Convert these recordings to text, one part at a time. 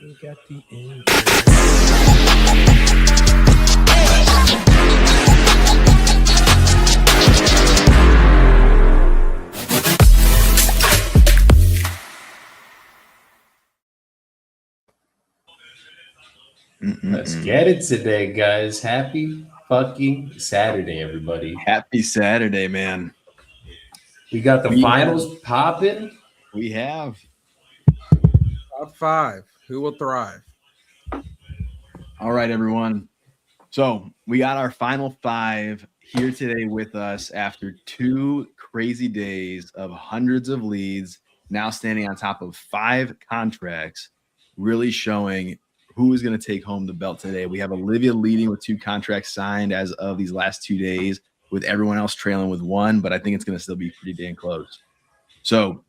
We got the end. Let's get it today, guys. Happy fucking Saturday, everybody. Happy Saturday, man. We got the finals popping. We have. Top 5. Who will thrive? All right, everyone. So we got our final 5 here today with us after 2 crazy days of hundreds of leads, now standing on top of 5 contracts, really showing who is going to take home the belt today. We have Olivia leading with 2 contracts signed as of these last 2 days, with everyone else trailing with 1, but I think it's going to still be pretty damn close. So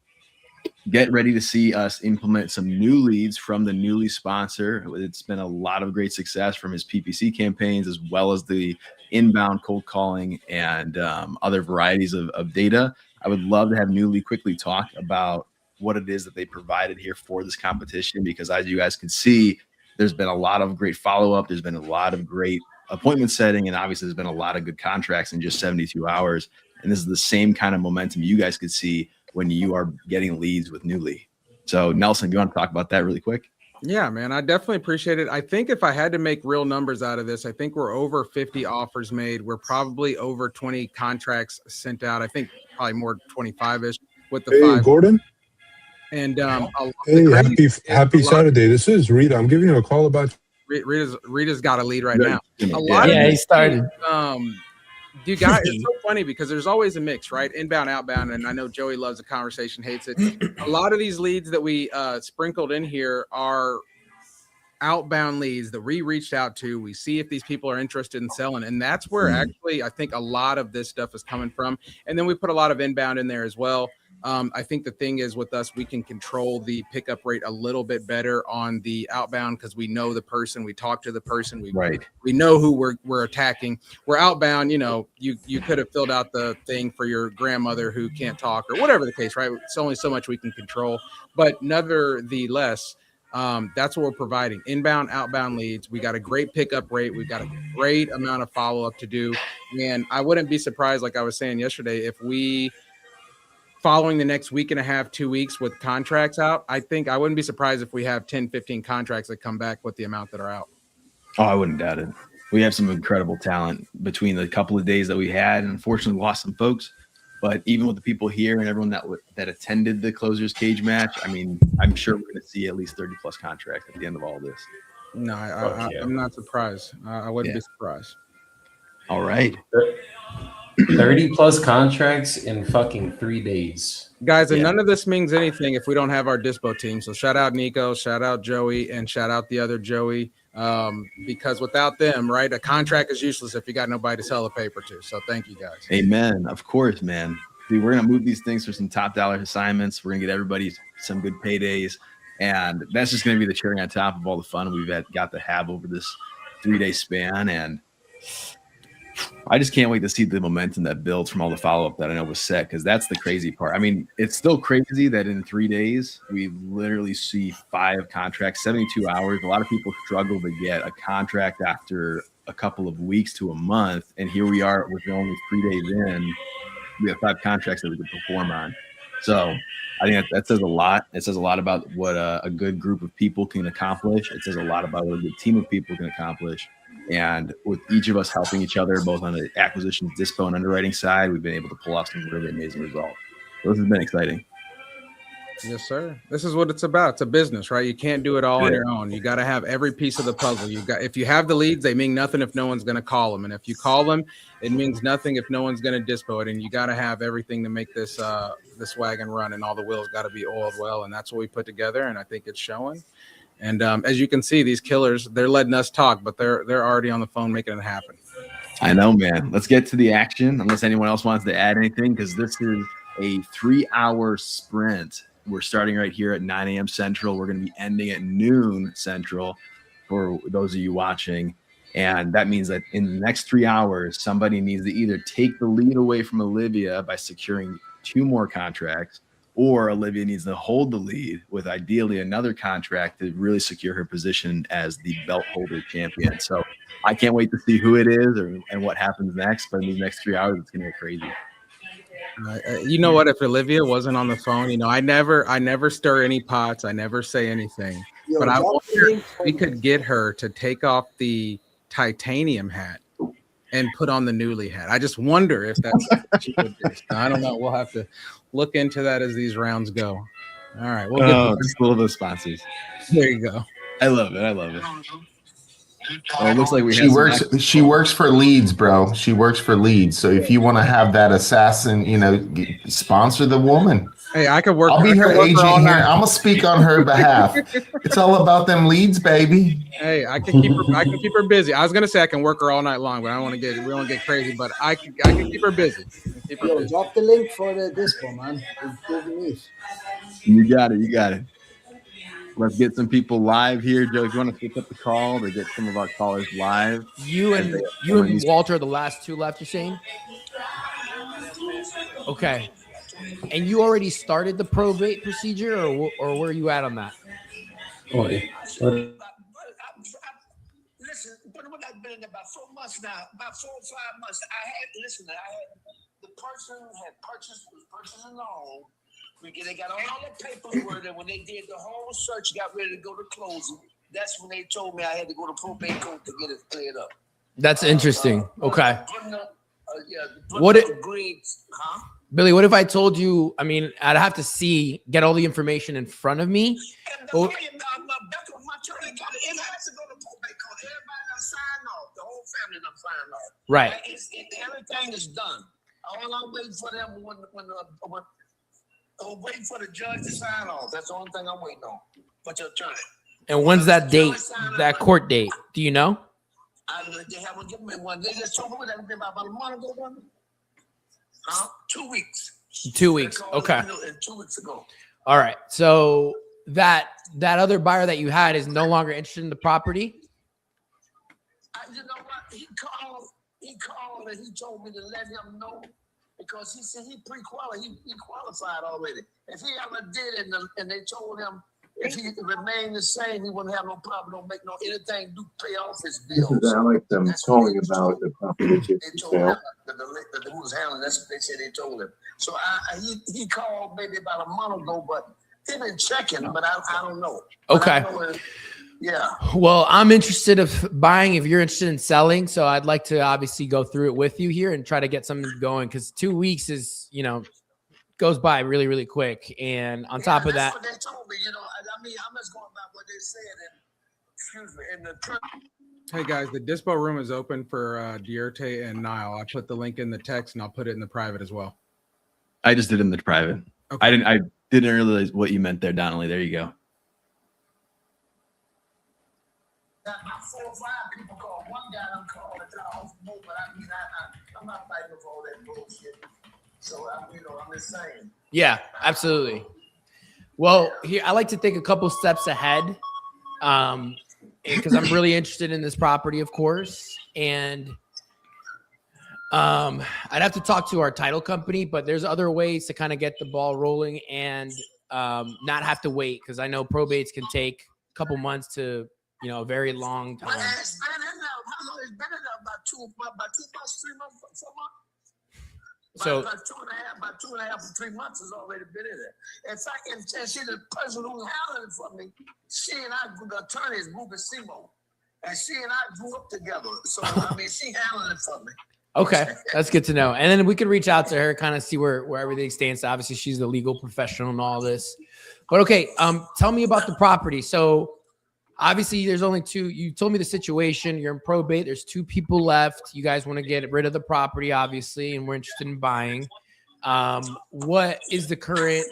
get ready to see us implement some new leads from the newly sponsor. It's been a lot of great success from his PPC campaigns, as well as the inbound cold calling and other varieties of data. I would love to have Newly quickly talk about what it is that they provided here for this competition, because as you guys can see, there's been a lot of great follow-up. There's been a lot of great appointment setting, and obviously there's been a lot of good contracts in just 72 hours. And this is the same kind of momentum you guys could see when you are getting leads with Newly. So Nelson, do you want to talk about that really quick? Yeah, man, I definitely appreciate it. I think if I had to make real numbers out of this, I think we're over 50 offers made. We're probably over 20 contracts sent out. I think probably more 25-ish with the 5. Gordon. And hey, happy Saturday. This is Rita. I'm giving you a call about. Rita's got a lead right now. He started. You guys, it's so funny because there's always a mix, right? Inbound, outbound, and I know Joey loves the conversation, hates it. A lot of these leads that we sprinkled in here are outbound leads that we reached out to. We see if these people are interested in selling, and that's where actually I think a lot of this stuff is coming from. And then we put a lot of inbound in there as well. I think the thing is with us, we can control the pickup rate a little bit better on the outbound because we know the person, we talk to the person, we know who we're attacking. We're outbound, you know, you could have filled out the thing for your grandmother who can't talk or whatever the case, right? It's only so much we can control, but nevertheless, that's what we're providing: inbound, outbound leads. We got a great pickup rate. We've got a great amount of follow-up to do. And I wouldn't be surprised, like I was saying yesterday, if we, following the next week and a half, 2 weeks with contracts out, I think I wouldn't be surprised if we have 10, 15 contracts that come back with the amount that are out. Oh, I wouldn't doubt it. We have some incredible talent between the couple of days that we had, and unfortunately lost some folks. But even with the people here and everyone that attended the Closers Cage match, I mean, I'm sure we're going to see at least 30 plus contracts at the end of all this. No, I'm not surprised. I wouldn't be surprised. All right. 30 plus contracts in fucking 3 days. Guys, and none of this means anything if we don't have our Dispo team. So shout out Nico, shout out Joey, and shout out the other Joey. Because without them, right, a contract is useless if you got nobody to sell the paper to. So thank you guys. Amen. Of course, man. Dude, we're going to move these things for some top dollar assignments. We're going to get everybody some good paydays. And that's just going to be the cherry on top of all the fun we've got to have over this 3-day span. And I just can't wait to see the momentum that builds from all the follow-up that I know was set, because that's the crazy part. I mean, it's still crazy that in 3 days, we literally see 5 contracts, 72 hours. A lot of people struggle to get a contract after a couple of weeks to a month, and here we are with only 3 days in. We have 5 contracts that we can perform on. So I think that says a lot. It says a lot about what a good group of people can accomplish. It says a lot about what a good team of people can accomplish. And with each of us helping each other, both on the acquisitions, dispo, and underwriting side, we've been able to pull off some really amazing results. So this has been exciting. Yes, sir. This is what it's about. It's a business, right? You can't do it all on your own. You got to have every piece of the puzzle. If you have the leads, they mean nothing if no one's going to call them. And if you call them, it means nothing if no one's going to dispo it. And you got to have everything to make this this wagon run, and all the wheels got to be oiled well. And that's what we put together. And I think it's showing. And as you can see, these killers, they're letting us talk, but they're already on the phone making it happen. I know, man. Let's get to the action, unless anyone else wants to add anything, because this is a 3-hour sprint. We're starting right here at 9 a.m. Central. We're going to be ending at noon Central for those of you watching. And that means that in the next 3 hours, somebody needs to either take the lead away from Olivia by securing 2 more contracts, or Olivia needs to hold the lead with ideally another contract to really secure her position as the belt holder champion. So I can't wait to see who it is and what happens next. But in these next 3 hours, it's going to get crazy. You know what? If Olivia wasn't on the phone, you know, I never stir any pots. I never say anything. Yo, But I drop wonder the link if for we me. could get her to take off the titanium hat and put on the newly hat. I just wonder if that's something she would do. So I don't know. We'll have to look into that as these rounds go. All right. We'll get Just a little bit of sponsors. there. You go. I love it. I love it. Oh, it looks like we She have works. She works for Leeds, bro. She works for Leeds. So if you want to have that assassin, you know, sponsor the woman. Hey, I could work. I'll be I her could work agent all here. night. I'm gonna speak on her behalf. It's all about them Leeds, baby. Hey, I can keep her. I can keep her busy. I was gonna say I can work her all night long, but I don't want to get. We don't get crazy, but I can keep her busy. Keep her Yo, busy. drop the link for the dispo, man. It's Google Meet. You got it. You got it. Let's get some people live here. Joe, do you want to pick up the call to get some of our callers live? You and Walter are the last two left, you're saying? Okay. And you already started the probate procedure, or where are you at on that? Wait, what? Listen, but when I've been in there about 4 months now, about 4 or 5 months, I had the person had was purchasing the home. They got all the paperwork, and when they did the whole search, got ready to go to closing. That's when they told me I had to go to probate court to get it cleared up. That's interesting. Okay. What it? Billy, what if I told you, I mean, I'd have to get all the information in front of me. And the my attorney got it. It has to go to probate court. Everybody done signed off. The whole family done signed off. Right. Everything is done. All I'm waiting for them waiting for the judge to sign off. That's the only thing I'm waiting on. But your attorney. And when's that date, that court date? Do you know? They haven't given me one. They just told me that about a month ago. 2 weeks. 2 weeks. Okay. 2 weeks ago. All right. So that other buyer that you had is no longer interested in the property? You know what? He called and he told me to let him know because he said he qualified already. If he ever did and they told him if he remained the same, he wouldn't have no problem, don't make no anything, pay off his bills. This is Alex. I'm calling about the property They for told him sale. who was handling. That's what they said. They told him. So he called maybe about a month ago, but he been checking. But I don't know. Okay. Yeah. Well, I'm interested of buying if you're interested in selling. So I'd like to obviously go through it with you here and try to get something going because 2 weeks is, goes by really, really quick. And on top of that, that's what they told me. I mean, I'm just going by what they said. And excuse me. And the Hey guys, the dispo room is open for Dierte and Niall. I put the link in the text and I'll put it in the private as well. I just did it in the private. Okay. I didn't realize what you meant there, Donnelly. There you go. about 4 or 5 people called. One guy I'm calling off more, but I mean, I'm not fighting for all that bullshit. So I'm just saying. yeah, absolutely. Well, here I like to think a couple steps ahead, because I'm really interested in this property, of course, and I'd have to talk to our title company, but there's other ways to kind of get the ball rolling and not have to wait because I know probates can take a couple months to a very long But time. it's been in there. How long it's been in there? About 2 months, 3 months, 4 months. So About 2.5 to 3 months has already been in there. In fact, and see the person who's handling it for me, she and I, the attorney is Ruben Simo, and she and I grew up together. So I mean, she handling it for me. okay, that's good to know. And then we could reach out to her, kind of see where everything stands. Obviously, she's the legal professional and all this. But okay, tell me about the property. So obviously, there's only 2. You told me the situation. You're in probate. There's 2 people left. You guys want to get rid of the property, obviously, and we're interested in buying. What is the current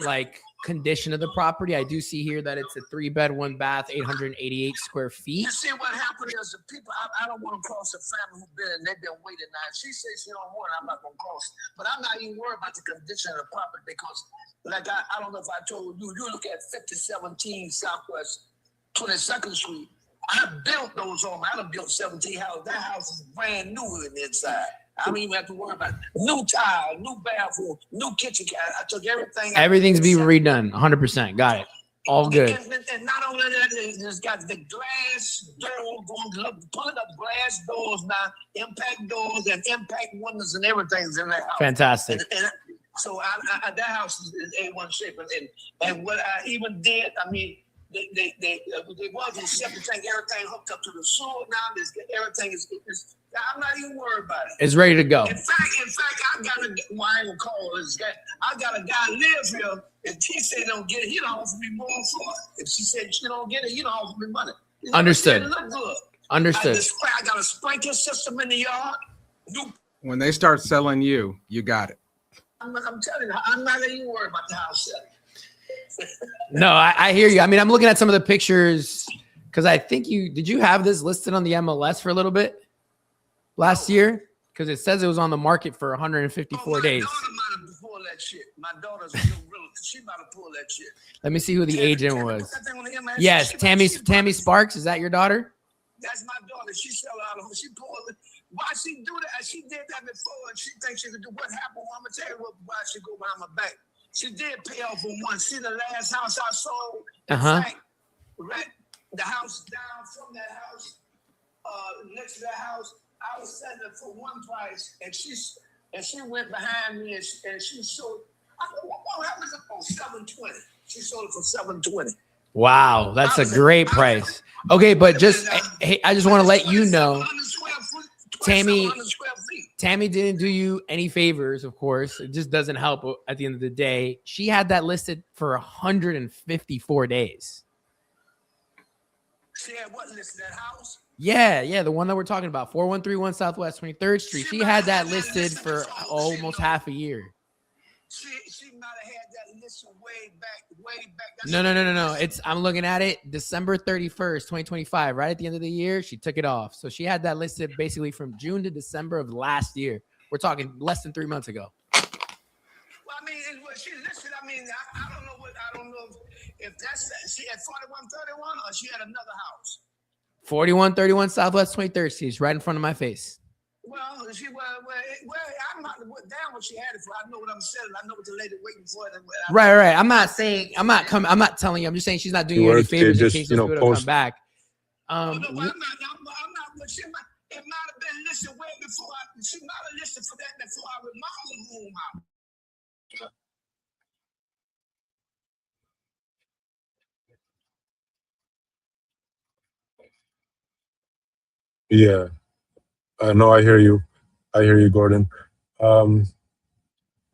condition of the property? I do see here that it's a 3-bed, 1-bath, 888 square feet. You see what happened is the people. I don't want to cross the family who've been. They've been waiting now. She says she don't want it. I'm not gonna cross. But I'm not even worried about the condition of the property because, I don't know if I told you. You look at 5017 Southwest 22nd Street. I built those homes. I done built 17 houses. That house is brand new in the inside. I don't even have to worry about it. New tile, new bathroom, new kitchen. I took everything. Everything's being redone. 100%. Got it. All good. And not only that, it's got the glass door pulling up glass doors now, impact doors and impact windows and everything's in that house. Fantastic. And so that house is A1 shape. And what I even did, I mean, they was in septic tank, everything hooked up to the sewer now. Everything is I'm not even worried about it. It's ready to go. In fact, I got I ain't call this guy. I got a guy lives here. If he said don't get it, he don't offer me more for it. If she said she don't get it, he don't offer me money. Understood. It look good. Understood. I got a sprinkler system in the yard. When they start selling you, you got it. I'm telling you, I'm not even worried about the house selling. No, I hear you. I mean, I'm looking at some of the pictures because I think did you have this listed on the MLS for a little bit last year? Because it says it was on the market for 154 days. My daughter might have pulled that shit. My daughter's a real she might have pulled that shit. Let me see who the agent was. Yes, Tammy Sparks. Is that your daughter? That's my daughter. She sell out of she pulled it. Why she do that? She did that before, and she thinks she could do what happened. I'm gonna tell you why she go behind my back. She did pay off for one. See the last house I sold? Right, the house down from that house, next to that house, I was selling it for one price, and she went behind me and she sold. I said, what happened for 720? She sold it for 720. Wow, that's a great price. Okay, but hey, I just want to let you know, Tammy didn't do you any favors, of course. It just doesn't help at the end of the day. She had that listed for 154 days. She had what listed, that house? Yeah, the one that we're talking about, 4131 Southwest 23rd Street. She had that listed for almost half a year. She might have had that listed way back. No. I'm looking at it December 31st, 2025, right at the end of the year. She took it off. So she had that listed basically from June to December of last year. We're talking less than 3 months ago. Well, I mean, she listed, I mean, I don't know if that's she had 4131 or she had another house. 4131 Southwest 23rd Street, right in front of my face. Well, I'm not down what she had it for. I know what I'm selling. I know what the lady waiting for. Right. I'm not telling you. I'm just saying she's not doing you any favors in case this would come back. No, I'm not. But it might have been listed way before. She might have listed for that before I remodeled the home house. Yeah. No, I hear you. Gordon. I'm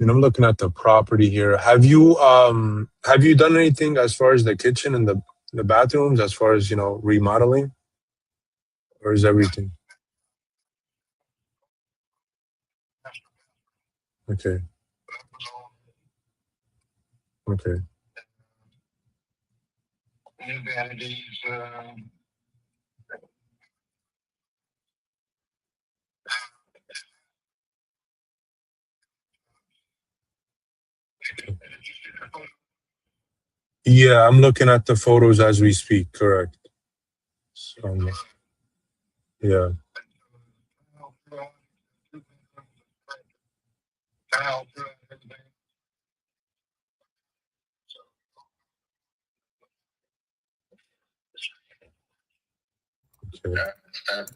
looking at the property here. Have you done anything as far as the kitchen and the bathrooms, as far as, remodeling? Or is everything? Okay. Yeah, I'm looking at the photos as we speak. Correct. Yeah.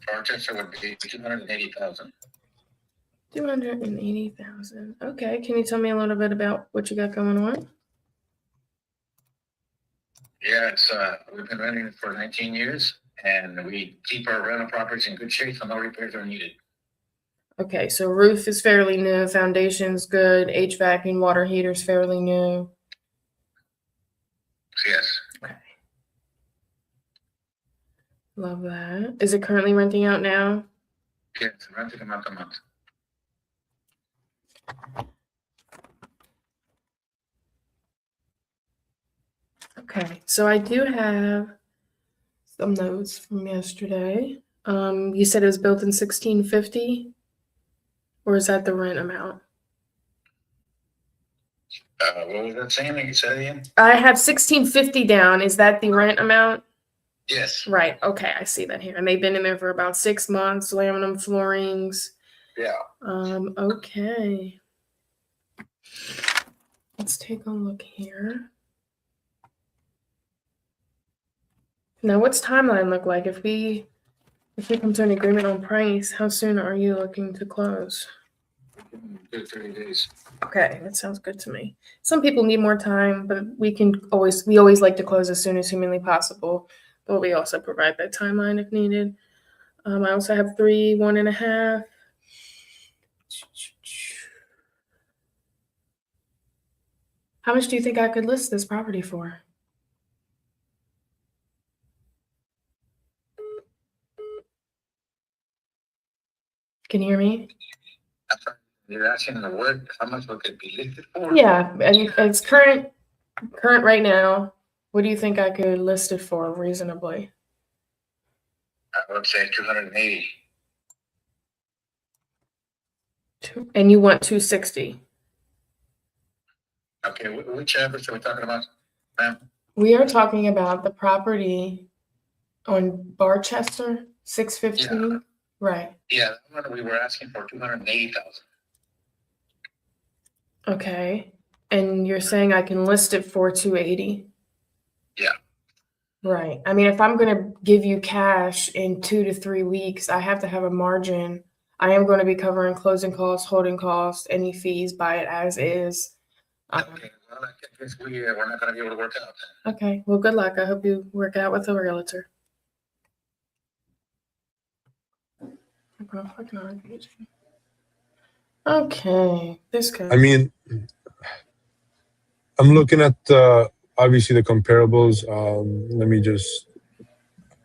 Purchase would be 280,000. 280,000. Okay, can you tell me a little bit about what you got going on? Yeah, it's we've been renting it for 19 years, and we keep our rental properties in good shape, so no repairs are needed. Okay, so roof is fairly new, foundation's good, HVAC and water heater's fairly new. Yes. Okay. Love that. Is it currently renting out now? Yes, rented a month a month. Okay, so I do have some notes from yesterday. You said it was built in 1650, or is that the rent amount? What was that saying? You said again? I have 1650 down. Is that the rent amount? Yes. Right. Okay, I see that here. And they've been in there for about 6 months. Laminate floorings. Yeah. Okay. Let's take a look here. Now, what's timeline look like? If we come to an agreement on price, how soon are you looking to close? Good 30 days. Okay, that sounds good to me. Some people need more time, but we always like to close as soon as humanly possible, but we also provide that timeline if needed. I also have 3, 1.5. How much do you think I could list this property for? Can you hear me? You're asking the word, how much it could be listed for? Yeah, and it's current right now. What do you think I could list it for reasonably? I would say 280. And you want 260? Okay, which average are we talking about, ma'am? We are talking about the property on Barchester, 615. Yeah. Right. Yeah, that one we were asking for 280,000. Okay. And you're saying I can list it for 280? Yeah. Right. I mean, if I'm going to give you cash in 2 to 3 weeks, I have to have a margin. I am going to be covering closing costs, holding costs, any fees, buy it as is. Okay, well, I guess we're not going to be able to work out then. Okay. Well, good luck. I hope you work out with a realtor. Okay. This guy. I mean, I'm looking at obviously the comparables. Let me just.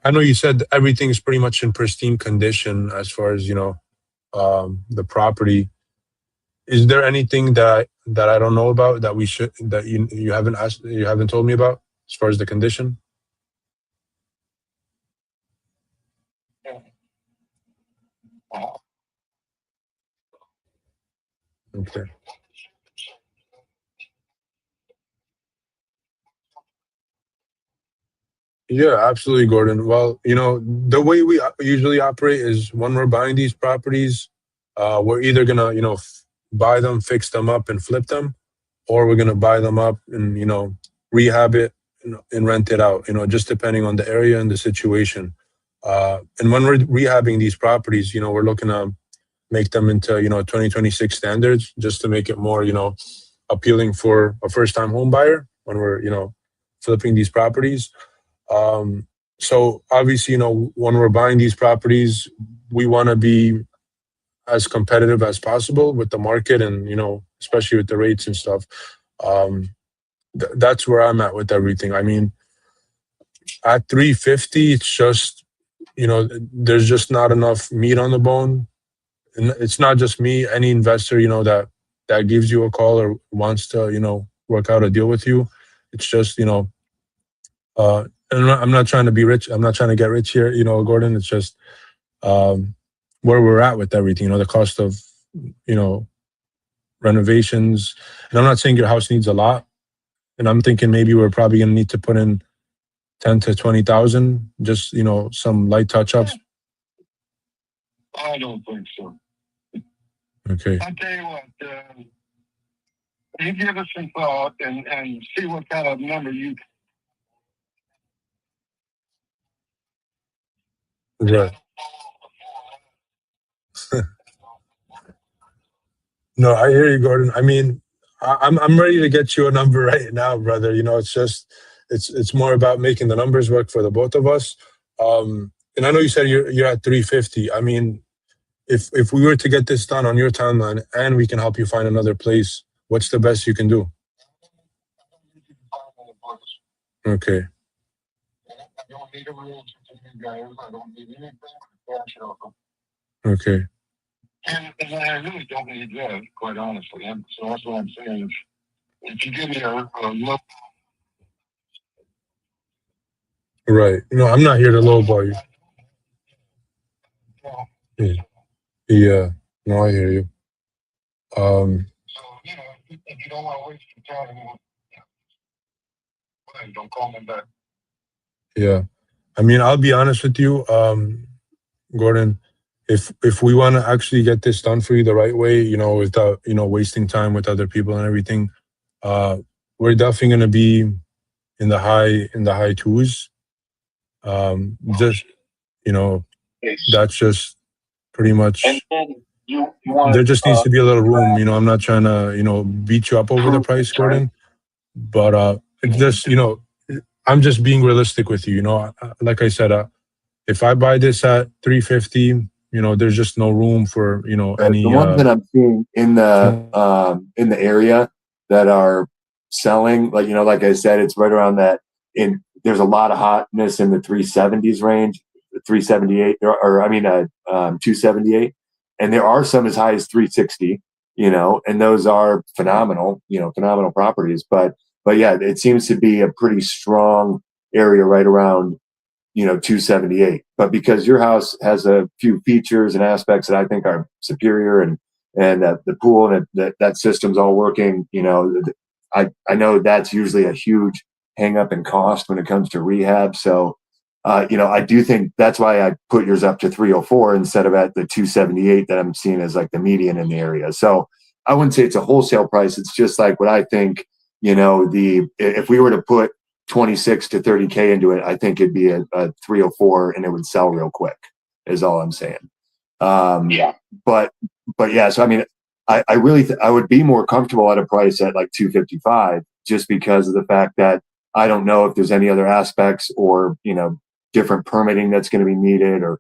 I know you said everything's pretty much in pristine condition as far as the property. Is there anything that I don't know about that you haven't told me about as far as the condition? Okay. Yeah, absolutely, Gordon. Well, the way we usually operate is when we're buying these properties, we're either gonna, buy them, fix them up, and flip them, or we're gonna buy them up and rehab it and rent it out. Just depending on the area and the situation. And when we're rehabbing these properties, we're looking to make them into 2026 standards, just to make it more appealing for a first-time home buyer when we're flipping these properties. So obviously, when we're buying these properties, we want to be as competitive as possible with the market and, especially with the rates and stuff. That's where I'm at with everything. I mean, at 350, it's just, there's just not enough meat on the bone. And it's not just me, any investor, that gives you a call or wants to, work out a deal with you. It's just, and I'm not trying to be rich. I'm not trying to get rich here, Gordon. It's just where we're at with everything, the cost of, renovations. And I'm not saying your house needs a lot. And I'm thinking maybe we're probably going to need to put in 10 to 20,000, just, some light touch-ups. I don't think so. Okay. I'll tell you what, you give us some thought and see what kind of number you. Right. No, I hear you, Gordon. I mean, I'm ready to get you a number right now, brother. It's just it's more about making the numbers work for the both of us. And I know you said you're at 350. I mean, if we were to get this done on your timeline and we can help you find another place, what's the best you can do? Okay. I don't need a realtor to you guys. I don't need anything but cash offer. Okay. And I really don't need that, quite honestly. So that's what I'm saying. If you give me a low. Right. No, I'm not here to lowball you. Yeah. No, I hear you. So, if you don't want to waste your time, don't call me back. Yeah. I mean, I'll be honest with you, Gordon, if we want to actually get this done for you the right way, without wasting time with other people and everything, we're definitely going to be in the high twos. Just that's just pretty much. And then you want There just needs to be a little room. I'm not trying to beat you up over the price, Gordon, but it's just I'm just being realistic with you. Like I said, if I buy this at 350, there's just no room for any. The ones that I'm seeing in the area that are selling, like I said, it's right around that. There's a lot of hotness in the 370s range, 378, or 278, and there are some as high as 360. And those are phenomenal properties. But yeah, it seems to be a pretty strong area right around 278. But because your house has a few features and aspects that I think are superior, and the pool and that system's all working, I know that's usually a huge hang up in cost when it comes to rehab. So I do think that's why I put yours up to 304 instead of at the 278 that I'm seeing as like the median in the area. So I wouldn't say it's a wholesale price. It's just like what I think, if we were to put 26 to 30K into it, I think it'd be a 304 and it would sell real quick, is all I'm saying. yeah. But yeah, so I mean, I really I would be more comfortable at a price at like 255, just because of the fact that I don't know if there's any other aspects or different permitting that's going to be needed, or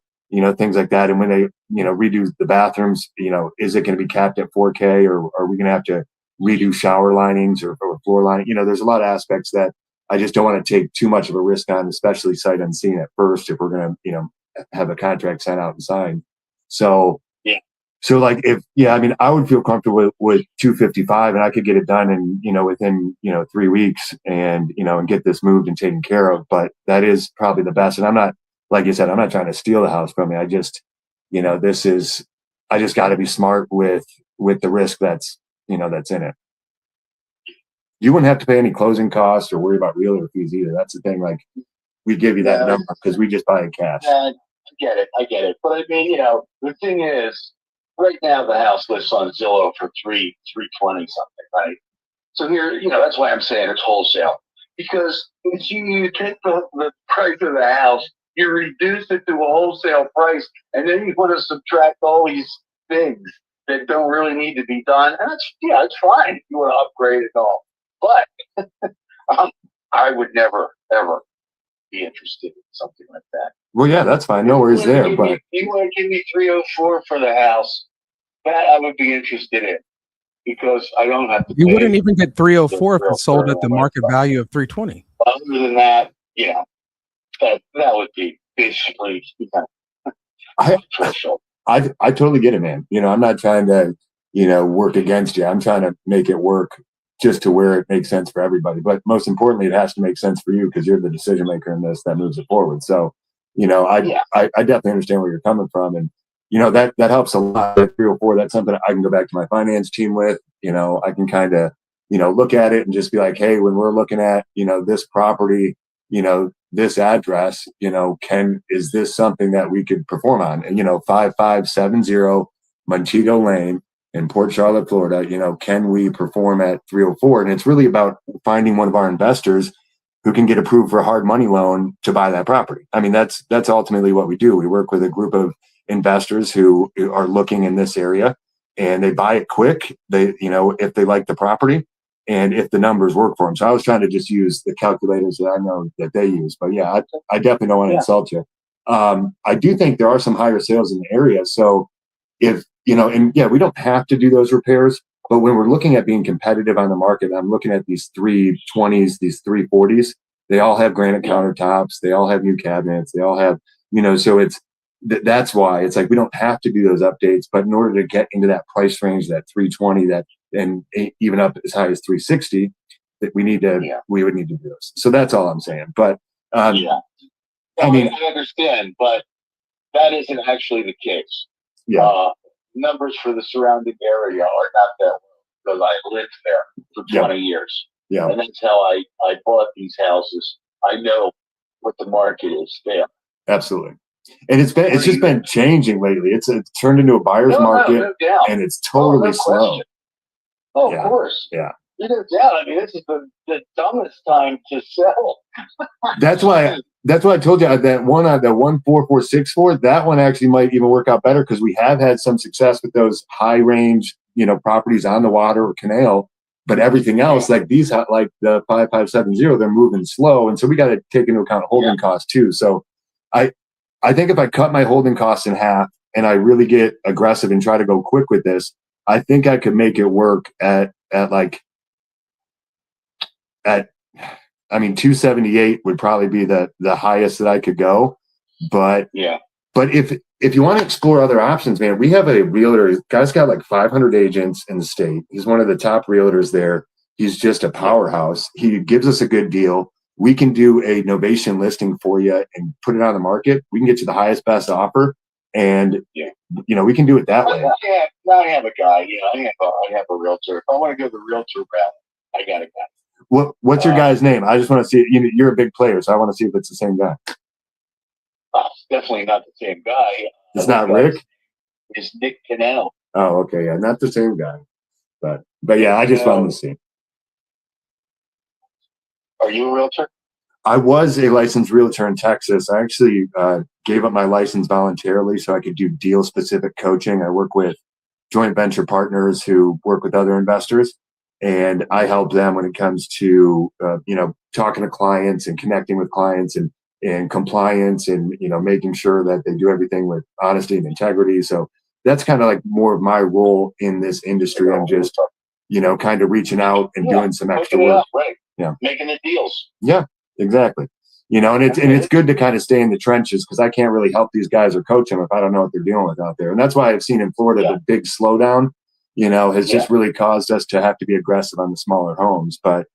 things like that. And when they redo the bathrooms, is it going to be capped at 4K, or are we going to have to redo shower linings or floor lining? There's a lot of aspects that I just don't want to take too much of a risk on, especially sight unseen at first, if we're going to have a contract sent out and signed. So yeah. So like I would feel comfortable with 255, and I could get it done in within 3 weeks, and and get this moved and taken care of. But that is probably the best. And I'm not, like you said, I'm not trying to steal the house from you. I just I just got to be smart with the risk that's that's in it. You wouldn't have to pay any closing costs or worry about realtor fees either. That's the thing. Like, we give you that number because we just buy it cash. I get it. But I mean, the thing is, right now the house lists on Zillow for $320 something, right? So here, that's why I'm saying it's wholesale, because if you take the price of the house, you reduce it to a wholesale price, and then you want to subtract all these things that don't really need to be done, and it's fine if you want to upgrade it all. But I would never ever be interested in something like that. Well, yeah, that's fine. No worries there. But you want to give me 304 for the house, that I would be interested in, because I don't have to. You wouldn't even get 304 if it's sold at the market value of 320. Other than that, that would be basically. I totally get it, man. I'm not trying to work against you. I'm trying to make it work just to where it makes sense for everybody. But most importantly, it has to make sense for you, because you're the decision maker in this that moves it forward. So, I definitely understand where you're coming from. And, that helps a lot. At 304, that's something I can go back to my finance team with. I can kind of, look at it and just be like, hey, when we're looking at, this property, this address, is this something that we could perform on? And, 5570 Montego Lane in Port Charlotte, Florida, can we perform at 304? And it's really about finding one of our investors who can get approved for a hard money loan to buy that property. I mean, that's ultimately what we do. We work with a group of investors who are looking in this area, and they buy it quick. They, if they like the property and if the numbers work for them. So I was trying to just use the calculators that I know that they use, but yeah, I definitely don't want to insult you. I do think there are some higher sales in the area. So if, and yeah, we don't have to do those repairs, but when we're looking at being competitive on the market, I'm looking at these 320s, these 340s, they all have granite countertops. They all have new cabinets. They all have, so that's why it's like, we don't have to do those updates, but in order to get into that price range, that 320, and even up as high as 360, that we would need to do this. So that's all I'm saying. But, I mean, I understand, but that isn't actually the case. Yeah. Numbers for the surrounding area are not that well, because I lived there for 20 years. Yeah. And that's how I bought these houses. I know what the market is there. Absolutely. And it's just been changing lately. It's turned into a buyer's market, no doubt. and it's totally no slow. question. Oh, Yeah. of course. Yeah. No doubt. I mean, this is the dumbest time to sell. That's why I told you that one, the 14464, that one actually might even work out better because we have had some success with those high range, properties on the water or canal. But everything else, like these, like the 5570, they're moving slow, and so we got to take into account holding costs too. So, I think if I cut my holding costs in half and I really get aggressive and try to go quick with this, I think I could make it work at 278 would probably be the highest that I could go. But if you want to explore other options, man, we have a realtor. The guy's got like 500 agents in the state. He's one of the top realtors there. He's just a powerhouse. He gives us a good deal. We can do a novation listing for you and put it on the market. We can get you the highest, best offer. And, we can do it that way. I have a guy, I have a realtor. If I want to go the realtor route, I got a guy. What's your guy's name? I just want to see, you're a big player, so I want to see if it's the same guy. It's definitely not the same guy. It's not Rick? It's Nick Canal. Oh, okay. Yeah, not the same guy. But yeah, I just wanted to see. Are you a realtor? I was a licensed realtor in Texas. I actually gave up my license voluntarily so I could do deal-specific coaching. I work with joint venture partners who work with other investors, and I help them when it comes to talking to clients and connecting with clients and compliance and making sure that they do everything with honesty and integrity. So that's kind of like more of my role in this industry. I'm just kind of reaching out and doing some extra work. Right. Yeah, making the deals. Yeah, exactly. And it's good to kind of stay in the trenches because I can't really help these guys or coach them if I don't know what they're dealing with out there. And that's why I've seen in Florida the big slowdown, has just really caused us to have to be aggressive on the smaller homes. But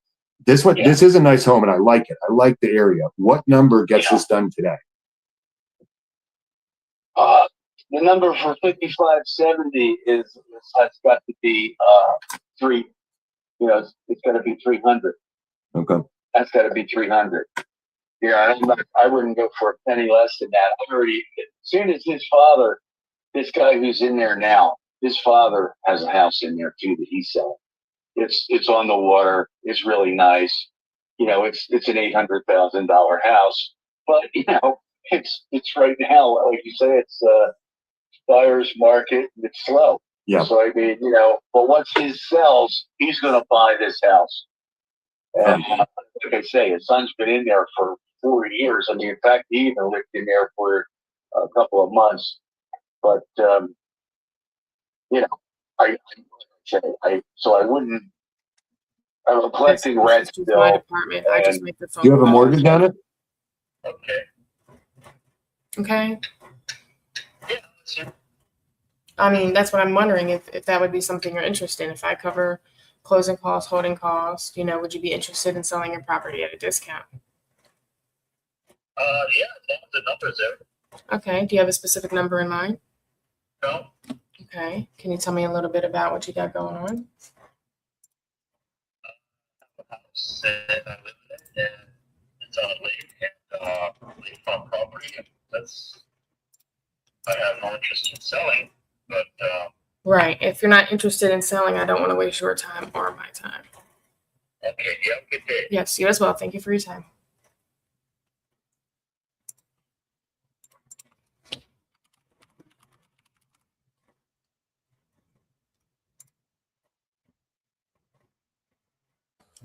this is a nice home and I like it. I like the area. What number gets this done today? The number for 5570 has got to be three. It's got to be 300. Okay. That's got to be 300. Yeah, I wouldn't go for a penny less than that. As soon as his father, this guy who's in there now, his father has a house in there too that he's selling. It's on the water. It's really nice. It's an $800,000 house, but it's right now, like you say, it's buyer's market. It's slow. Yeah. So I mean, but once his sells, he's going to buy this house. And like I say, his son's been in there for 4 years. I mean, in fact, he even lived in there for a couple of months. But I wouldn't. I'm collecting rent still. My department. I just make the phone. Do you have a mortgage on it? Okay. I mean, that's what I'm wondering if that would be something you're interested in. If I cover closing costs, holding costs, would you be interested in selling your property at a discount? Yeah, the numbers there. Okay. Do you have a specific number in mind? No. Okay. Can you tell me a little bit about what you got going on? House that I live in, and it's on a lake and lakefront property. I have no interest in selling, but Right. If you're not interested in selling, I don't want to waste your time or my time. okay, yeah, good day. Yes, you as well. Thank you for your time.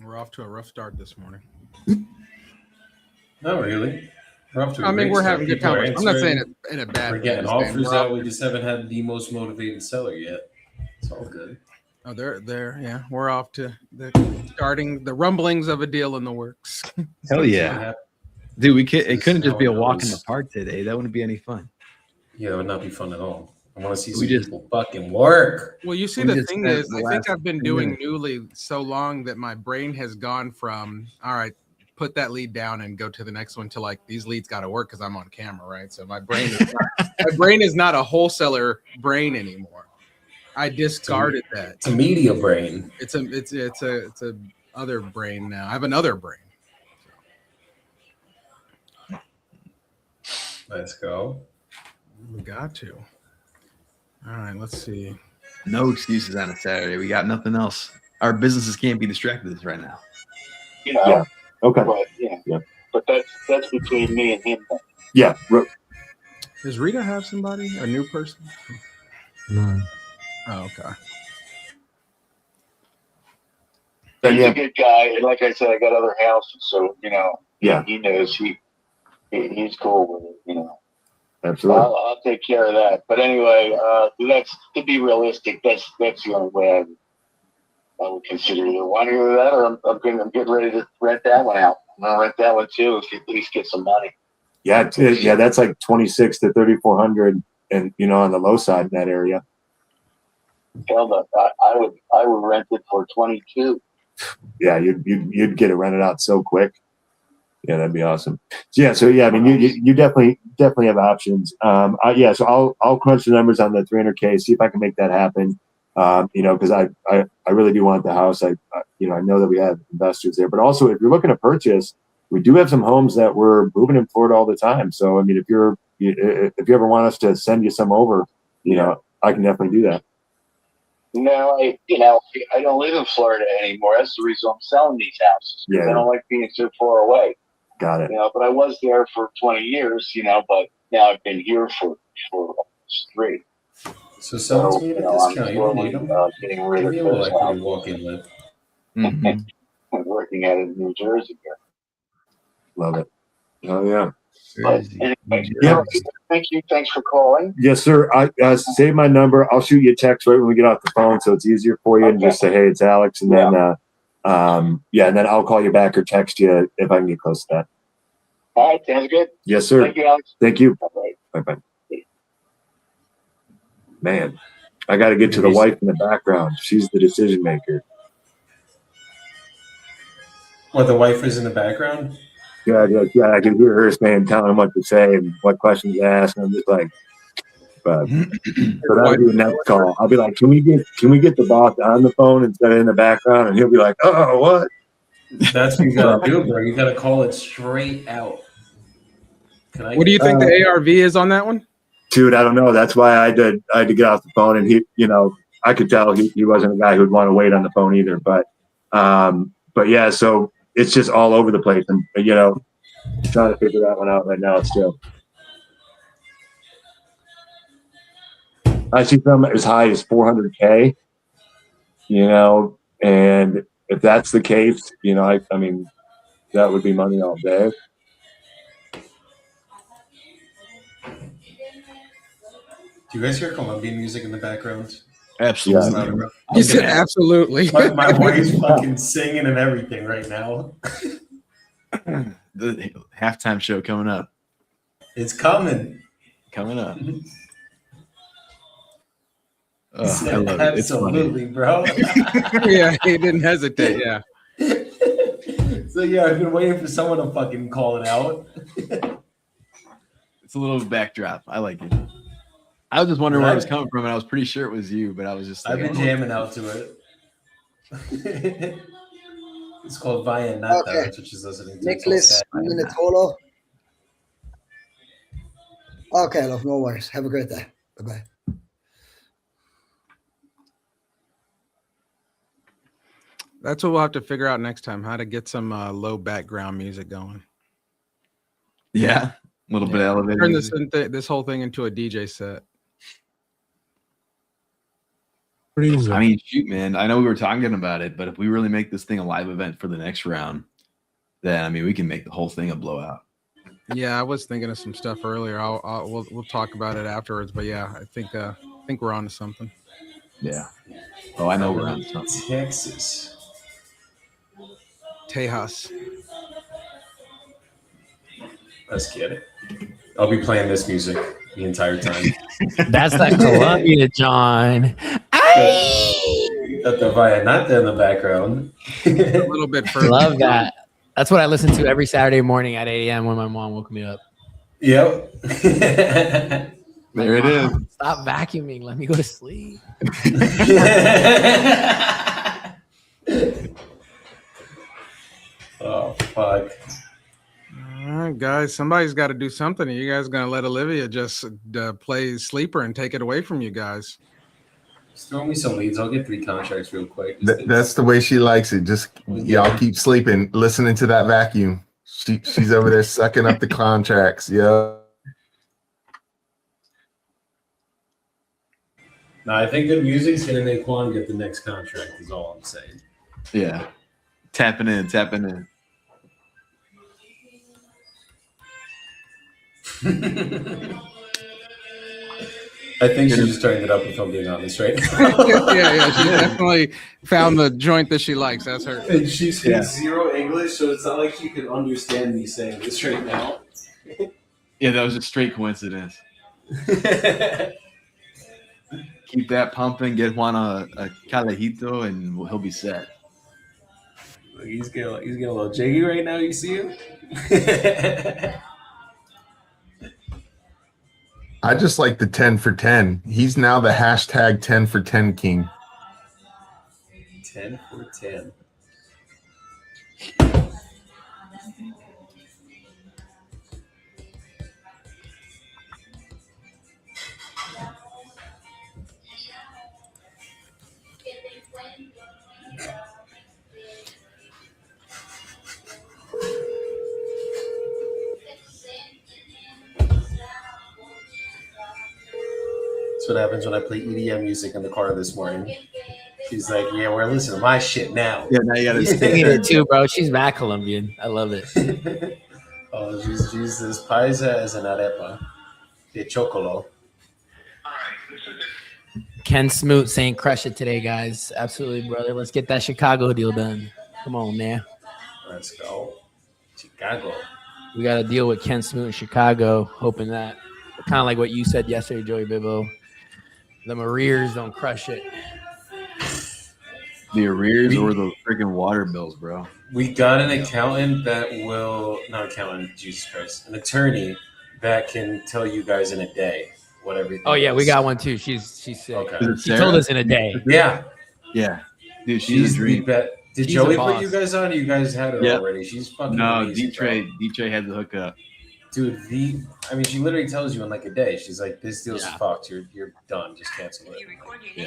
We're off to a rough start this morning. Not really. We're having good conversation. I'm not saying it in a bad way. We're getting I'm saying offers out. We just haven't had the most motivated seller yet. It's all good. Oh, they're yeah. We're off to starting the rumblings of a deal in the works. Hell yeah, dude! It couldn't just be a walk in the park today. That wouldn't be any fun. Yeah, it would not be fun at all. I want to see some people fucking work. Well, you see, the thing is, I think I've been doing Newly so long that my brain has gone from, all right, put that lead down and go to the next one, to like, these leads got to work because I'm on camera, right? So my brain is not a wholesaler brain anymore. I discarded that. It's a media brain. It's a other brain now. I have another brain. Let's go. We got to. All right, let's see. No excuses on a Saturday. We got nothing else. Our businesses can't be distracted with this right now. You know. Yeah. Okay. But but that's between me and him. Yeah. Does Rita have somebody? A new person? No. Oh, okay. He's a good guy, and like I said, I got other houses, so he knows he's cool with it. Absolutely. I'll take care of that. But anyway, that's to be realistic. That's the only way I would consider either one or that, or I'm getting ready to rent that one out. I'm gonna rent that one too, if you at least get some money. Yeah. That's like 2,600 to 3,400, and on the low side in that area. Hell no, I would rent it for 22. Yeah, you'd get it rented out so quick. Yeah, that'd be awesome. So I mean, you definitely have options. So I'll crunch the numbers on the 300K, see if I can make that happen. Because I really do want the house. I know that we have investors there, but also if you're looking to purchase, we do have some homes that we're moving in Florida all the time. So I mean, if you ever want us to send you some over, I can definitely do that. No, I don't live in Florida anymore. That's the reason I'm selling these houses. Because I don't like being too far away. Got it. But I was there for 20 years, but now I've been here for almost 3. So someone's me at a discount. You don't need them. Getting rid Give me a of little those equity houses. walk-in live. I'm working at it in New Jersey here. Love it. Oh yeah. But anyway, Yeah. thank you. Thanks for calling. Yes, sir. I save my number. I'll shoot you a text right when we get off the phone, so it's easier for you, and just say, "Hey, it's Alex," and then and then I'll call you back or text you if I can get close to that. All right, sounds good. Yes, sir. Thank you, Alex. Thank you. Bye-bye. Bye. Man, I got to get to the wife in the background. She's the decision maker. What, the wife is in the background? Yeah. I can hear her saying, telling him what to say and what questions to ask. And I'm just like, so that'll be the next call. I'll be like, can we get the boss on the phone instead of in the background? And he'll be like, oh, what? That's what you gotta do, bro. You gotta call it straight out. What do you think the ARV is on that one? Dude, I don't know. That's why I had to get off the phone, and he, I could tell he wasn't a guy who'd want to wait on the phone either. But yeah, so it's just all over the place, and trying to figure that one out right now still. I see some as high as 400K, and if that's the case, I mean, that would be money all day. Do you guys hear Colombian music in the background? Absolutely. Yeah. You said absolutely. My wife's fucking singing and everything right now. The halftime show coming up. It's coming. Coming up. I love it. Absolutely, bro. Yeah, he didn't hesitate. Yeah. So yeah, I've been waiting for someone to fucking call it out. It's a little backdrop. I like it. I was just wondering where it was coming from, and I was pretty sure it was you, but I was just I've been jamming out to it. It's called Via Nata, Okay. which is listening to. Nicholas Minatolo. Okay, love, no worries. Have a great day. Bye-bye. That's what we'll have to figure out next time, how to get some low background music going. Yeah, a little bit elevated. Turn this whole thing into a DJ set. I mean, shoot, man. I know we were talking about it, but if we really make this thing a live event for the next round, then I mean, we can make the whole thing a blowout. Yeah, I was thinking of some stuff earlier. We'll talk about it afterwards. But yeah, I think we're on to something. Yeah. Oh, I know we're on to something. Texas. Tejas. Let's get it. I'll be playing this music the entire time. That's that Columbia, John. Got the Via Nata in the background. A little bit further. Love that. That's what I listen to every Saturday morning at 8 a.m. when my mom woke me up. Yep. There it is. Stop vacuuming. Let me go to sleep. Oh, fuck. right, guys. Somebody's got to do something. Are you guys gonna let Olivia just play sleeper and take it away from you guys? Just throw me some leads. I'll get 3 contracts real quick. That's the way she likes it. Just y'all keep sleeping, listening to that vacuum. She's over there sucking up the contracts. Yeah. No, I think good music's gonna make Juan get the next contract. Is all I'm saying. Yeah. Tapping in. I think she just turned it up, if I'm being honest, right? yeah. She definitely found the joint that she likes. That's her. And she speaks zero English, so it's not like you can understand me saying this right now. Yeah, that was a straight coincidence. Keep that pumping. Get Juan a calejito, and he'll be set. He's getting a little jiggy right now. You see him? I just like the 10 for 10. He's now the hashtag 10 for 10 king. 10 for 10. That's what happens when I play EDM music in the car this morning. She's like, "Yeah, we're listening to my shit now." Yeah, now you gotta Singing it too, bro. She's mad Colombian. I love it. Oh, she's as paisa as an arepa de chocolo. Ken Smoot saying crush it today, guys. Absolutely, brother. Let's get that Chicago deal done. Come on, man. Let's go, Chicago. We got to deal with Ken Smoot in Chicago, hoping that kind of like what you said yesterday, Joey Bibbo. The Mariers don't crush it. The arrears or the freaking water bills, bro. We got an accountant that will not accountant, Jesus Christ, an attorney that can tell you guys in a day what everything. Oh yeah, is. we got one too. She's sick. Okay. She told us in a day. Yeah, dude, she's a dream. Did She's Joey a put boss. you guys on? Or you guys had her already. She's fucking amazing, D-Trey had the hookup. Dude, I mean, she literally tells you in like a day. She's like, "This deal's fucked. You're done. Just cancel it."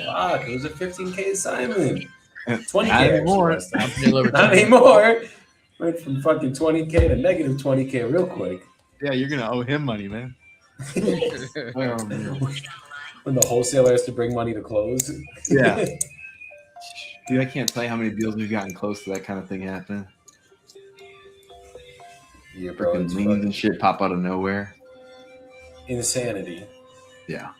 Fuck, it was a 15K assignment. 20K Not anymore. Not anymore. Went from fucking 20K to negative 20K real quick. Yeah, you're gonna owe him money, man. When the wholesaler has to bring money to close. Yeah. Dude, I can't tell you how many deals we've gotten close to that kind of thing happening. Yeah, bro. Freaking liens and shit pop out of nowhere. Insanity. Yeah.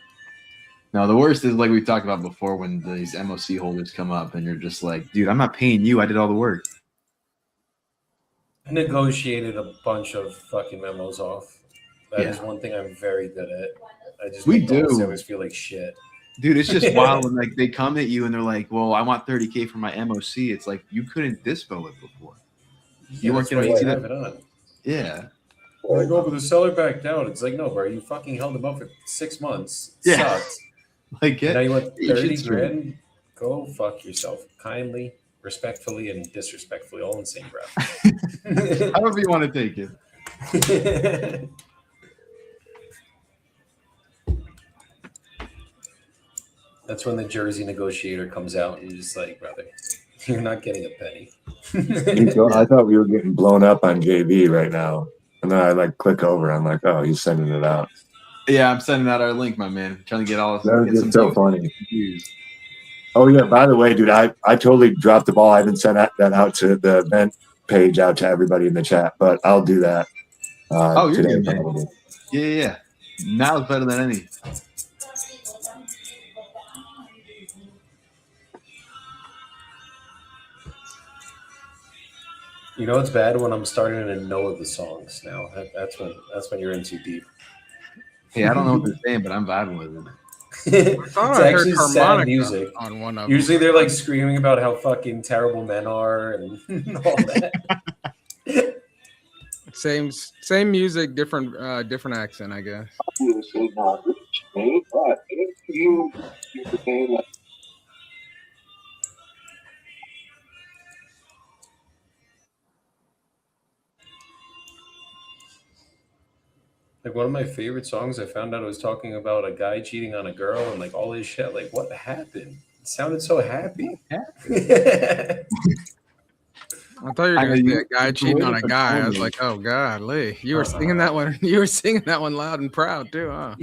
No, the worst is like we talked about before when these MOC holders come up and you're just like, dude, I'm not paying you. I did all the work. I negotiated a bunch of fucking memos off. That is one thing I'm very good at. I just make the wholesalers feel like shit. Dude, it's just wild when like they come at you and they're like, well, I want 30K for my MOC. It's like you couldn't dispo it before. You weren't gonna see that. Yeah. Well, I go, but the seller backed out. It's like, no, bro, you fucking held them up for 6 months. Yeah. Sucked. Like, now you want 30 shit's grand? Go fuck yourself. Kindly, respectfully, and disrespectfully, all in the same breath. However you want to take it. That's when the Jersey negotiator comes out and you're just like, brother, you're not getting a penny. I thought we were getting blown up on JV right now. And then I like click over. I'm like, oh, he's sending it out. Yeah, I'm sending out our link, my man. Trying to get all of That was just so funny. Oh yeah, by the way, dude, I totally dropped the ball. I haven't sent that out to the event page out to everybody in the chat, but I'll do that. You're today, good, man. probably. Yeah. Now it's better than any. You know it's bad when I'm starting to know the songs now. That's when you're in too deep. Hey, I don't know what they're saying, but I'm vibing with it. It's I heard actually sad harmonica music. on one of Usually they're like screaming about how fucking terrible men are and all that. Same music, different accent, I guess. Obviously not rich, me, but if you became a Like one of my favorite songs, I found out it was talking about a guy cheating on a girl and like all his shit. Like, what happened? It sounded so happy. I thought you were I know going to you- say a guy you cheating on a would've guy. I was told me. like, oh God, Lee, you were singing that one. You were singing that one loud and proud too, huh?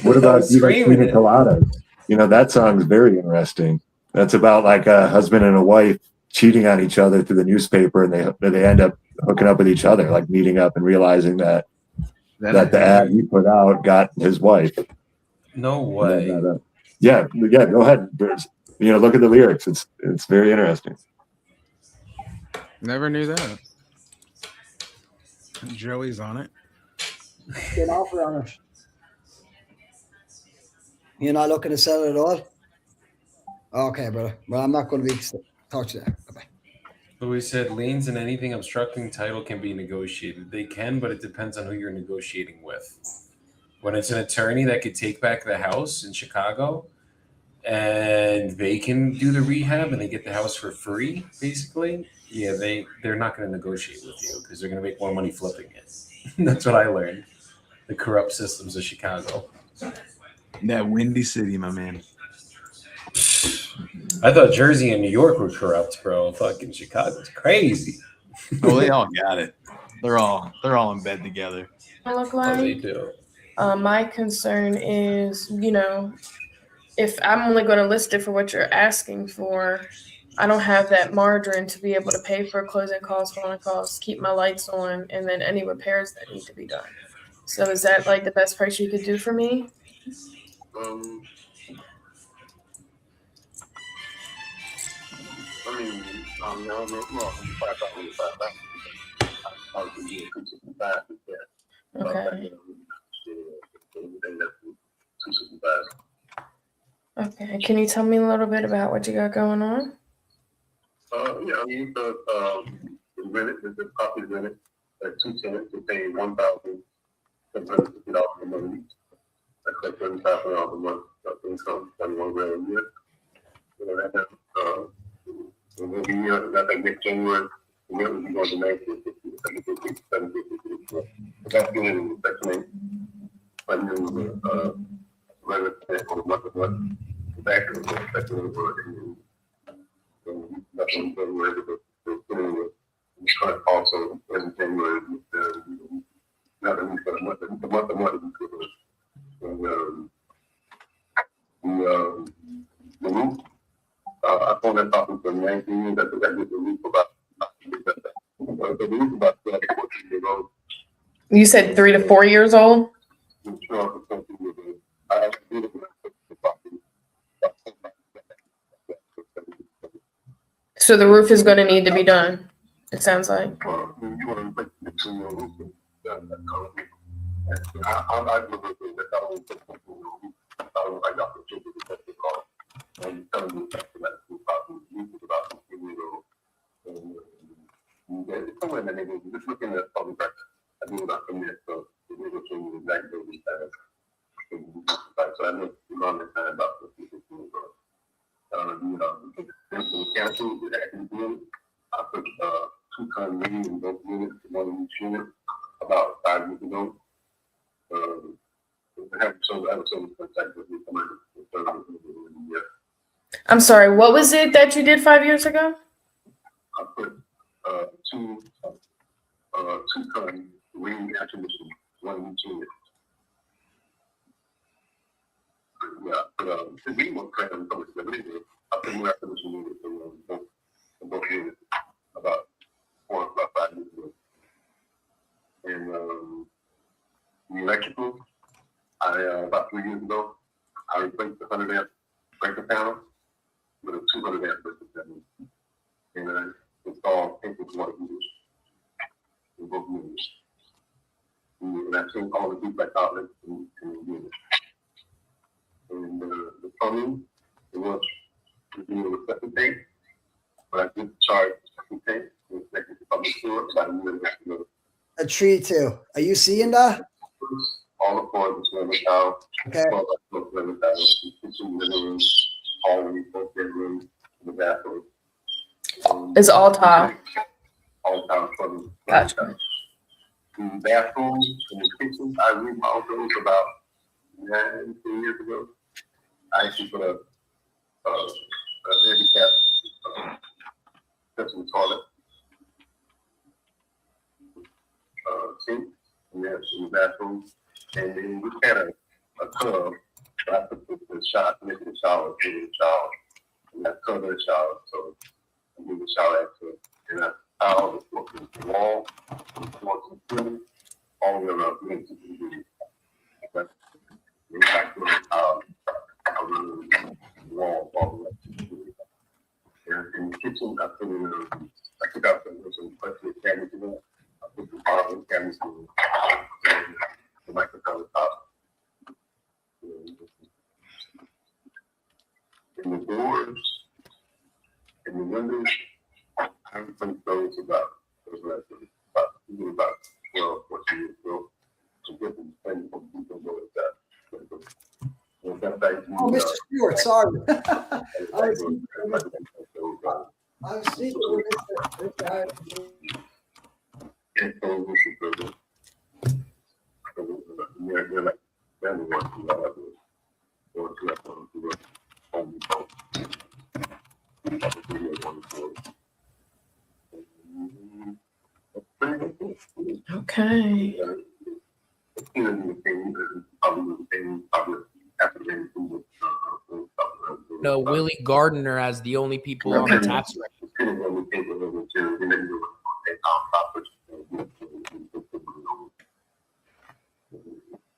What I about was you like screaming Pina it. Coladas? You know, that song's very interesting. That's about like a husband and a wife cheating on each other through the newspaper, and they end up hooking up with each other, like meeting up and realizing that the ad he put out got his wife. No And way. then, yeah. Go ahead. Look at the lyrics. It's very interesting. Never knew that. Joey's on it. Get offer on it. You're not looking to sell it at all? Okay, brother. Well, I'm not going to be talk to you there. Bye-bye. Louis said liens and anything obstructing title can be negotiated. They can, but it depends on who you're negotiating with. When it's an attorney that could take back the house in Chicago and they can do the rehab and they get the house for free, basically, yeah, they're not going to negotiate with you because they're going to make more money flipping it. That's what I learned. The corrupt systems of Chicago. That Windy City, my man. I thought Jersey and New York were corrupt, bro. Fucking Chicago's crazy. Oh, they all got it. They're all in bed together. Look Oh, they like do. my concern is, if I'm only going to list it for what you're asking for, I don't have that margin to be able to pay for closing costs, phone calls, keep my lights on, and then any repairs that need to be done. So is that like the best price you could do for me? Okay. Okay. Can you tell me a little bit about what you got going on? The property rented at 2 tenants, they pay $1,750 a month. That's like $35 a month income, $21,000 a year. Every year, that's like next January, the rent will be going to 1950, 750. That's doing Section 8. But new rent on a month to month. The back of the Section 8 work and nothing January to cut also in January. Not at least for the month to month. The roof, I found that talking for 19 years. I got the roof about the roof about 14 years old. You said 3 to 4 years old? So the roof is going to need to be done, it sounds like. Just looking at public records, I do not commit, so the legal change is exactly what we have. So I know you understand about the people who council is actually doing. I put 2-ton meeting in both units, one in each unit, about 5 years ago. I have some contact with you. I'm sorry, what was it that you did 5 years ago? I put 2-ton ring air conditioning, one in each unit. Yeah, but we were planning on I put more air conditioning units in both units about 5 years ago. And the electrical, about 3 years ago, I replaced the 100 amp breaker panel with a 200 amp breaker panel. And I installed Enphase water heaters in both units. And I changed all the duplex outlets in the unit. And the plumbing, it was being with septic tank, but I did charge septic tank and second to public sewer about a year and a half ago. A tree too. Are you seeing that? All the floors were lemon tile. Okay. Lemon tile, kitchen, living room, hallway, both bedrooms, the bathroom. It's all tile. All tile plumbing. Gotcha. the bathroom and the kitchen. I remodeled those about 10 years ago. I actually put a handicap kitchen toilet, sink, and that's in the bathroom. And then we had a tub, but I put the shower, making the shower, in the shower, and I cover the shower, so I do the shower access, and I tile the wall, all the way around, but back to around the wall, all the way. And in the kitchen, I put in I took out some plastic cabinets in there. I put the bottom cabinets in the microphone top. And the doors and the windows, I replaced those about 12, 14 years ago. To get them things from people go with that. Oh, Mr. Stewart, sorry. I was speaking with this guy. They're like family ones. Okay. No, Willie Gardner as the only people on the tax record.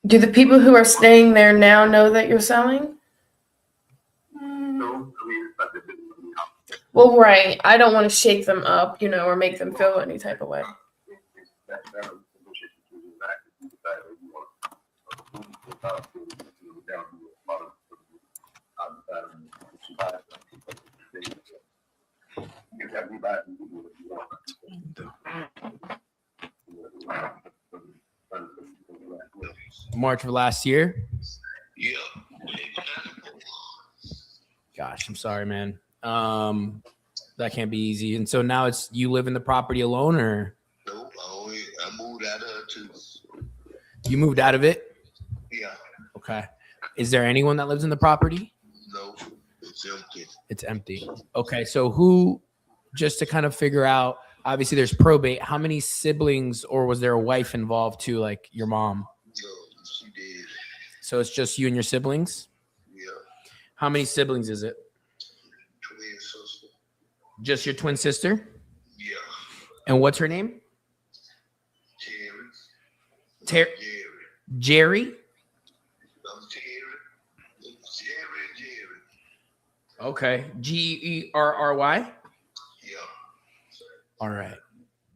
Do the people who are staying there now know that you're selling? Well, right. I don't want to shake them up, or make them feel any type of way. March of last year. Yeah. Gosh, I'm sorry, man. That can't be easy. And so now it's you live in the property alone, or No, I moved out of it too. you moved out of it? Yeah. Okay. Is there anyone that lives in the property? No, it's empty. It's empty. Okay. So who, just to kind of figure out, obviously there's probate. How many siblings, or was there a wife involved too, like your mom? No, she did. So it's just you and your siblings? Yeah. How many siblings is it? Twin sister. Just your twin sister? Yeah. And what's her name? Jerry. Jerry? I'm Jerry. Jerry. Okay. Gerry? Yeah. All right.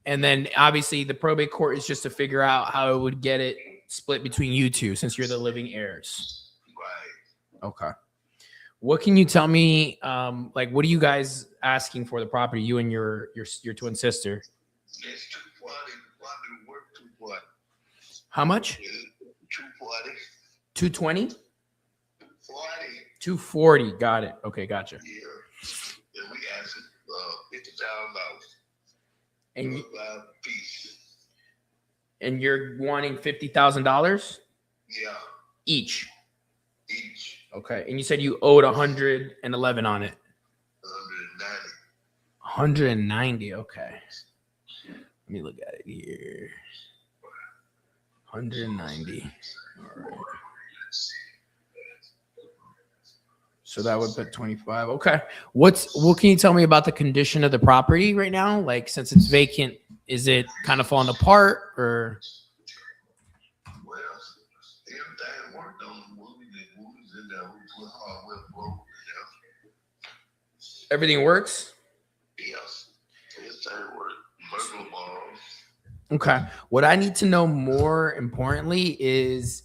And then obviously the probate court is just to figure out how it would get it split between you two since you're the living heirs. Right. Okay. What can you tell me? Like, what are you guys asking for the property? You and your twin sister. It's 240. Why do work 240? How much? 240. 220? 40. 240. Got it. Okay, gotcha. Yeah. And we asked $50,000. And you, Piece. and you're wanting $50,000 Yeah. each. Each. Okay. And you said you owed 111 on it. 190. 190. Okay. Let me look at it here. 190. All right. So that would put 25. Okay. What can you tell me about the condition of the property right now? Like, since it's vacant, is it kind of falling apart, or? Well, everything worked on the movies in there. We put hardware broke in Everything works? there. Yes. Everything worked. Burglar bars. Okay. What I need to know more importantly is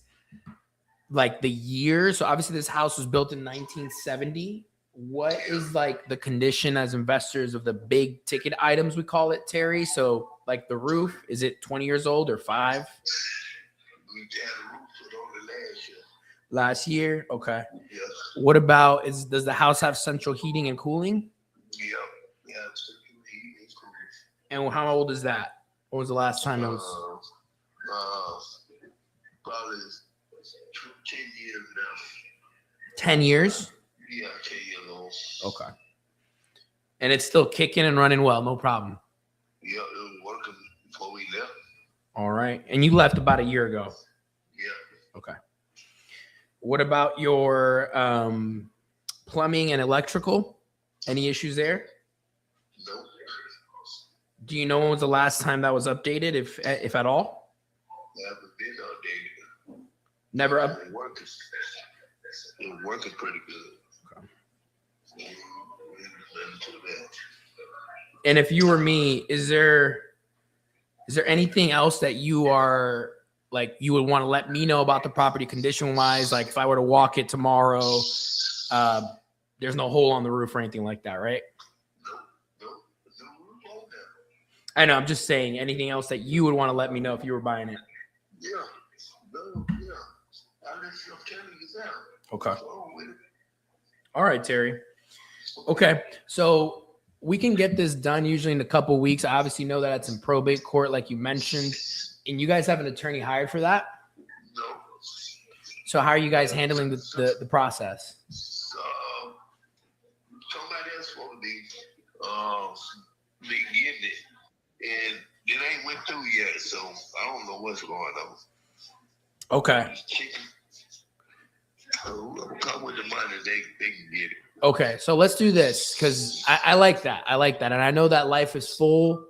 like the year. So obviously this house was built in 1970. What is like the condition as investors of the big ticket items, we call it, Terry? So like the roof, is it 20 years old or 5? We had a roof put on the last year. Last year? Okay. Yes. What about, does the house have central heating and cooling? Yeah. Yeah. It's a heat and cool. And how old is that? When was the last time it was? Probably 10 years now. 10 years? Yeah, 10 years old. Okay. And it's still kicking and running well, no problem. Yeah, it was working before we left. All right. And you left about a year ago. Yeah. Okay. What about your plumbing and electrical? Any issues there? Nope. Do you know when was the last time that was updated, if at all? Never been outdated. Never up. It working. It working pretty good. Okay. Nothing to that. And if you were me, is there anything else that you are like you would want to let me know about the property condition wise? Like if I were to walk it tomorrow, there's no hole on the roof or anything like that, right? I know. I'm just saying. Anything else that you would want to let me know if you were buying it? Yeah. No, yeah. I'm just telling you that. Okay. All right, Terry. Okay, so we can get this done usually in a couple weeks. I obviously know that it's in probate court, like you mentioned, and you guys have an attorney hired for that. No. So how are you guys handling the process? Somebody else supposed to be getting it, and it ain't went through yet, so I don't know what's going on. Okay. Come with the money, they can get it. Okay, so let's do this because I like that. I like that, and I know that life is full,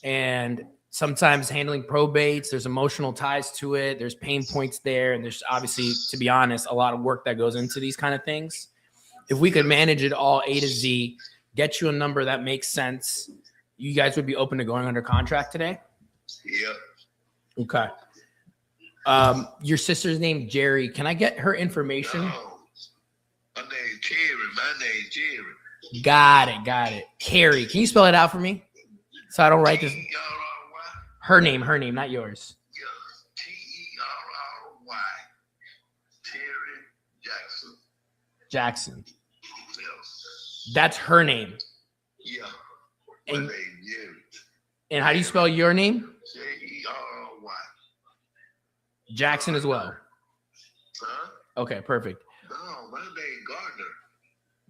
and sometimes handling probates, there's emotional ties to it. There's pain points there, and there's obviously, to be honest, a lot of work that goes into these kind of things. If we could manage it all A to Z, get you a number that makes sense, you guys would be open to going under contract today? Yep. Okay. Your sister's name Jerry. Can I get her information? No. My name's Jerry. My name's Jerry. Got it. Carrie. Can you spell it out for me? So I don't write this. Her name, not yours. Yeah. Terry Terry Jackson. Jackson. Yes. That's her name. Yeah. My And, name Jerry. and how do you spell your name? Jerry. Jackson as well. Huh? Okay, perfect. No, my name Gardner.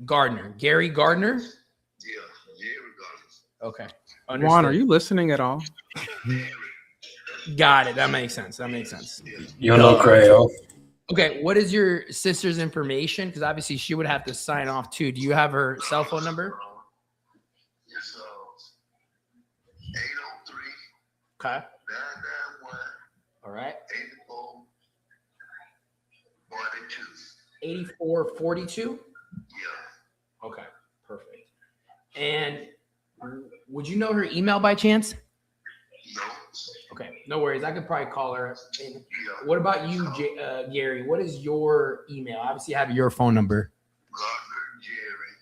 Gardner. Gary Gardner? Yeah, Jerry Gardner. Okay. Juan, are Understood. you listening at all? Got it. That makes sense. You know, Crayo. Okay, what is your sister's information? Because obviously she would have to sign off too. Do you have her cell phone number? It's 803 Okay. 991 All right. 84 42. 8442? Yeah. Okay, perfect. And would you know her email by chance? No. Okay, no worries. I could probably call her. And Yeah. what about you, Gary? What is your email? Obviously, you have your phone number. Gardner Jerry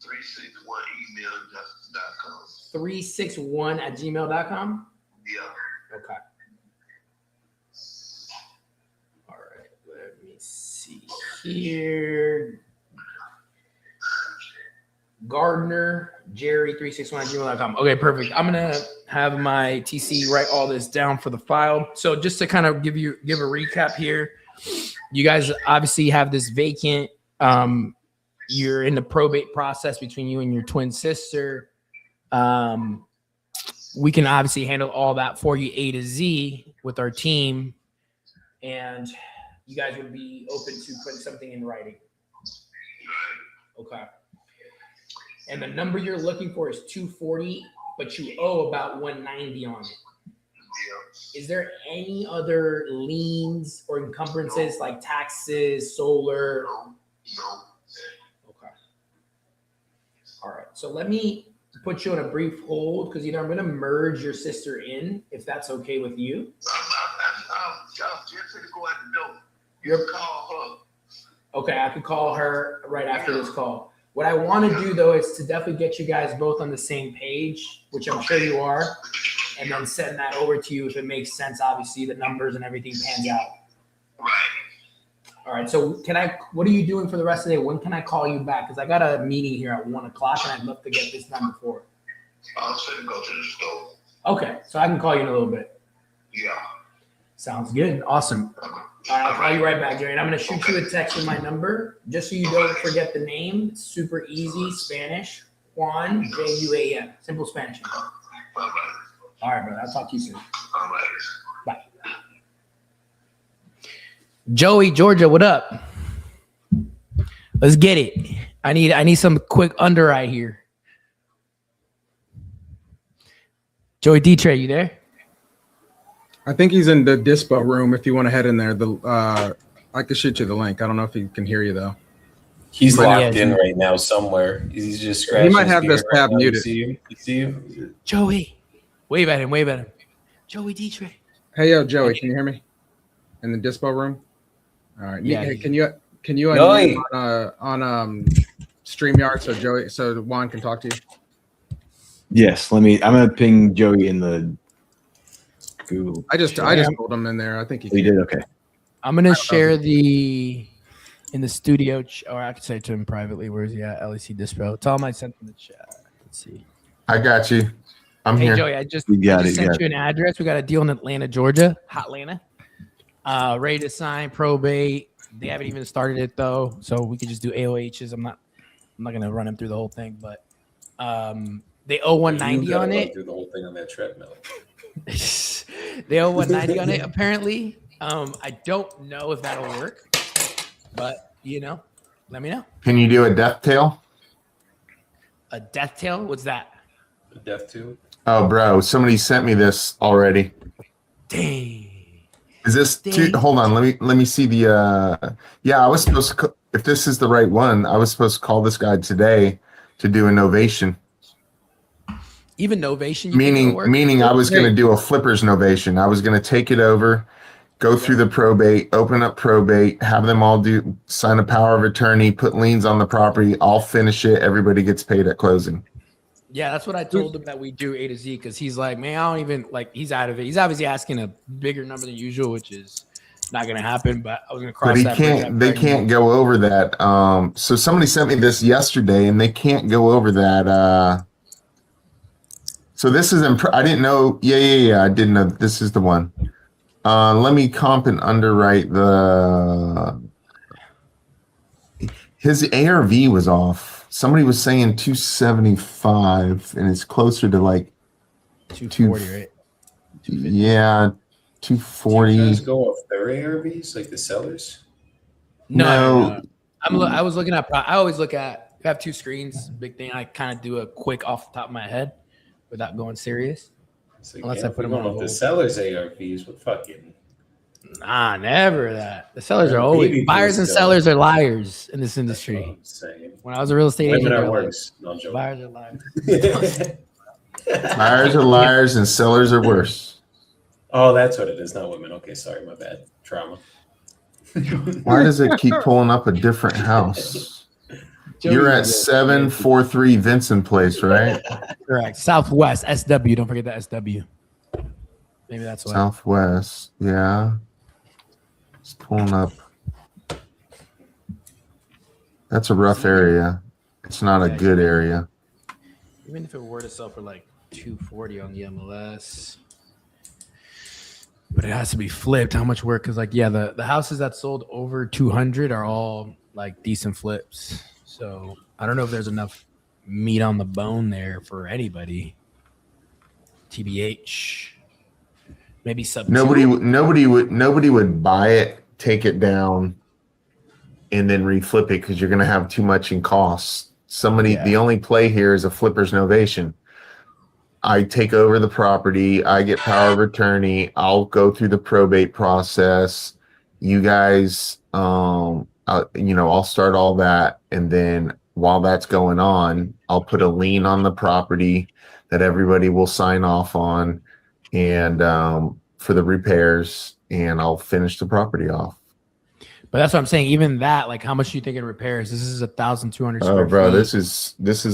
361 email.com. 361@gmail.com? Yeah. Okay. All right, let me see here. Gardner Jerry 361@gmail.com. Okay, perfect. I'm gonna have my TC write all this down for the file. So just to kind of give a recap here, you guys obviously have this vacant. You're in the probate process between you and your twin sister. We can obviously handle all that for you A to Z with our team, and you guys would be open to putting something in writing. Okay. And the number you're looking for is 240, but you owe about 190 on it. Yeah. Is there any other liens or encumbrances like taxes, solar? No. Okay. All right. So let me put you on a brief hold because I'm going to merge your sister in, if that's okay with you. I'm just going to go out the door. You're- Call her. Okay, I could call her right after this call. What I want to do, though, is to definitely get you guys both on the same page, which I'm sure you are, and then send that over to you if it makes sense. Obviously, the numbers and everything pans out. Right. All right, so what are you doing for the rest of the day? When can I call you back? Because I got a meeting here at 1 o'clock, and I'd love to get this done before. I'm going to go to the store. Okay, so I can call you in a little bit. Yeah. Sounds good. Awesome. I'll call you right back, Jerry. And I'm going to shoot you a text with my number just so you don't forget the name. It's super easy. Spanish. Juan, Juan. Simple Spanish. All right, brother. I'll talk to you soon. Bye. Joey, Georgia, what up? Let's get it. I need some quick underwrite here. Joey D-Trey, you there? I think he's in the dispo room. If you want to head in there, I could shoot you the link. I don't know if he can hear you though. He's But locked yeah, in right now somewhere. He's just scratching. He might his have this beard right tab now. muted. You see you? Joey. Wave at him. Joey D-Trey. Hey, yo, Joey, can you hear me? In the dispo room. All right. Yeah, Hey, can you No, unmute on StreamYard so Juan can talk to you? Yes, I'm gonna ping Joey in the Google. I just pulled him in there. I think We did okay. I'm gonna share in the studio, or I could say to him privately. Where's he at? LEC Dispo. Tell him I sent him the chat. Let's see. I got you. I'm Hey here. Joey, I just You got I just it, you sent got you an address. We got a deal in Atlanta, Georgia, Hot Atlanta. Ready to sign probate. They haven't even started it though, so we could just do AOHs. I'm not gonna run him through the whole thing, but they owe 190 on it. Do the whole thing on that treadmill. They owe 190 on it apparently. I don't know if that'll work, but let me know. Can you do a death tail? A death tail? What's that? The death too. Oh, bro, somebody sent me this already. Dang. Is this Dang. hold on, let me see the yeah, I was supposed to if this is the right one, I was supposed to call this guy today to do a novation. Even novation? You think it'll work? Meaning I was gonna do a flipper's novation. I was gonna take it over, go through the probate, open up probate, have them all sign a power of attorney, put liens on the property, I'll finish it, everybody gets paid at closing. Yeah, that's what I told him that we do A to Z because he's like, man, I don't even he's out of it. He's obviously asking a bigger number than usual, which is not gonna happen. But I was gonna cross But that. bridge they after I can't knew. go over that. So somebody sent me this yesterday, and they can't go over that. So this is I didn't know. Yeah. I didn't know this is the one. Let me comp and underwrite his ARV was off. Somebody was saying 275, and it's closer to like 240, right? yeah, Do you 240. guys go off their ARVs like the sellers? No. I was looking at. I always look at. I have two screens. Big thing. I kind of do a quick off the top of my head without going serious. It's like, Unless yeah, I put if them we on go off the hold. sellers ARVs, what fucking Nah, never that. The sellers Yeah, are always baby buyers and boost, sellers are liars in this that's what industry. I'm saying. When I was a real estate Women agent, are they were like, worse. No, I'm joking. buyers are liars. Buyers are liars and sellers are worse. Oh, that's what it is, not women. Okay, sorry, my bad. Trauma. Why does it keep pulling up a different house? You're at 743 Vincent Place, right? Correct. Southwest SW. Don't forget that SW. Maybe that's why. Southwest. Yeah. It's pulling up. That's a rough area. It's not a good area. Even if it were to sell for like 240 on the MLS, but it has to be flipped. How much work? Because the houses that sold over 200 are all like decent flips. So I don't know if there's enough meat on the bone there for anybody. TBH. Maybe sub. Nobody would buy it, take it down, and then reflip it because you're gonna have too much in costs. The only play here is a flipper's novation. I take over the property, I get power of attorney, I'll go through the probate process. You guys, I'll start all that, and then while that's going on, I'll put a lien on the property that everybody will sign off on, and for the repairs, and I'll finish the property off. But that's what I'm saying. Even that, like, how much do you think it repairs? This is 1,200 square Oh, bro, feet. this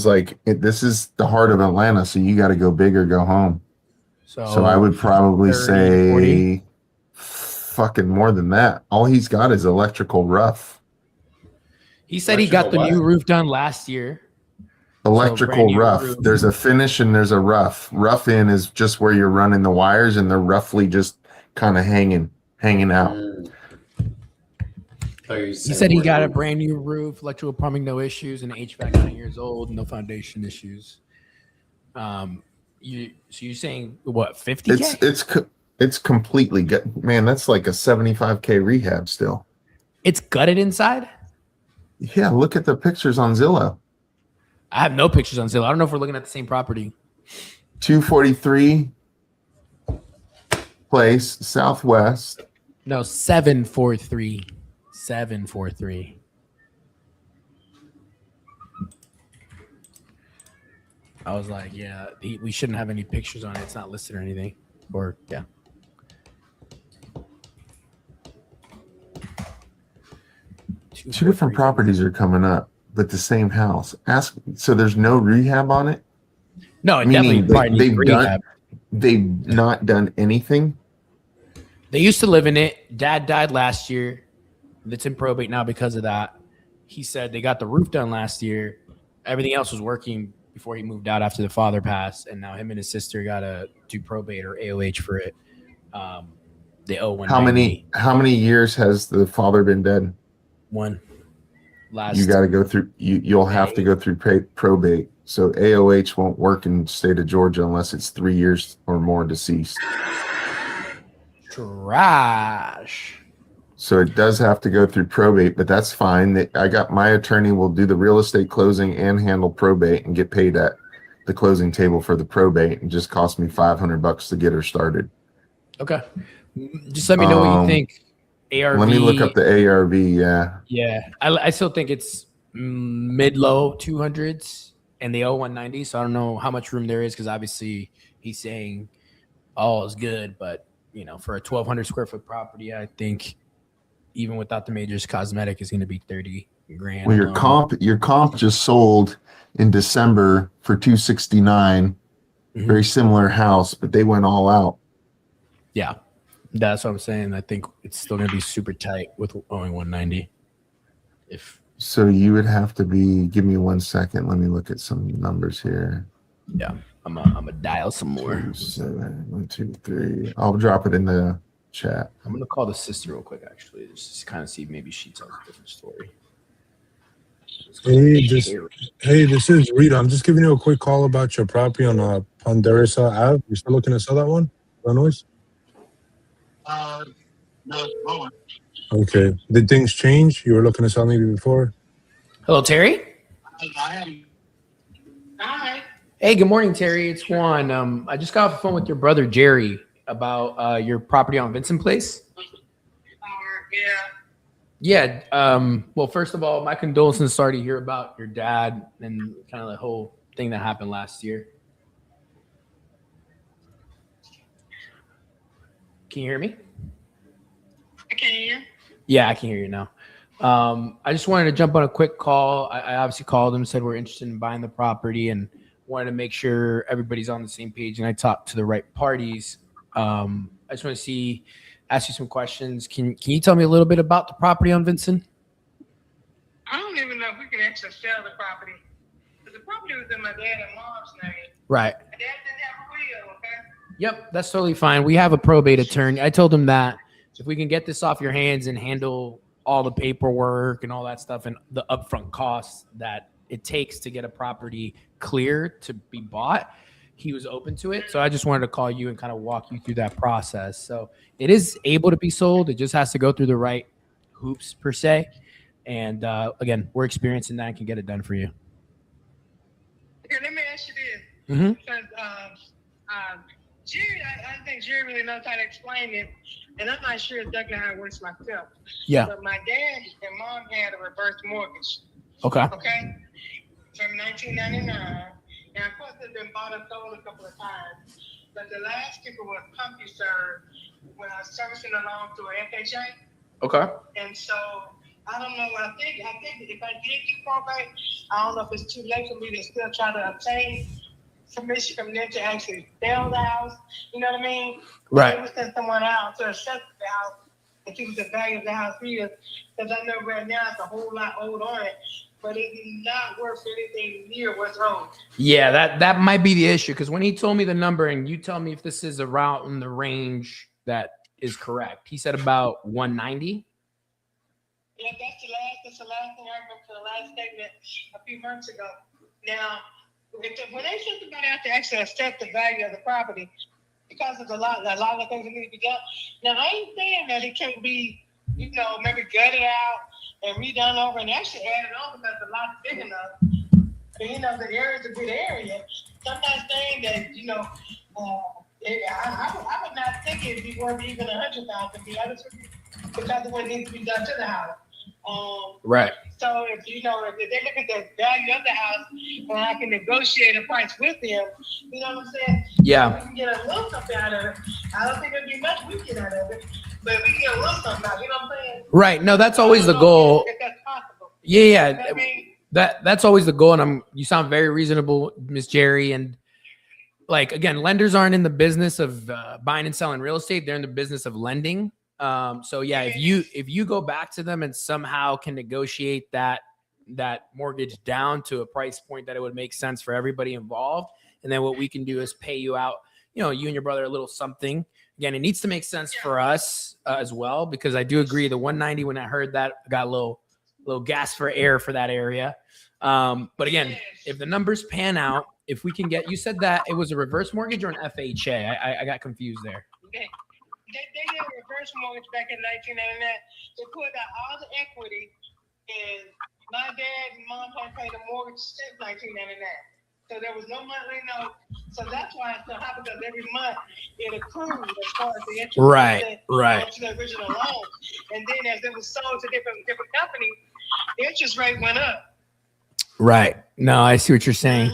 is the heart of Atlanta, so you got to go big or go home. So I would probably 30, say 40. fucking more than that. All he's got is electrical rough. He said he got the Electrical new roof done last year. brand Electrical new rough. roof. There's a finish and there's a rough. Rough in is just where you're running the wires, and they're roughly just kind of hanging. hanging out. He said he got a brand new roof, electrical plumbing, no issues, and HVAC 9 years old, no foundation issues. So you're saying what, 50K? It's completely good, man. That's like a 75K rehab still. It's gutted inside. Yeah, look at the pictures on Zillow. I have no pictures on Zillow. I don't know if we're looking at the same property. 243 Place Southwest. No, 743. 743. I was like, yeah, we shouldn't have any pictures on it. It's not listed or anything. Or yeah. Two different properties are coming up, but the same house. So there's no rehab on it? No, it Meaning definitely needs rehab. They've not done anything? They used to live in it. Dad died last year. It's in probate now because of that. He said they got the roof done last year. Everything else was working before he moved out after the father passed, and now him and his sister got to do probate or AOH for it. They owe one. How many years has the father been dead? One. You got to go through. You'll have to go through probate. So AOH won't work in the state of Georgia unless it's 3 years or more deceased. Trash. So it does have to go through probate, but that's fine. I got my attorney will do the real estate closing and handle probate and get paid at the closing table for the probate. And just cost me $500 to get her started. Okay. Just let me know what you think. ARV. Let me look up the ARV. Yeah. Yeah. I still think it's mid-low 200s and they owe 190. So I don't know how much room there is because obviously he's saying all is good. But, you know, for a 1,200 square foot property, I think even without the majors cosmetic is going to be 30 grand. Well, your comp just sold in December for 269. Mm-hmm. Very similar house, but they went all out. Yeah. That's what I'm saying. I think it's still going to be super tight with owing 190. So you would have to be, give me 1 second. Let me look at some numbers here. Yeah. I'm a dial some more. 7, 1, 2, 3. I'll drop it in the chat. I'm going to call the sister real quick, actually, just to kind of see if maybe she tells a different story. Hey, this is Rita. I'm just giving you a quick call about your property on Ponderosa Ave. You still looking to sell that one? Illinois? No, it's growing. Okay. Did things change? You were looking to sell maybe before? Hello, Terry? I am. Hi. Hey, good morning, Terry. It's Juan. I just got off the phone with your brother, Jerry, about your property on Vincent Place. Yeah. Yeah. Well, first of all, my condolences. Sorry to hear about your dad and kind of the whole thing that happened last year. Can you hear me? I can hear you. Yeah, I can hear you now. I just wanted to jump on a quick call. I obviously called him, said we're interested in buying the property and wanted to make sure everybody's on the same page and I talked to the right parties. I just want to ask you some questions. Can you tell me a little bit about the property on Vincent? I don't even know if we can actually sell the property. The property was in my dad and mom's name. Right. My dad didn't have a will, okay? Yep, that's totally fine. We have a probate attorney. I told him that if we can get this off your hands and handle all the paperwork and all that stuff and the upfront costs that it takes to get a property clear to be bought, he was open to it. So I just wanted to call you and kind of walk you through that process. So it is able to be sold. It just has to go through the right hoops per se. And again, we're experienced in that and can get it done for you. Here, let me ask you this. Mm-hmm. Because Jerry, I think Jerry really knows how to explain it. And I'm not sure exactly how it works myself. Yeah. But my dad and mom had a reverse mortgage. Okay. Okay. From 1999. And of course, it's been bought and sold a couple of times. But the last people was CompuServe when I was servicing a loan to an FHA. Okay. And so I don't know. I think if I did do probate, I don't know if it's too late for me to still try to obtain permission from them to actually sell the house. You know what I mean? Right. Maybe send someone out to assess the house and see what the value of the house is. Because I know right now it's a whole lot owed on it, but it's not worth anything near what's owed. Yeah, that might be the issue. Because when he told me the number, and you tell me if this is around in the range that is correct. He said about 190. Yeah, that's the last thing I remember for the last statement a few months ago. Now, when they sent somebody out to actually assess the value of the property, because there's a lot of things that need to be done. Now, I ain't saying that it can't be, maybe gutted out and redone over and actually added on because the lot's big enough. But, the area's a good area. Sometimes saying that, I would not think it'd be worth even $100,000, to be honest with you, because of what needs to be done to the house. Right. So if they look at the value of the house and I can negotiate a price with them, you know what I'm saying? Yeah. We can get a little something out of it. I don't think it'll be much we get out of it, but we can get a little something out. You know what I'm saying? Right. No, that's always the goal. If that's possible. Yeah. You know what I mean? That's always the goal. And you sound very reasonable, Miss Jerry. And like, again, lenders aren't in the business of buying and selling real estate. They're in the business of lending. So yeah, if you go back to them and somehow can negotiate that mortgage down to a price point that it would make sense for everybody involved, and then what we can do is pay you out, you and your brother a little something. Again, it needs to make sense for us as well, because I do agree the 190, when I heard that, I got a little gas for air for that area. But again, if the numbers pan out, if we can get, you said that it was a reverse mortgage or an FHA. I got confused there. Okay. They did a reverse mortgage back in 1999. They put out all the equity, and my dad and mom had paid the mortgage since 1999. So there was no monthly note. So that's why it's so high, because every month it accrued as far as the interest Right. to the original loan. And then as it was sold to different companies, the interest rate went up. Right. No, I see what you're saying.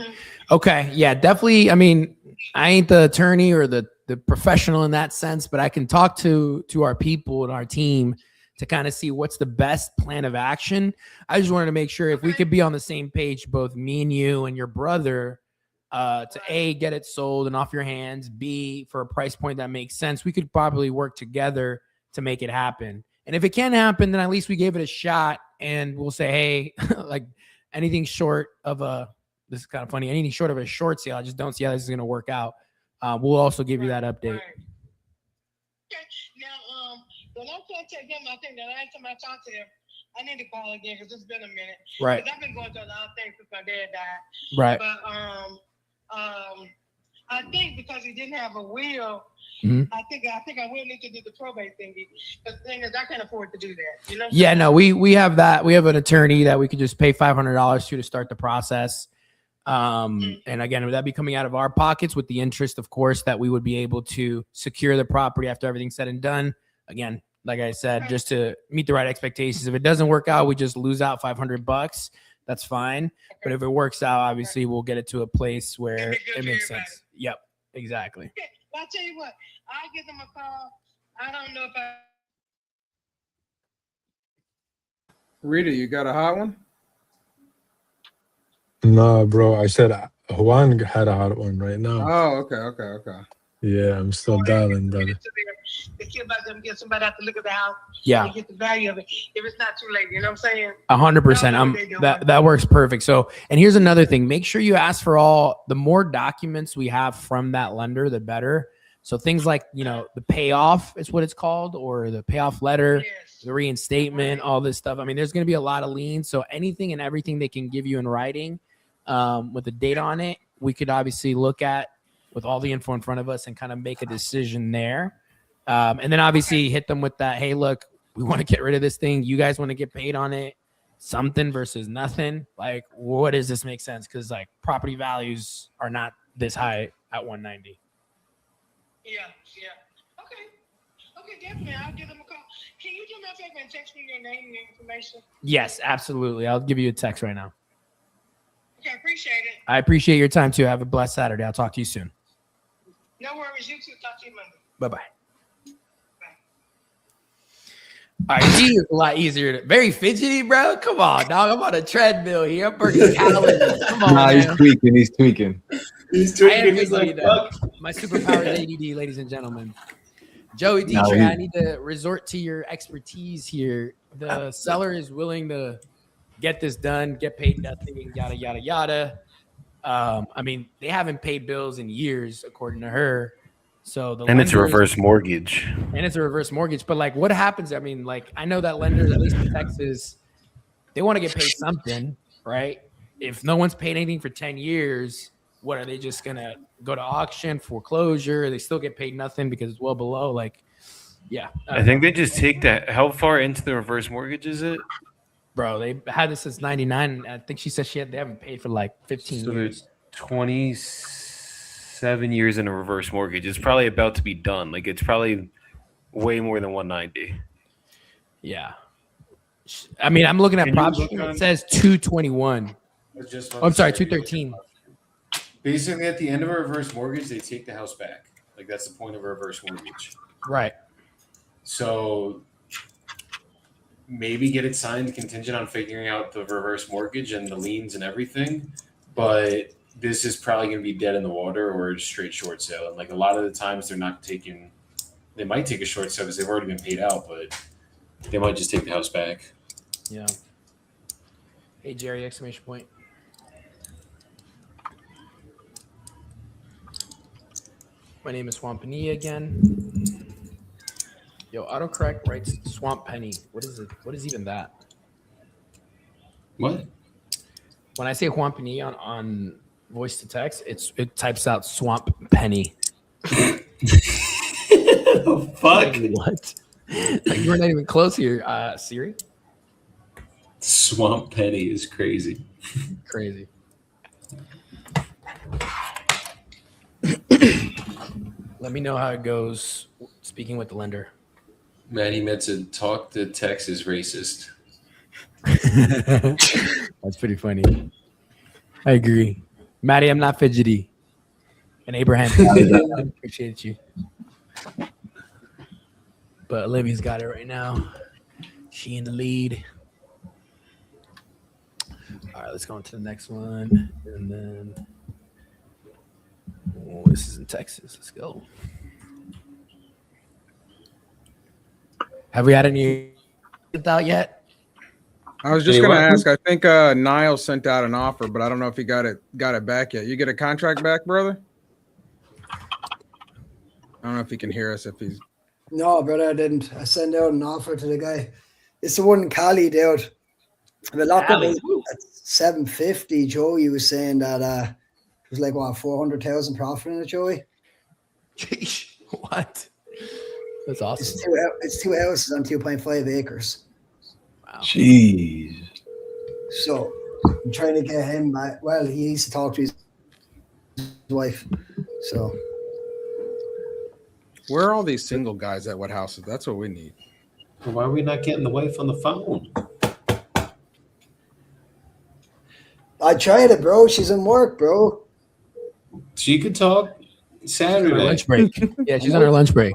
Okay. Yeah, definitely. I mean, I ain't the attorney or the professional in that sense, but I can talk to our people and our team to kind of see what's the best plan of action. I just wanted to make sure if we could be on the same page, both me and you and your brother, to A, get it sold and off your hands, B, for a price point that makes sense. We could probably work together to make it happen. And if it can't happen, then at least we gave it a shot, and we'll say, hey, like anything short of this is kind of funny, anything short of a short sale, I just don't see how this is going to work out. We'll also give you that update. Right. Okay. Now, the last time I checked him, I think the last time I talked to him, I need to call again because it's been a minute. Right. Because I've been going through a lot of things since my dad died. Right. But I think because he didn't have a will, I think I will need to do the probate thingy. The thing is, I can't afford to do that. You know? Yeah, no, we have that. We have an attorney that we could just pay $500 to start the process. And again, would that be coming out of our pockets with the interest, of course, that we would be able to secure the property after everything's said and done. Again, like I said, just to meet the right expectations. If it doesn't work out, we just lose out $500. That's fine. But if it works out, obviously we'll get it to a place where it makes sense. Yep, exactly. Okay. Well, I'll tell you what, I'll give them a call. I don't know if Rita, you got a hot one? Nah, bro. I said Juan had a hot one right now. Oh, okay. Yeah, I'm still dialing, brother. to see about them, get somebody out to look at the house. Yeah. And get the value of it. If it's not too late, you know what I'm saying? 100%. That works perfect. So, and here's another thing. Make sure you ask for the more documents we have from that lender, the better. So things like, the payoff is what it's called, or the payoff letter, the reinstatement, all this stuff. I mean, there's going to be a lot of liens. So anything and everything they can give you in writing with a date on it, we could obviously look at with all the info in front of us and kind of make a decision there. And then obviously hit them with that, hey, look, we want to get rid of this thing. You guys want to get paid on it. Something versus nothing. Like, what does this make sense? Because like property values are not this high at 190. Yeah. Okay, definitely. I'll give them a call. Can you do me a favor and text me your name and your information? Yes, absolutely. I'll give you a text right now. Okay, appreciate it. I appreciate your time too. Have a blessed Saturday. I'll talk to you soon. No worries. You too. Talk to you Monday. Bye-bye. All right, he is a lot easier. Very fidgety, bro. Come on, dog. I'm on a treadmill here. I'm burning calories. Come on, Nah, man. He's tweaking. I am fidgety, though. My superpower is ADD, ladies and gentlemen. Joey Dietrich, I need to resort to your expertise here. The seller is willing to get this done, get paid nothing, yada, yada, yada. I mean, they haven't paid bills in years, according to her. So the And it's a lenders- reverse mortgage. and it's a reverse mortgage. But like, what happens? I mean, like, I know that lenders, at least in Texas, they want to get paid something, right? If no one's paid anything for 10 years, what are they just gonna go to auction, foreclosure? They still get paid nothing because it's well below. Like, yeah, I think they just take that. How far into the reverse mortgage is it? bro, they had this since '99. I think she said they haven't paid for like 15 So years. there's 27 years in a reverse mortgage. It's probably about to be done. Like it's probably way more than 190. Yeah, I mean, I'm looking at Can you props. look It on- says 221. Oh, I'm sorry, 213. Basically, at the end of a reverse mortgage, they take the house back. Like that's the point of a reverse mortgage. Right. So maybe get it signed contingent on figuring out the reverse mortgage and the liens and everything. But this is probably going to be dead in the water or a straight short sale. And like a lot of the times they're not taking, they might take a short sale because they've already been paid out, but they might just take the house back. Yeah. Hey, Jerry! Exclamation point. My name is Swamp Penny again. Yo, autocorrect writes Swamp Penny. What is it? What is even that? What? When I say Juan Penny on voice to text, it types out Swamp Penny. Fuck. What? Like, you were not even close here, Siri. Swamp Penny is crazy. Crazy. Let me know how it goes speaking with the lender. Maddie meant to talk to text is racist. That's pretty funny. I agree. Maddie, I'm not fidgety. And Abraham, I appreciate you. But Olivia's got it right now. She in the lead. All right, let's go on to the next one. And then, oh, this is in Texas. Let's go. Have we had any out yet? I was just Hey, gonna what? ask. I think Niall sent out an offer, but I don't know if he got it back yet. You get a contract back, brother? I don't know if he can hear us. If he's No, brother, I didn't. I sent out an offer to the guy. It's the one Cali out. The lockup Cali, was at 750. Joey was saying that it was like what 400,000 profit in it, Joey. Jeez, what? That's awesome. It's two houses on 2.5 acres. Wow. Jeez. So I'm trying to get him back. Well, he needs to talk to his wife. So where are all these single guys at what houses? That's what we need. Well, why are we not getting the wife on the phone? I tried it, bro. She's in work, bro. She could talk Saturday. Lunch break. Yeah, she's on her lunch break.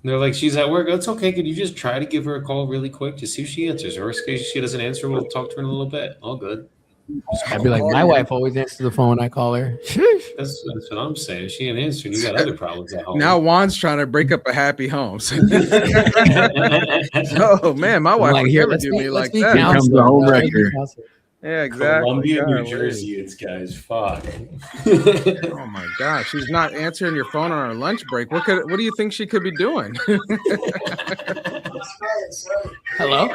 They're like, she's at work. That's okay. Could you just try to give her a call really quick to see if she answers? Worst case, she doesn't answer. We'll talk to her in a little bit. All good. I'd be like, my wife always answers the phone when I call her. That's what I'm saying. She ain't answering. You got other problems at home. Now Juan's trying to break up a happy home. Oh man, my wife like, would here, never let's do be- me let's like be that. counselors, Comes the home bro. wrecker. Yeah, exactly. Columbia, New Golly. Jersey, it's guys. Fuck. Oh my gosh, she's not answering your phone on her lunch break. What do you think she could be doing? Hello?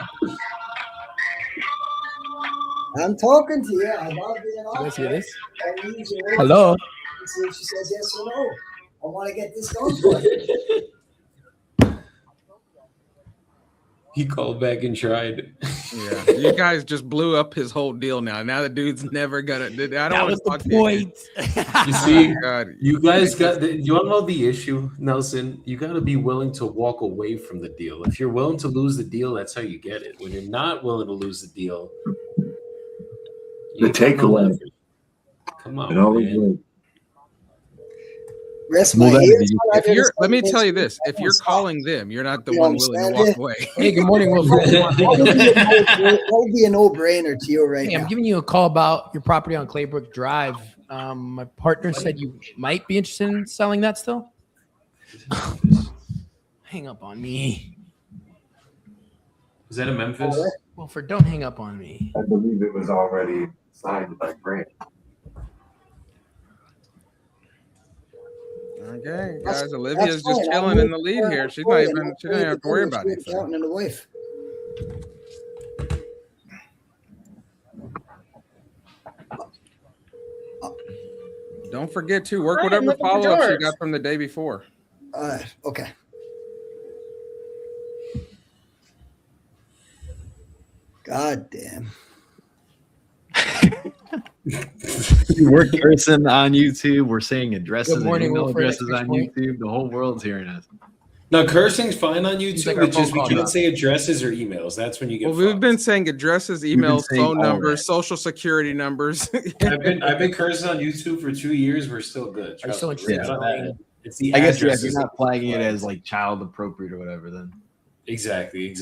I'm talking to you. I gotta be an You guys hear this? I need you to Hello? see if she says yes or no. I want to get this done for you. He called back and tried. Yeah, you guys just blew up his whole deal now. Now the dude's never gonna. I don't That want was to the talk to you. point. You see, God. you guys got the, you want to know the issue, Nelson? You got to be willing to walk away from the deal. If you're willing to lose the deal, that's how you get it. When you're not willing to lose the deal, The takeaway. Come on, It always man. will. Rest Well, my that- ears. If you're, let me tell you this: if you're calling them, you're not the You one willing to understand walk it? away. Hey, good morning, Will. That would be a no-brainer to you right Hey, I'm now. giving you a call about your property on Claybrook Drive. My partner said you might be interested in selling that still. Hang up on me. Is that in Memphis? Well, don't hang up on me. I believe it was already signed by Grant. Okay, That's- guys, Olivia's that's just fine. chilling I'm in the lead with- here. I'm She with don't you. even have to worry about the anything. accountant and the wife. Don't forget to work Right, whatever looking for follow-ups you George. got from the day before. Okay. God damn. We're cursing on YouTube. We're saying addresses Good morning, and email Wilfred. addresses on Good morning. YouTube. The whole world's hearing us. No, cursing's fine on YouTube. like our It's just phone we call can't now. say addresses or emails. That's when you get. Well, we've fucked. been saying addresses, been emails, saying phone all numbers, that. social security numbers. I've been cursing on YouTube for 2 years. We're still good. Are you Trust still me. interested It's in not knowing- that. It's the I guess yeah, if addresses you're not that flagging it flags. as like child appropriate or whatever, then. Exactly.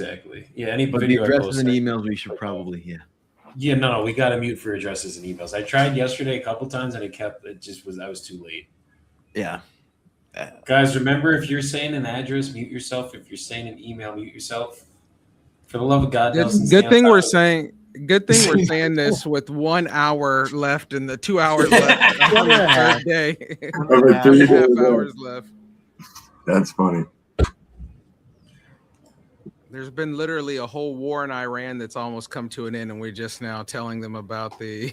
Yeah, any But the video I addresses post, and I- emails we should probably Yeah, no, we got to mute for addresses and emails. I tried yesterday a couple times and I was too late. Yeah. Guys, remember, if you're saying an address, mute yourself. If you're saying an email, mute yourself. For the love of God, Nelson, Good stay thing on we're top of it. saying. Good thing we're saying this with 1 hour left and the 2 hours left on the third day. Over 2.5 3 days. hours left. That's funny. There's been literally a whole war in Iran that's almost come to an end, and we're just now telling them about the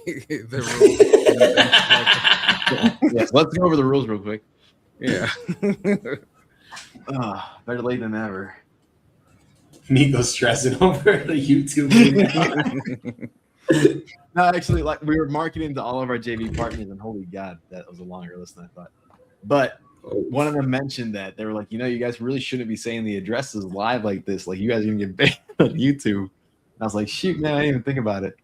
rules. Yes, let's go over the rules real quick. Yeah. Better late than never. Nico stressing over the YouTube video. No, actually, like we were marketing to all of our JV partners, and holy God, that was a longer list than I thought. But one of them mentioned that they were like, you guys really shouldn't be saying the addresses live like this. Like, you guys are gonna get banned on YouTube. And I was like, shoot, man, I didn't even think about it.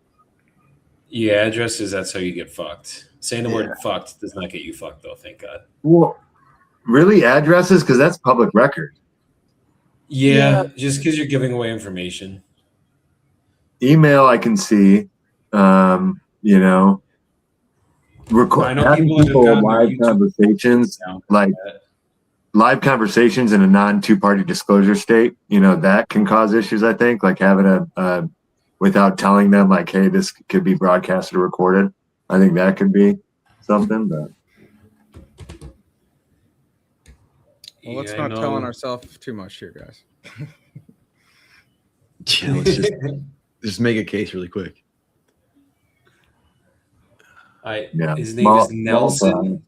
Yeah, addresses, that's how you get fucked. Saying the word fucked does not get you fucked, though, thank God. Well, really, addresses? Because that's public record. Yeah, just because you're giving away information. Email, I can see. I know Having people that have people gotten live YouTube conversations, down like live conversations in a non-two-party disclosure state, that can cause issues. I think, like having a without telling them, like, hey, this could be broadcasted or recorded. I think that could be something. But Well, let's Yeah, I not tell on know. ourselves too much here, guys. Yeah, let's just make a case really quick. His name is Nelson.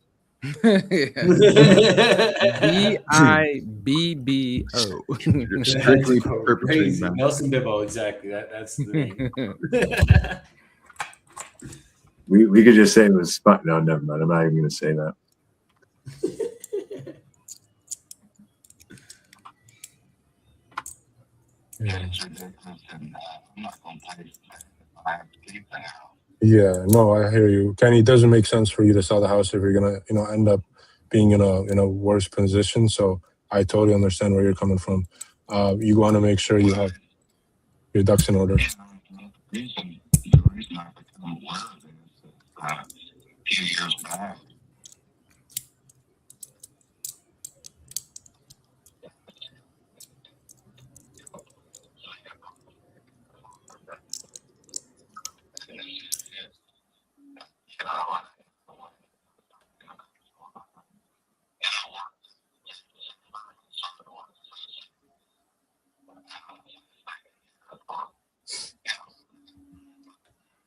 BIBBO. Strictly That's perpetrating crazy. them. Nelson Bibbo, exactly. That's the name. we could just say it was spot. No, never mind. I'm not even going to say that. Yeah, no, I hear you, Kenny. It doesn't make sense for you to sell the house if you're gonna, end up being in a worse position. So I totally understand where you're coming from. You want to make sure you have your ducks in order.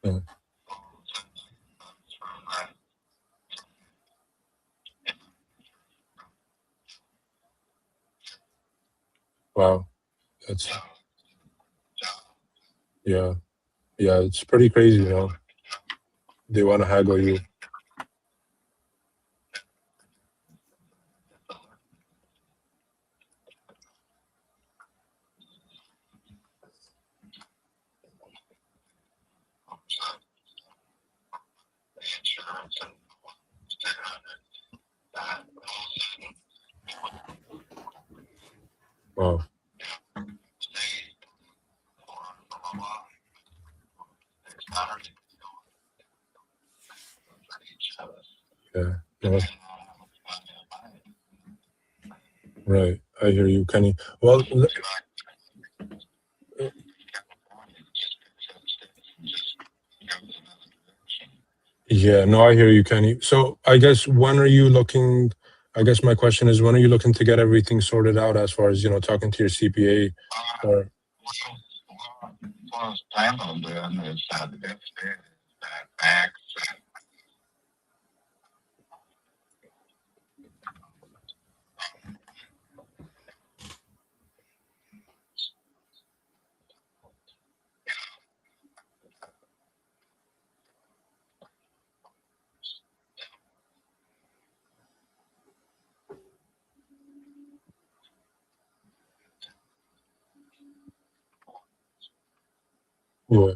Yeah. Wow, that's yeah, it's pretty crazy, They want to haggle you. Wow. Yeah. No. Right. I hear you, Kenny. Well, yeah, no, I hear you, Kenny. So I guess when are you looking I guess my question is, when are you looking to get everything sorted out as far as, talking to your CPA or? Well, plan on doing is the best is that max. Yeah.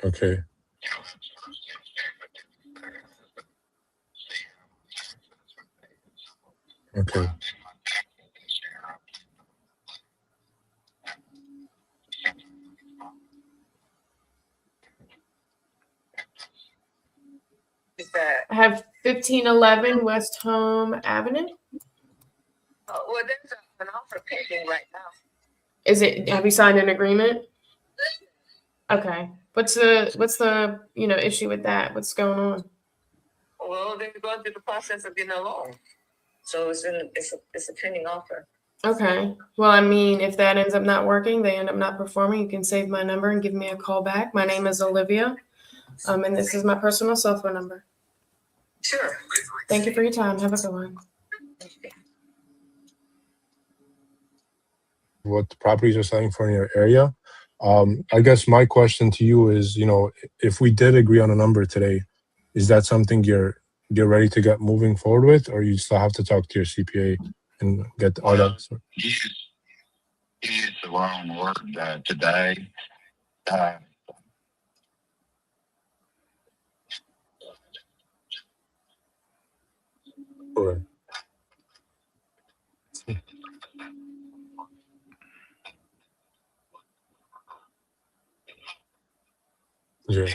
Okay. Okay. I have 1511 West Home Avenue. Well, there's an offer pending right now. Is it? Have you signed an agreement? Okay. What's the issue with that? What's going on? Well, they're going through the process of getting a loan, so it's a pending offer. Okay. Well, I mean, if that ends up not working, they end up not performing, you can save my number and give me a call back. My name is Olivia, and this is my personal cell phone number. Sure. Thank you for your time. Have a good one. What the properties are selling for in your area. I guess my question to you is, if we did agree on a number today, is that something you're ready to get moving forward with, or you still have to talk to your CPA and get all that? He used the wrong word today. Right. Yeah.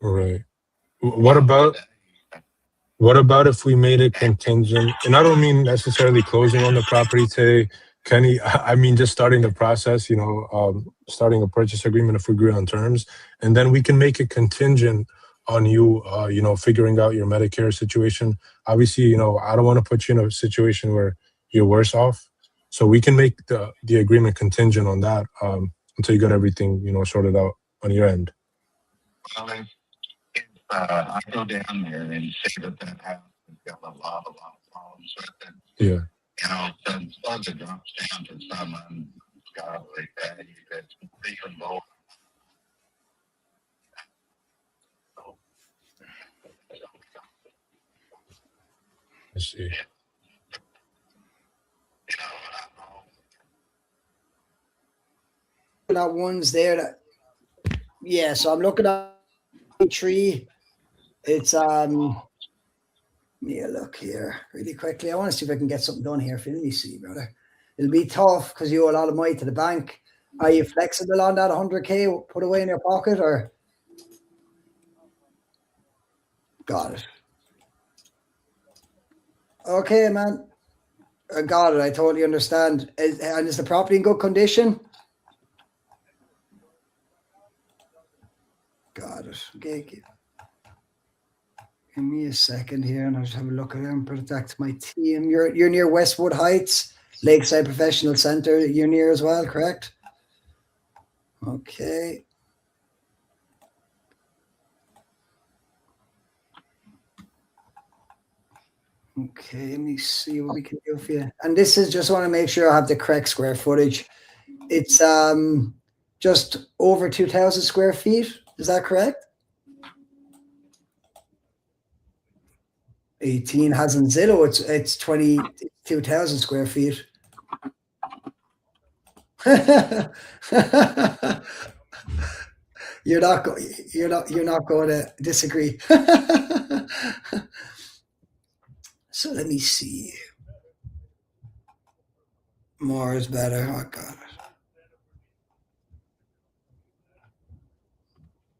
Right. What about if we made it contingent? And I don't mean necessarily closing on the property today, Kenny. I mean just starting the process. Starting a purchase agreement if we agree on terms, and then we can make it contingent on you, figuring out your Medicare situation. Obviously, I don't want to put you in a situation where you're worse off. So we can make the agreement contingent on that until you got everything, sorted out on your end. Well, I go down there and see that house has got a lot of problems with it. Yeah. Since it drops down to some ungodly value that's even lower. Let's see. That one's there. So I'm looking at tree. It's look here really quickly. I want to see if I can get something done here. Let me see, brother. It'll be tough because you owe a lot of money to the bank. Are you flexible on that 100K put away in your pocket, or? Got it. Okay, man. I got it. I totally understand. And is the property in good condition? Got it. Okay. Give me a second here, and I'll just have a look at it and put it back to my team. You're near Westwood Heights, Lakeside Professional Center. You're near as well, correct? Okay. Okay, let me see what we can do for you. And this is just want to make sure I have the correct square footage. It's just over 2,000 square feet. Is that correct? 18 has in Zillow. It's 22,000 square feet. You're not going to disagree. So let me see. More is better. Oh, God.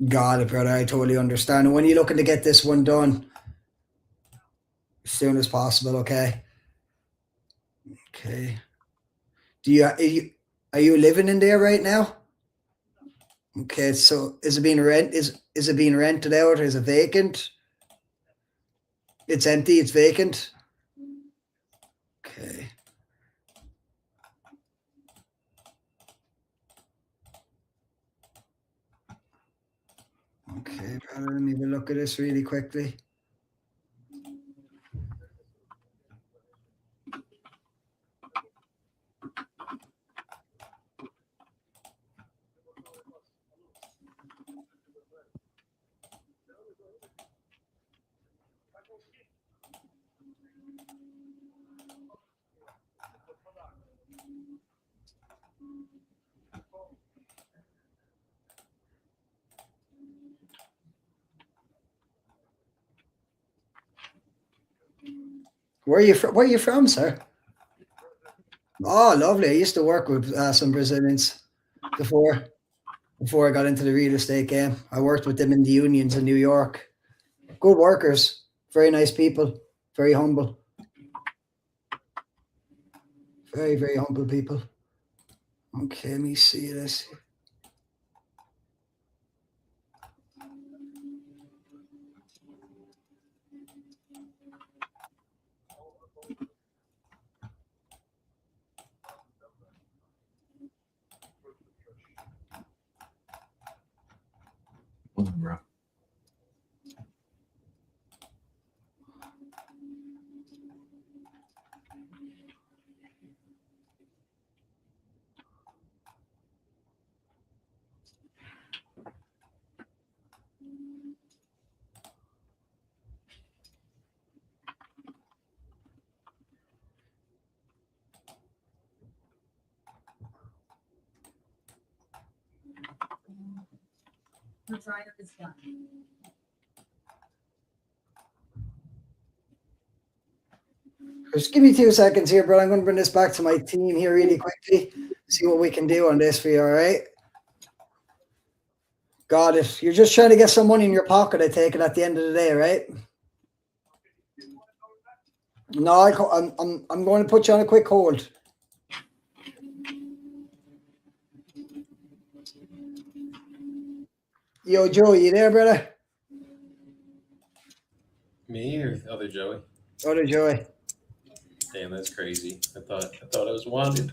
Got it, brother. I totally understand. And when you're looking to get this one done, as soon as possible, okay? Okay. Are you living in there right now? Okay, so is it being rented out, or is it vacant? It's empty, it's vacant. Okay. Okay, brother, let me have a look at this really quickly. Where are you from, sir? Oh, lovely. I used to work with some Brazilians before I got into the real estate game. I worked with them in the unions in New York. Good workers, very nice people, very humble. Very, very humble people. Okay, let me see this. Bro. Just give me 2 seconds here, bro. I'm going to bring this back to my team here really quickly. See what we can do on this for you, all right? God, if you're just trying to get some money in your pocket, I take it at the end of the day, right? No, I'm going to put you on a quick hold. Yo, Joe, you there, brother? Me or the other Joey? Other Joey. Damn, that's crazy. I thought I was wanted.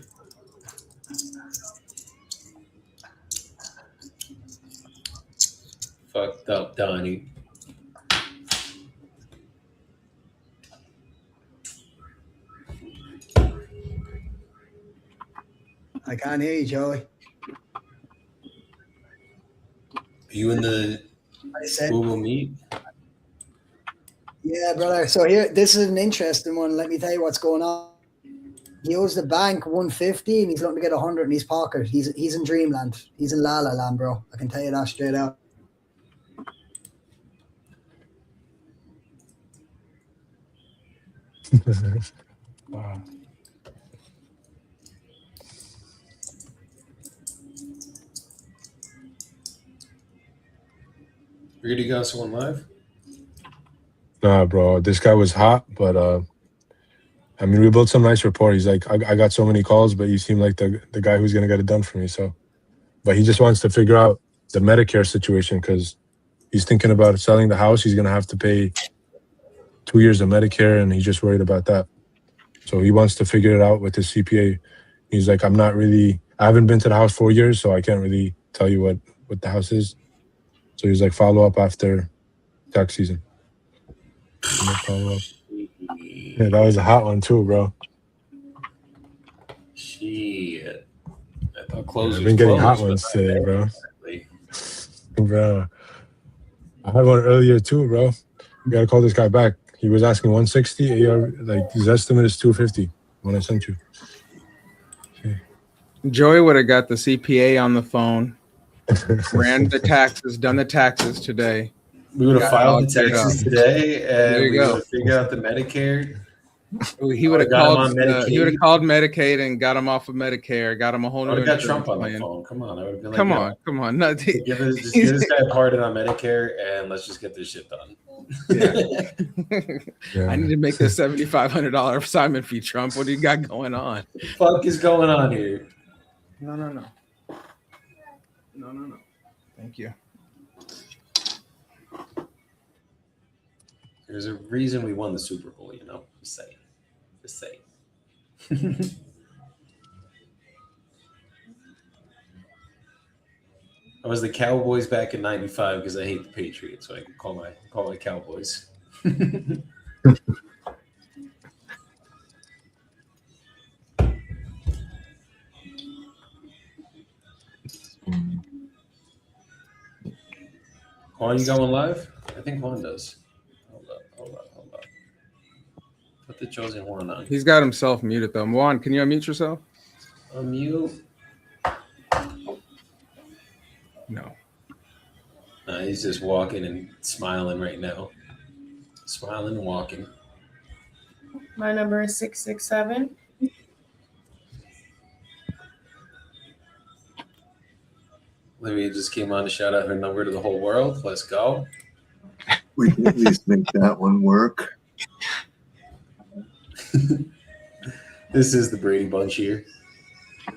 Fucked up, Donnie. I can't hear you, Joey. Are you in the Google Meet? Yeah, brother. So here, this is an interesting one. Let me tell you what's going on. He owes the bank 150 and he's looking to get 100 in his pocket. He's in dreamland. He's in La La Land, bro. I can tell you that straight out. Wow. Really got someone live? Nah, bro. This guy was hot, but I mean, we built some nice rapport. He's like, I got so many calls, but you seem like the guy who's gonna get it done for me. So, but he just wants to figure out the Medicare situation because he's thinking about selling the house. He's gonna have to pay 2 years of Medicare, and he's just worried about that. So he wants to figure it out with his CPA. He's like, I haven't been to the house 4 years, so I can't really tell you what the house is. So he's like, follow up after tax season. Follow up. Yeah, that was a hot one too, bro. Shit. I thought closers. I've been getting hot closed, ones but today, bro. exactly. Bro, I had one earlier too, bro. You gotta call this guy back. He was asking 160. Like his estimate is 250 when I sent you. Okay. Joey would have got the CPA on the phone, ran the taxes, done the taxes today. We would have Got it all filed the cleared taxes up. today, There and you we go. would have figured out the Medicare. He would have got him called. on Medicaid. He would have called Medicaid and got him off of Medicare. Got him a whole I new would have got insurance Trump on plan. the phone. Come on, I would have been like, Come yo, on, come on. No, just give this guy a pardon on Medicare, and let's just get this shit done. I need to make the $7,500 assignment fee, Trump. What do you got going on? What the fuck is going on here? No. Thank you. There's a reason we won the Super Bowl, you know. Just saying. I was the Cowboys back in '95 because I hate the Patriots, so I can call my Cowboys. Juan, you going live? I think Juan does. Hold up. Put the chosen one on. He's got himself muted though. Juan, can you unmute yourself? Unmute. No. He's just walking and smiling right now. Smiling and walking. My number is 667. Olivia just came on to shout out her number to the whole world. Let's go. We can at least make that one work. This is the Brady Bunch here.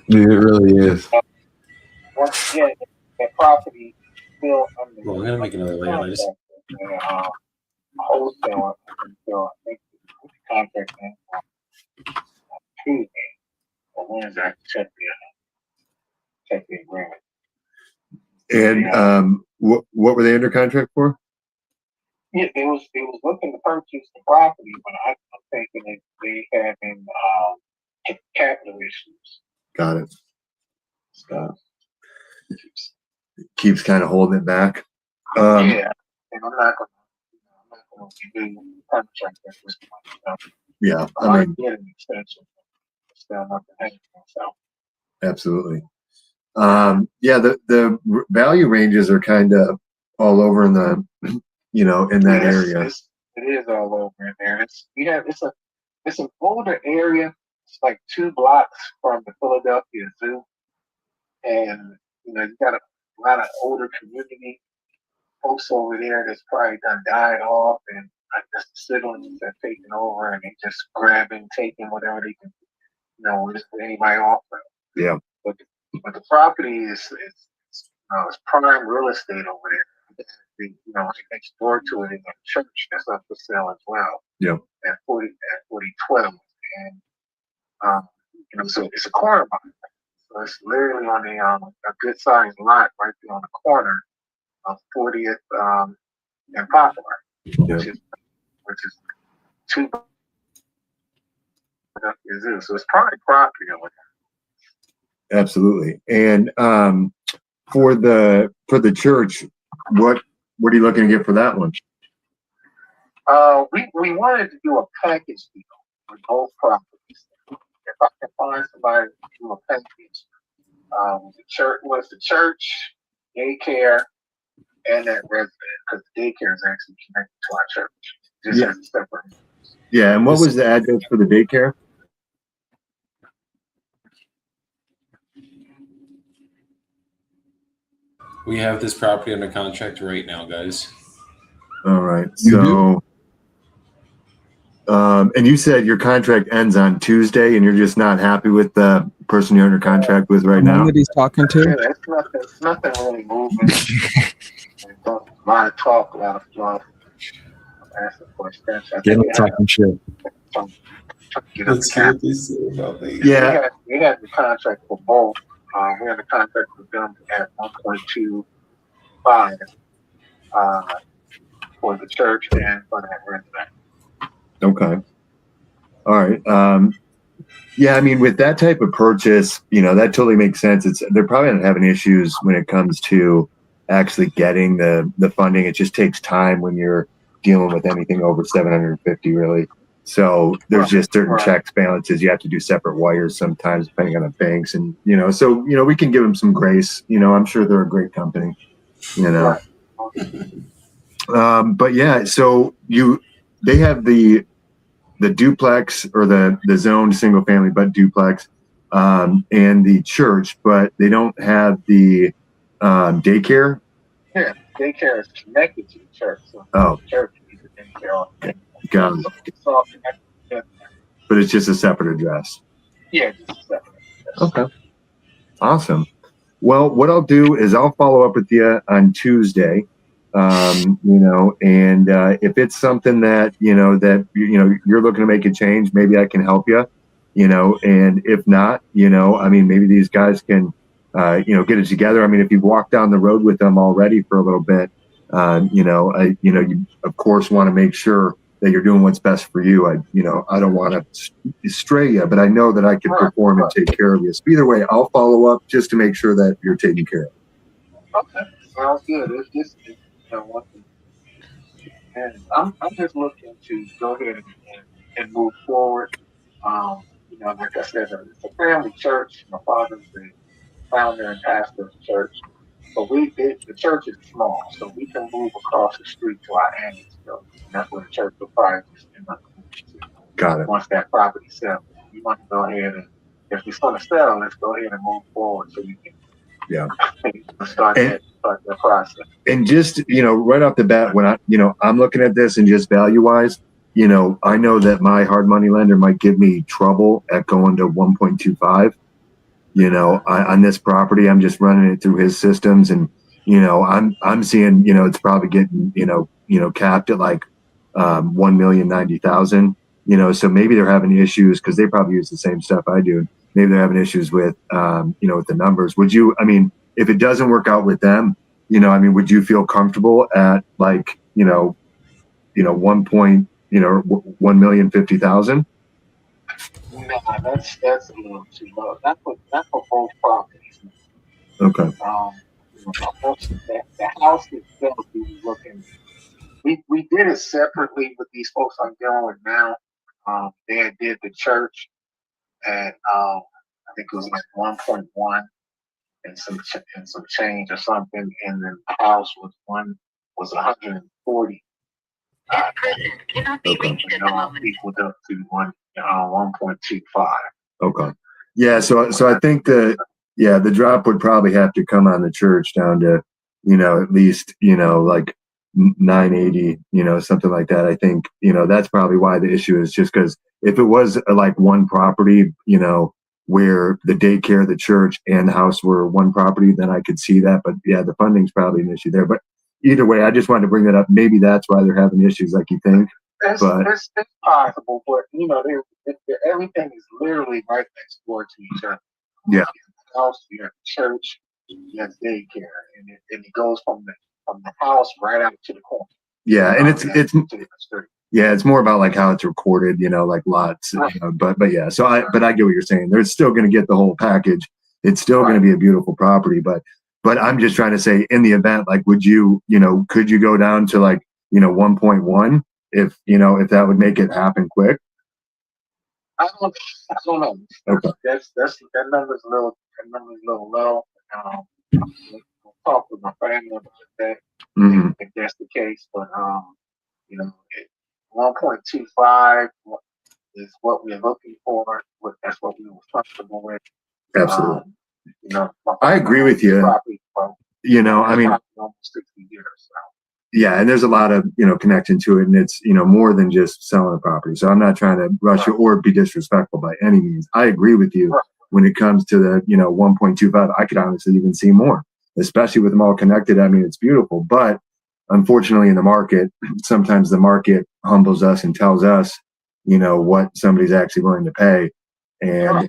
It really is. Once again, the property still under. Well, I'm gonna make another layout. I just Wholesale until I think the contract ends on Tuesday. Or Wednesday, I have to check the agreement. And what were they under contract for? Yeah, it was looking to purchase the property, but I'm thinking that they having capital issues. Got it. Keeps kind of holding it back. Yeah, and I'm not going to do contract at this point. Yeah, I mean, get an extension. Still nothing happening. So absolutely. Yeah, the value ranges are kind of all over in the, in that area. It is all over in there. It's an older area. It's like 2 blocks from the Philadelphia Zoo, and you got a lot of older community folks over there that's probably done died off, and I guess the siblings have taken over, and they just grabbing, taking whatever they can, just put anybody off. Yeah. But the property is prime real estate over there. Right next door to it is a church that's up for sale as well. Yeah. At 4012, and so it's a corner lot. So it's literally on a good sized lot right there on the corner of 40th and Poplar, which is 2. So it's prime property over there. Absolutely. And for the church, what are you looking to get for that one? We wanted to do a package deal with both properties. If I can find somebody to do a package, the church, daycare, and that resident, because the daycare is actually connected to our church. Just as a separate. Yeah, and what was the address for the daycare? We have this property under contract right now, guys. All right. So, and you said your contract ends on Tuesday, and you're just not happy with the person you're under contract with right now? That he's talking to? Yeah, it's nothing really moving. A lot of talk, a lot of fluff. Asking for extension. Get him talking shit. Let's hear what they say about these. Yeah. We had the contract for both. We had the contract with them at 1.25 for the church and for that resident. Okay. All right. Yeah, I mean, with that type of purchase, that totally makes sense. They're probably not having issues when it comes to actually getting the funding. It just takes time when you're dealing with anything over 750, really. So there's just certain checks, balances. You have to do separate wires sometimes, depending on the banks, and So we can give them some grace. I'm sure they're a great company. But yeah, so they have the duplex or the zoned single family but duplex, and the church, but they don't have the daycare. Yeah, daycare is connected to the church. So Oh. the church is in Carrollton. Got it. It's all connected together. But it's just a separate address. Yeah, just a second. Okay. Awesome. Well, what I'll do is I'll follow up with you on Tuesday. And if it's something that you're looking to make a change, maybe I can help you. And if not, maybe these guys can get it together. I mean, if you've walked down the road with them already for a little bit, you of course want to make sure that you're doing what's best for you. I don't want to stray you, but I know that I can perform and take care of you. So either way, I'll follow up just to make sure that you're taken care of. Okay, sounds good. It's just one thing. And I'm just looking to go ahead and move forward. Like I said, it's a family church. My father's the founder and pastor of the church. But the church is small, so we can move across the street to our annex building. And that's where the church will probably just end up moving to. Got it. Once that property sells, we want to go ahead and, if it's going to sell, let's go ahead and move forward so we can start that process. And just, right off the bat, when I'm looking at this and just value wise, I know that my hard money lender might give me trouble at going to 1.25. On this property, I'm just running it through his systems, and I'm seeing it's probably getting capped at like 1,090,000. So maybe they're having issues because they probably use the same stuff I do. Maybe they're having issues with with the numbers. Would you? I mean, if it doesn't work out with them, would you feel comfortable at like 1,050,000? No, that's a little too low. That's for both properties. Okay. The house itself, we were looking. We did it separately with these folks I'm dealing with now. They did the church at I think it was like 1.1 and some change or something, and then the house was 140. Equaled up to 1.25. Okay. Yeah. So I think the drop would probably have to come on the church down to, at least, like 980, something like that. I think, that's probably why the issue is, just because if it was like one property, where the daycare, the church, and the house were one property, then I could see that. But yeah, the funding's probably an issue there. But either way, I just wanted to bring that up. Maybe that's why they're having issues, like you think. It's possible, but everything is literally right next door to each other. Yeah. You have the house, you have the church, you have daycare, and it goes from the house right out to the corner. Yeah, and it's more about like how it's recorded, like lots. But yeah, so I get what you're saying. They're still going to get the whole package. It's still going to be a beautiful property, but I'm just trying to say, in the event, like, would you, could you go down to like, 1.1 if that would make it happen quick? I don't know. Okay. That number's a little low. I'll talk with my family about that if that's the case. But 1.25 is what we're looking for. That's what we were comfortable with. Absolutely. I agree with you. Almost 60 years. So. Yeah, and there's a lot of connection to it, and it's more than just selling a property. So I'm not trying to rush you or be disrespectful by any means. I agree with you when it comes to the 1.25. I could honestly even see more, especially with them all connected. I mean, it's beautiful, but unfortunately, in the market, sometimes the market humbles us and tells us what somebody's actually willing to pay, and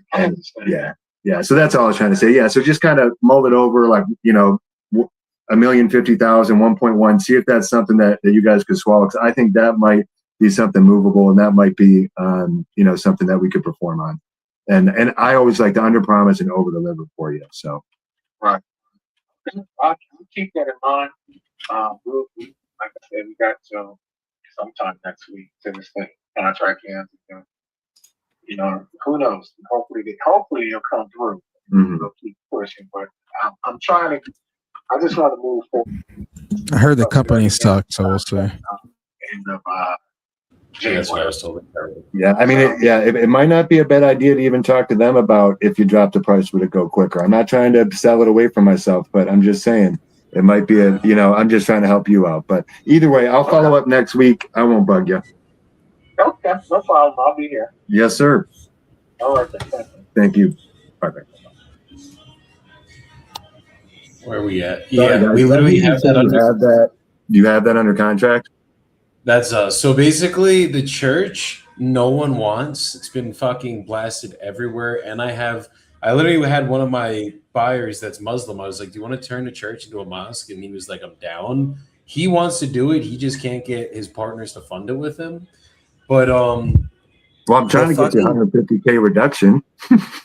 yeah. So that's all I was trying to say. Yeah. So just kind of mull it over, like 1,050,000, 1.1. See if that's something that you guys could swallow. Because I think that might be something movable, and that might be something that we could perform on. And I always like to underpromise and overdeliver for you. So right. I'll keep that in mind. Like I said, we got sometime next week to this thing contract ends. Who knows? Hopefully it'll come through. We'll keep pushing, but I'm trying to. I just want to move forward. I heard the company sucks, so we'll see. End of January. Yeah, I mean, it might not be a bad idea to even talk to them about if you drop the price, would it go quicker? I'm not trying to sell it away from myself, but I'm just saying, it might be I'm just trying to help you out. But either way, I'll follow up next week. I won't bug you. Okay, no problem. I'll be here. Yes, sir. All right. Thank you. Bye-bye. Where are we at? Sorry, Yeah, guys. we literally You have said that you under. have that. Do you have that under contract? That's so basically the church no one wants. It's been fucking blasted everywhere. And I literally had one of my buyers that's Muslim. I was like, do you want to turn the church into a mosque? And he was like, I'm down. He wants to do it. He just can't get his partners to fund it with him. But well, I'm trying to get you fucking- 150K reduction.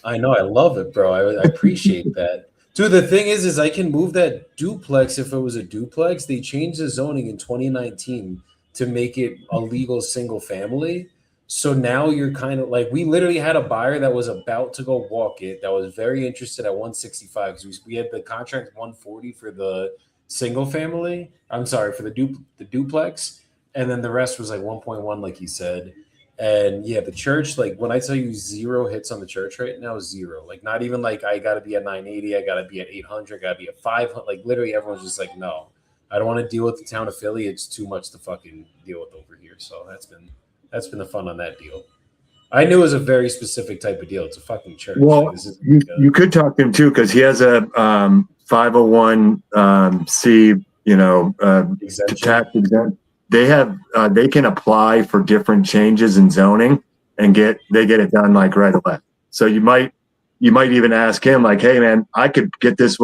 I know, I love it, bro. I appreciate that. Dude, the thing is I can move that duplex if it was a duplex. They changed the zoning in 2019 to make it a legal single family. So now you're kind of like, we literally had a buyer that was about to go walk it that was very interested at 165 because we had the contract 140 for the single family. I'm sorry, for the duplex. And then the rest was like 1.1, like he said. And yeah, the church, like when I tell you 0 hits on the church right now, 0. Like not even like I got to be at 980, I got to be at 800, I got to be at 500. Like literally everyone's just like, no, I don't want to deal with the town of Philly. It's too much to fucking deal with over here. So that's been the fun on that deal. I knew it was a very specific type of deal. It's a fucking church. Well, Like, this is you could talk to him too because he has a 501c, tax exempt. They can apply for different changes in zoning and get it done like right away. So you might even ask him like, hey man, I could get this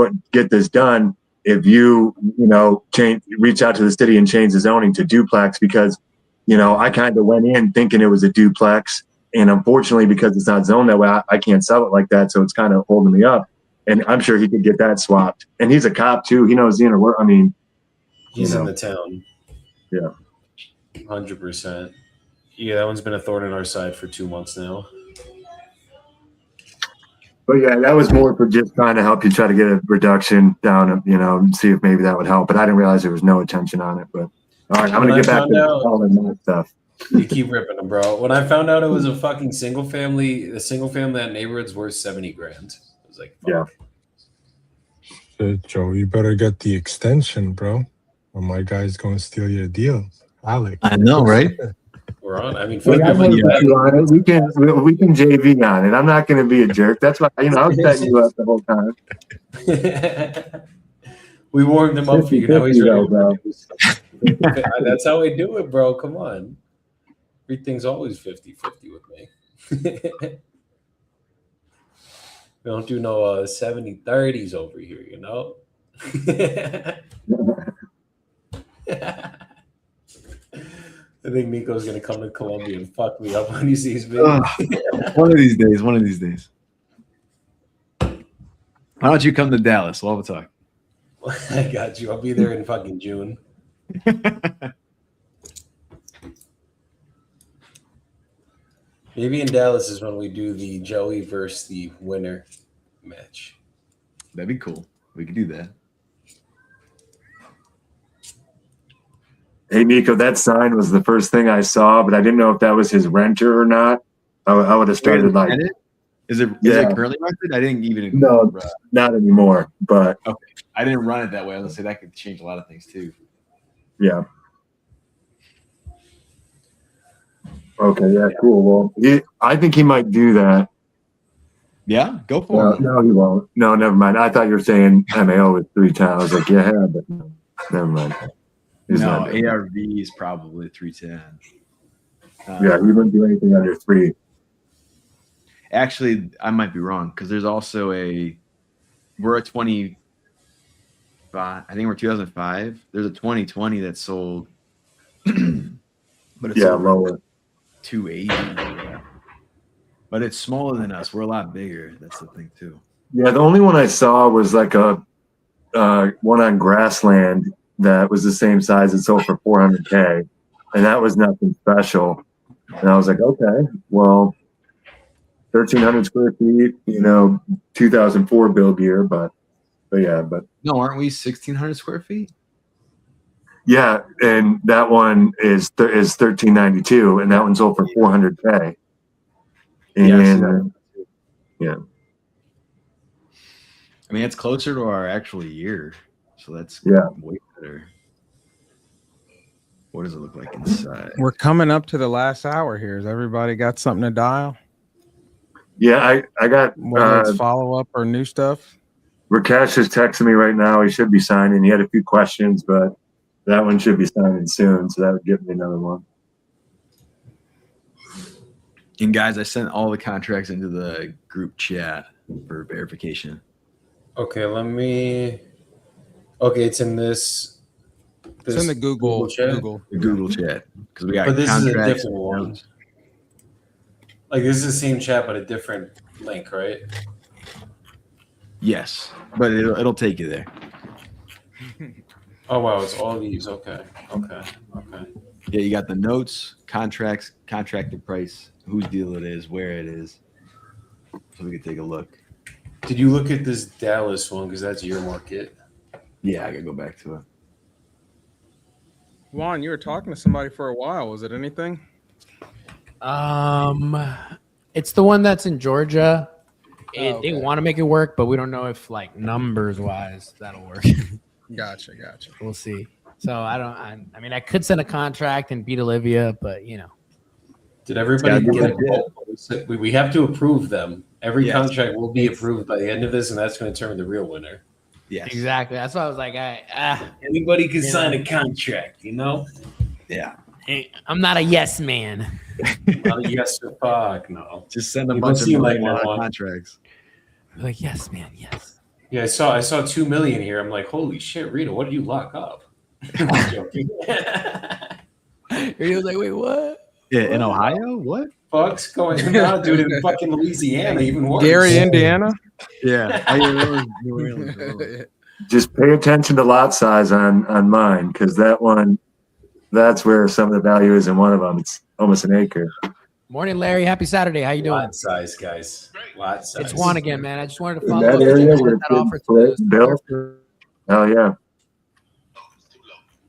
done if you reach out to the city and change the zoning to duplex because I kind of went in thinking it was a duplex, and unfortunately because it's not zoned that way, I can't sell it like that, so it's kind of holding me up. And I'm sure he could get that swapped. And he's a cop too. He knows the inner work. I mean, he's in the town. Yeah. 100%. Yeah, that one's been a thorn in our side for 2 months now. But yeah, that was more for just trying to help you try to get a reduction down, and see if maybe that would help. But I didn't realize there was no attention on it. But all right, I'm gonna get back to all that stuff. You keep ripping them, bro. When I found out it was a fucking single family, that neighborhood's worth 70 grand. I was like, fuck. Yeah. Shit, Joe, you better get the extension, bro. Or my guy's gonna steal your deal. Alex. I know, right? We're on. I mean, We fuck can JV on it. I'm not going to be a jerk. That's why I was setting you up the whole time. We warmed him up for you. Now he's 50-50 ready. though, That's how we do it, bro. Come on. Everything's always 50-50 with me. We don't do no 70-30s over here, I think Nico's gonna come to Colombia and fuck me up when he sees me. One of these days. Why don't you come to Dallas? We'll have a talk. I got you. I'll be there in fucking June. Maybe in Dallas is when we do the Joey versus the winner match. That'd be cool. We could do that. Hey, Nico, that sign was the first thing I saw, but I didn't know if that was his renter or not. I would have started like. Is it currently rented? I didn't even. No, not anymore. But okay, I didn't run it that way. I was gonna say that could change a lot of things too. Yeah. Okay. Yeah. Cool. Well, I think he might do that. Yeah, go for it. No, he won't. No, never mind. I thought you were saying MAO was 3 times. I was like, yeah, but no, never mind. He's no, not doing that. ARV is probably 310. Yeah, he wouldn't do anything under 3. Actually, I might be wrong because there's also we're at 25. I think we're 2005. There's a 2020 that sold, but it's lower. 280. But it's smaller than us. We're a lot bigger. That's the thing too. Yeah, the only one I saw was like a one on Grassland that was the same size and sold for 400K, and that was nothing special. And I was like, okay, well, 1,300 square feet, 2004 build year, but no, aren't we 1,600 square feet? Yeah, and that one is 1,392, and that one sold for 400K. And yeah. I mean, it's closer to our actual year. so that's Yeah. way better. What does it look like inside? We're coming up to the last hour here. Has everybody got something to dial? Yeah, I got Whether it's follow up or new stuff. Rakesh is texting me right now. He should be signing. He had a few questions, but that one should be signing soon. So that would give me another one. And guys, I sent all the contracts into the group chat for verification. Okay, let me. Okay, it's in this. It's in the Google chat. The Google chat, because we got But this is a contracts. different one. Like this is the same chat, but a different link, right? Yes, but it'll take you there. Oh wow, it's all these. Okay. Yeah, you got the notes, contracts, contracted price, whose deal it is, where it is, so we can take a look. Did you look at this Dallas one? Because that's your market. Yeah, I gotta go back to it. Juan, you were talking to somebody for a while. Was it anything? It's the one that's in Georgia. Okay. They want to make it work, but we don't know if like numbers wise that'll work. Gotcha. We'll see. So I mean, I could send a contract and beat Olivia, but you know. Did everybody Yeah, get it? We have to approve them. Every Yes. contract will be approved by the end of this, and that's going to determine the real winner. Yes. Exactly. That's why I was like, Anybody can You sign know. a contract, you know? Yeah. I'm not a yes man. Not a yes or fuck, no. Just send a You bunch don't of seem like million-dollar one. contracts. Like, yes, man, yes. Yeah, I saw 2 million here. I'm like, holy shit, Rita, what did you lock up? I'm joking. He was like, wait, what? Yeah, in Ohio? What? Fuck's going on, dude? In fucking Louisiana, even worse. Gary, Indiana. Yeah. Oh, yeah, that was New Orleans. Just pay attention to lot size on mine, because that one, that's where some of the value is in one of them. It's almost an acre. Morning, Larry. Happy Saturday. How you doing? Lot size, guys. Lot size. It's Juan again, man. I just wanted to In follow that up. area Sent where that offer it's split to and built, hell yeah.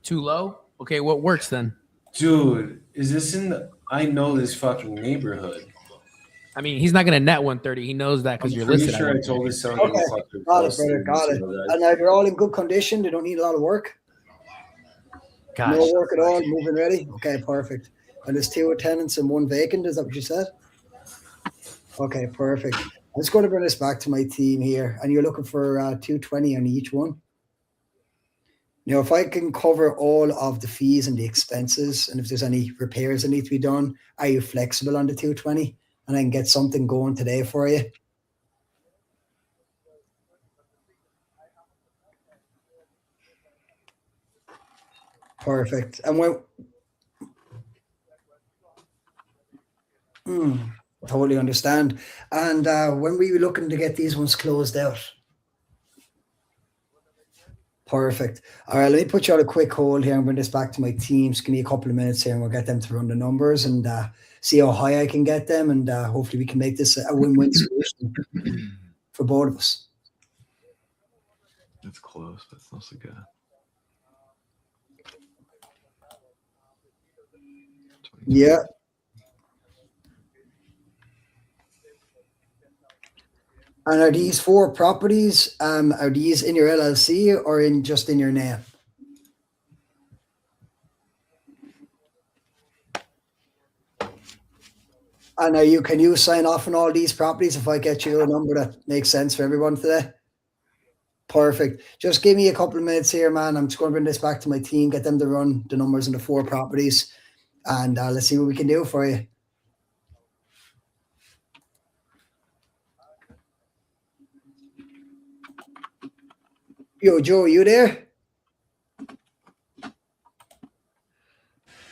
too low. Okay, what works then? Dude, is this in the? I know this fucking neighborhood. I mean, he's not going to net 130. He knows that because I'm you're pretty listed. sure at I told this seller. Okay, got it, brother. Got it. And they're all in good condition. They don't need a lot of work. Gosh. No work at all. Moving ready. Okay, perfect. And there's 2 tenants and 1 vacant. Is that what you said? Okay, perfect. I'm just going to bring this back to my team here. And you're looking for 220 on each one. Now, if I can cover all of the fees and the expenses, and if there's any repairs that need to be done, are you flexible on the 220? And I can get something going today for you. Perfect. And when totally understand. And when were you looking to get these ones closed out? Perfect. All right, let me put you on a quick hold here and bring this back to my team. Just give me a couple of minutes here and we'll get them to run the numbers and see how high I can get them. And hopefully we can make this a win-win solution for both of us. It's close, but it's not so good. Yeah. And are these 4 properties, are these in your LLC or just in your name? And can you sign off on all these properties if I get you a number that makes sense for everyone today? Perfect. Just give me a couple of minutes here, man. I'm just going to bring this back to my team, get them to run the numbers on the 4 properties, and let's see what we can do for you. Yo, Joe, you there?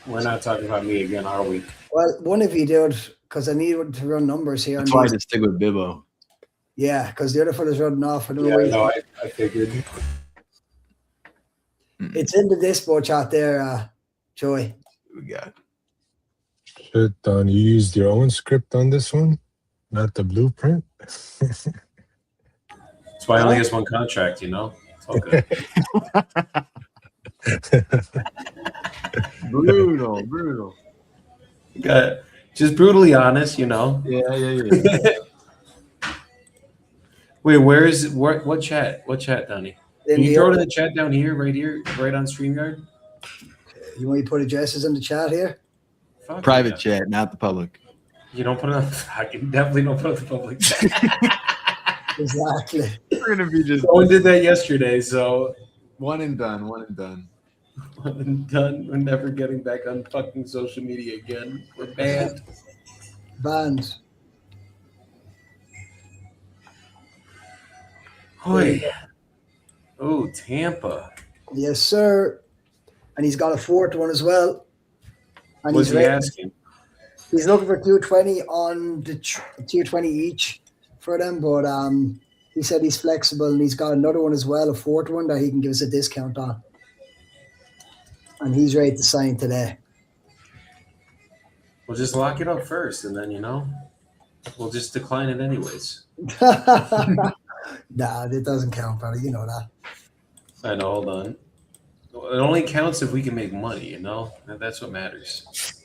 We're not talking about me again, are we? Well, one of you did, because I need to run numbers here. That's why I just stick with Bibbo. Yeah, because the other fella's running off. I don't know Yeah, where no, I figured. It's in the dispo chat there, Joey. We got Shit, Don, you used your own script on this one, not the blueprint. That's why I only has one contract, you know? It's all good. brutal. Just brutally honest, you know? Yeah. Wait, what chat? What chat, Donnie? Can you throw it in the chat down here, right on StreamYard? You want me to put addresses in the chat here? Fuck Private yeah. chat, not the public. You don't put it on. I can definitely don't put it on the public chat. Exactly. We're gonna be just Someone did that yesterday, so one and done. One and done. one and done. We're never getting back on fucking social media again. We're banned. Banned. Hoy. Oh, Tampa. Yes, sir. And he's got a fourth one as well. And What's he ready. asking? He's looking for 220 on the 220 each for them, but he said he's flexible and he's got another one as well, a fourth one that he can give us a discount on. And he's ready to sign today. We'll just lock it up first, and then we'll just decline it anyways. Nah, it doesn't count, brother. You know that. I know. Hold on. It only counts if we can make money. That's what matters.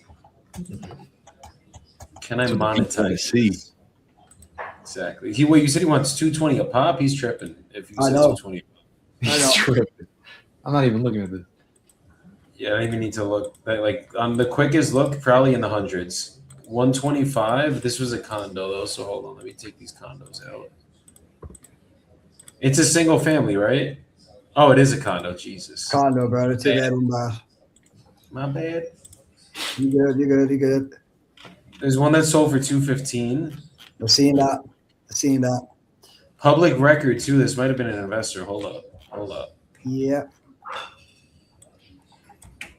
Can I monetize? See. Exactly. You said he wants 220 a pop. He's tripping. If you I said know. 220. He's tripping. I'm not even looking at this. Yeah, I don't even need to look. Like on the quickest look, probably in the hundreds. 125. This was a condo though, so hold on. Let me take these condos out. It's a single family, right? Oh, it is a condo. Jesus. Condo, brother. Too bad on that. My bad. You good? You good? You good? There's one that sold for 215. I've seen that. I've seen that. Public record too. This might have been an investor. Hold up. Yeah.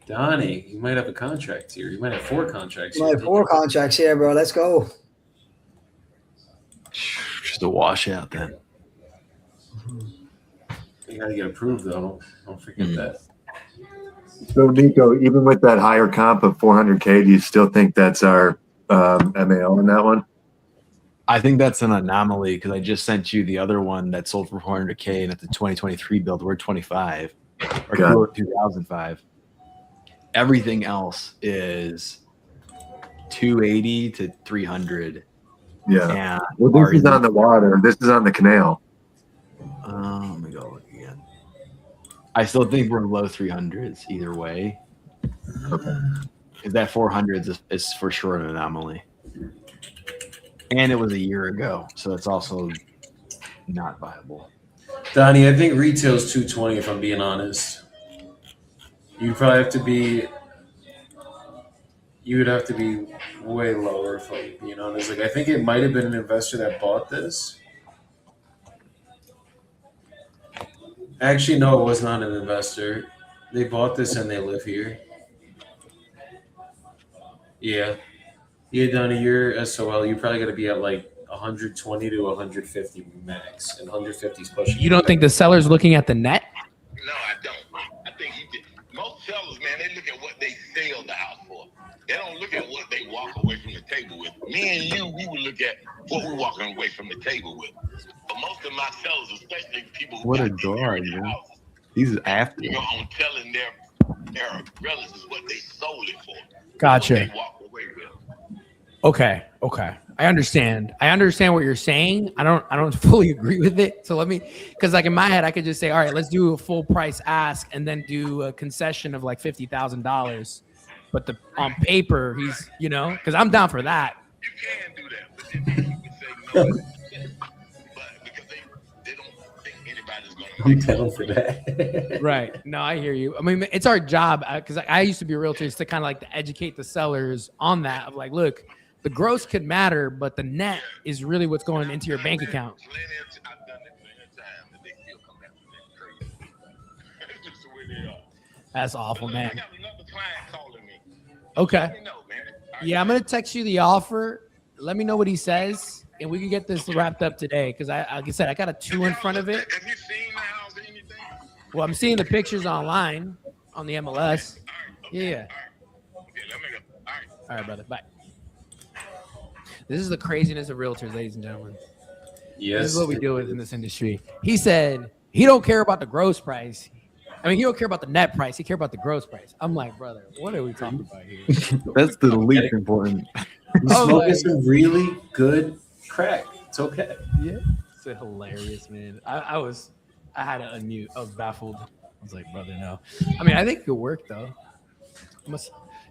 Donnie, you might have a contract here. You might have 4 contracts My here. 4 contracts here, bro. Let's go. Just a washout then. You gotta get approved though. Don't forget that. So Nico, even with that higher comp of 400K, do you still think that's our MAO in that one? I think that's an anomaly because I just sent you the other one that sold for 400K, and at the 2023 build, we're 25 or 2005. Everything else is 280 to 300. Yeah. And Well, this is on the water. This is on the canal. let me go look again. I still think we're low 300s either way. Okay. Because that 400s is for sure an anomaly. And it was a year ago, so that's also not viable. Donnie, I think retail's 220 if I'm being honest. You would have to be way lower if I'm being honest. Like I think it might have been an investor that bought this. Actually, no, it was not an investor. They bought this and they live here. Yeah. Yeah, Donnie, you're SOL. You probably got to be at like 120 to 150 max, and 150 is pushing. You don't think the seller's looking at the net? No, I don't. I think most sellers, man, they look at what they sell the house for. They don't look at what they walk away from the table with. Me and you, we would look at what we're walking away from the table with. But most of my sellers, especially people who What a dog, man. These are after. on telling their relatives what they sold it for. Gotcha. What they walk away with. Okay. I understand what you're saying. I don't fully agree with it. So because like in my head, I could just say, all right, let's do a full price ask and then do a concession of like $50,000. But on paper, he's, because I'm down for that. You can do that, but then you would say no. But because they don't think anybody's going to. I'm down for that. Right. No, I hear you. I mean, it's our job because I used to be a realtor is to kind of like to educate the sellers on that of like, look, the gross could matter, but the net is really what's going into your bank account. I've done it plenty of times, and they still come back with that crazy. It's just the way they are. That's awful, man. I got another client calling me. Okay. Let me know, man. Yeah, I'm gonna text you the offer. Let me know what he says, and we can get this wrapped up today. Because like I said, I got a 2 in front of it. Have you seen the house or anything? Well, I'm seeing the pictures online on the MLS. Yeah. Okay, let me go. All right, brother. Bye. This is the craziness of realtors, ladies and gentlemen. Yes. This is what we deal with in this industry. He said he don't care about the gross price. I mean, he don't care about the net price. He care about the gross price. I'm like, brother, what are we talking about here? That's the least important. Smoking some really good crack. It's okay. Yeah, it's hilarious, man. I was I had to unmute. I was baffled. I was like, brother, no. I mean, I think it could work though.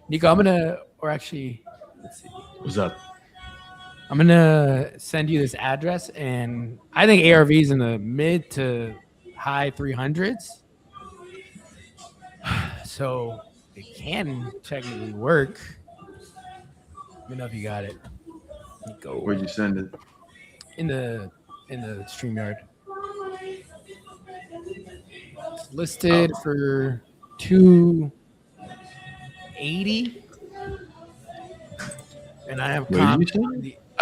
Nico, I'm gonna, or actually, let's see. What's up? I'm gonna send you this address, and I think ARV's in the mid to high 300s. So it can technically work. Let me know if you got it. Nico. Where'd you send it? In the StreamYard. It's listed for $280. And I have I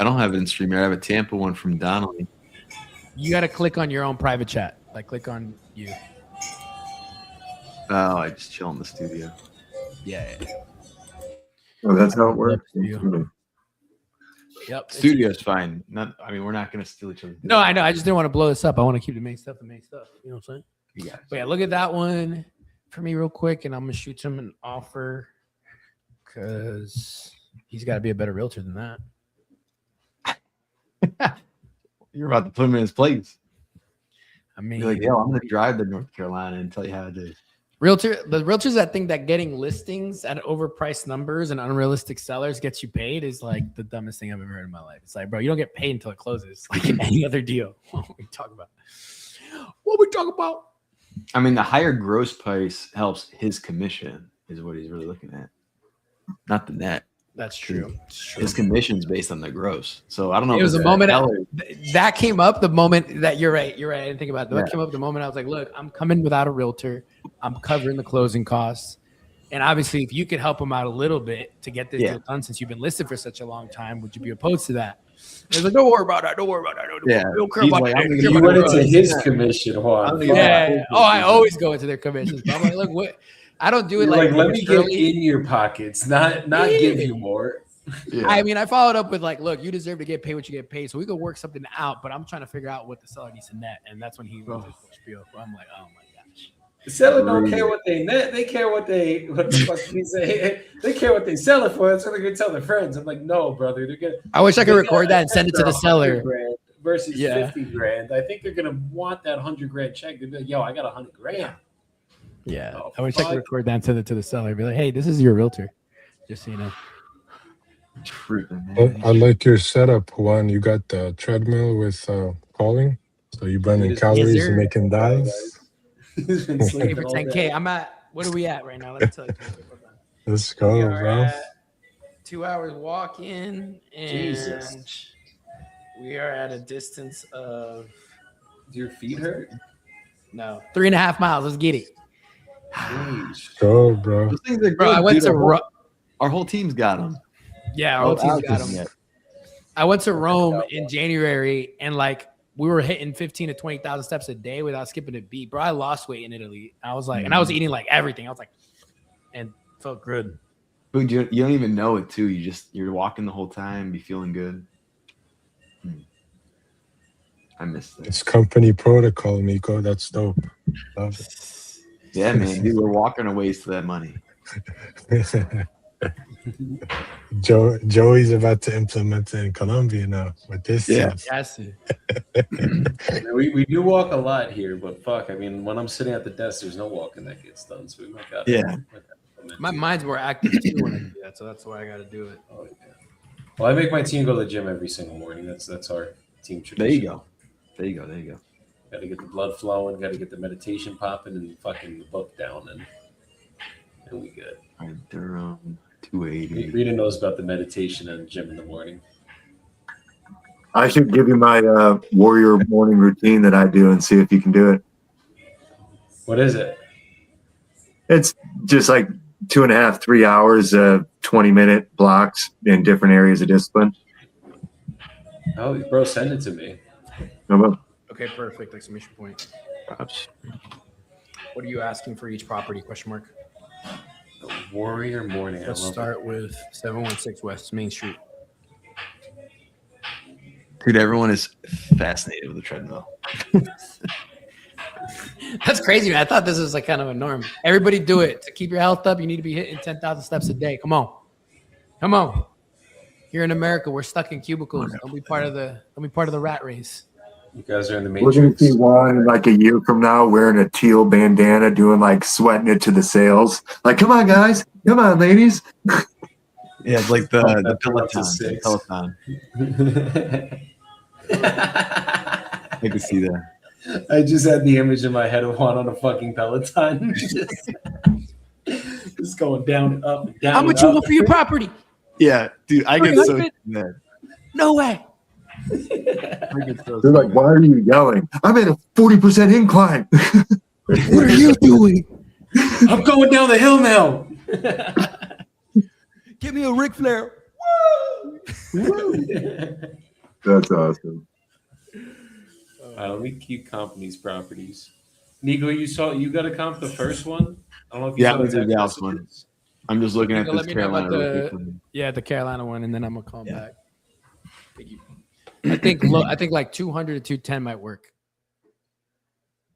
don't have it in StreamYard. I have a Tampa one from Donnelly. You got to click on your own private chat. Like click on you. Oh, I just chill in the studio. Yeah. Oh, that's how it works. Yep. Studio's fine. We're not gonna steal each other. No, I know. I just didn't want to blow this up. I want to keep the main stuff. You know what I'm saying? Yeah. But yeah, look at that one for me real quick, and I'm gonna shoot him an offer because he's got to be a better realtor than that. You're about to put him in his place. I mean, you're like, yo, I'm gonna drive to North Carolina and tell you how to do it. The realtors that think that getting listings at overpriced numbers and unrealistic sellers gets you paid is like the dumbest thing I've ever heard in my life. It's like, bro, you don't get paid until it closes, like in any other deal. What we talk about? I mean, the higher gross price helps his commission, is what he's really looking at, not the net. That's true. His commission's based on the gross. So I don't know. It was a moment that came up. The moment that you're right. I didn't think about that. Yeah. That came up the moment I was like, look, I'm coming without a realtor. I'm covering the closing costs. And obviously, if you could help him out a little bit to get this deal done, since you've been listed for such a long time, would you be opposed to that? He's like, don't worry about that. Yeah. We don't care about that. You went into his commission, Juan. Yeah. Oh, I always go into their commissions. But I'm like, look, what? I don't do it like let me get in your pockets, not give you more. Yeah. I mean, I followed up with like, look, you deserve to get paid what you get paid, so we could work something out. But I'm trying to figure out what the seller needs to net, and that's when he went to his spiel. I'm like, oh my gosh. The seller don't care what they net; they care what the fuck he say. They care what they sell it for. That's what they're gonna tell their friends. I'm like, no, brother, they're gonna. I wish I could record that and send it to the seller. Versus 50 grand. I think they're gonna want that $100,000 check. They'll be like, yo, I got $100,000. Yeah, I wish I could record that and send it to the seller. Be like, hey, this is your realtor, just so you know. True. I like your setup, Juan. You got the treadmill with calling, so you're burning calories and making dials. He's been Hey, sleeping for all 10K, day. I'm at. What are we at right now? Let's tell you. Let's go, We are bro. at 2 hours walk in, and Jesus. we are at a distance of. Do your feet hurt? No, 3.5 miles. Let's get it. Go, bro. Those things are good, Bro, I went dude. to Our whole team's got them. Yeah, our whole team's got them. I went to Rome in January, and like we were hitting 15 to 20,000 steps a day without skipping a beat. Bro, I lost weight in Italy. I was like, and I was eating like everything. I was like, and felt good. Dude, you don't even know it too. You're walking the whole time, be feeling good. I missed it. It's company protocol, Miko. That's dope. Love it. Yeah, man, dude, we're walking a ways to that money. Joey's about to implement it in Colombia now with this. Yeah. Yes. We do walk a lot here, but fuck, I mean, when I'm sitting at the desk, there's no walking that gets done. So we might got My mind's more active too when I do that, so that's why I got to do it. Oh, yeah. Well, I make my team go to the gym every single morning. That's our team tradition. There you go. There you go. Got to get the blood flowing. Got to get the meditation popping and fucking the book down, and we good. All right, Durham 280. Rita knows about the meditation and the gym in the morning. I should give you my warrior morning routine that I do and see if you can do it. What is it? It's just like 2.5, 3 hours, 20-minute blocks in different areas of discipline. Oh, bro, send it to me. Okay, perfect. Exclamation point. Props. What are you asking for each property? Question mark. Warrior morning. Let's start with 716 West Main Street. Dude, everyone is fascinated with the treadmill. That's crazy, man. I thought this was like kind of a norm. Everybody do it. To keep your health up, you need to be hitting 10,000 steps a day. Come on. Here in America, we're stuck in cubicles. Don't be part of the rat race. You guys are in the We're gonna Matrix. see Juan in like a year from now wearing a teal bandana, doing like sweating it to the sails. Like, come on, guys, come on, ladies. Yeah, it's like Pump the that thing up to Peloton. 6. Peloton. I can see that. I just had the image in my head of Juan on a fucking Peloton. just going down and up and down. How much you want for your property? Yeah, dude, I get so 300? mad. No way. They're like, why are you yelling? I'm at a 40% incline. What are you doing? I'm going down the hill now. Give me a Ric Flair. That's awesome. Let me keep comping these properties. Nico, you got to comp the first one? I don't know if you Yeah, saw I'm the the text Dallas one. messages. I'm just looking at Let this me know about Carolina. real quick. the Carolina one, and then I'm gonna call back. I think like 200 to 210 might work.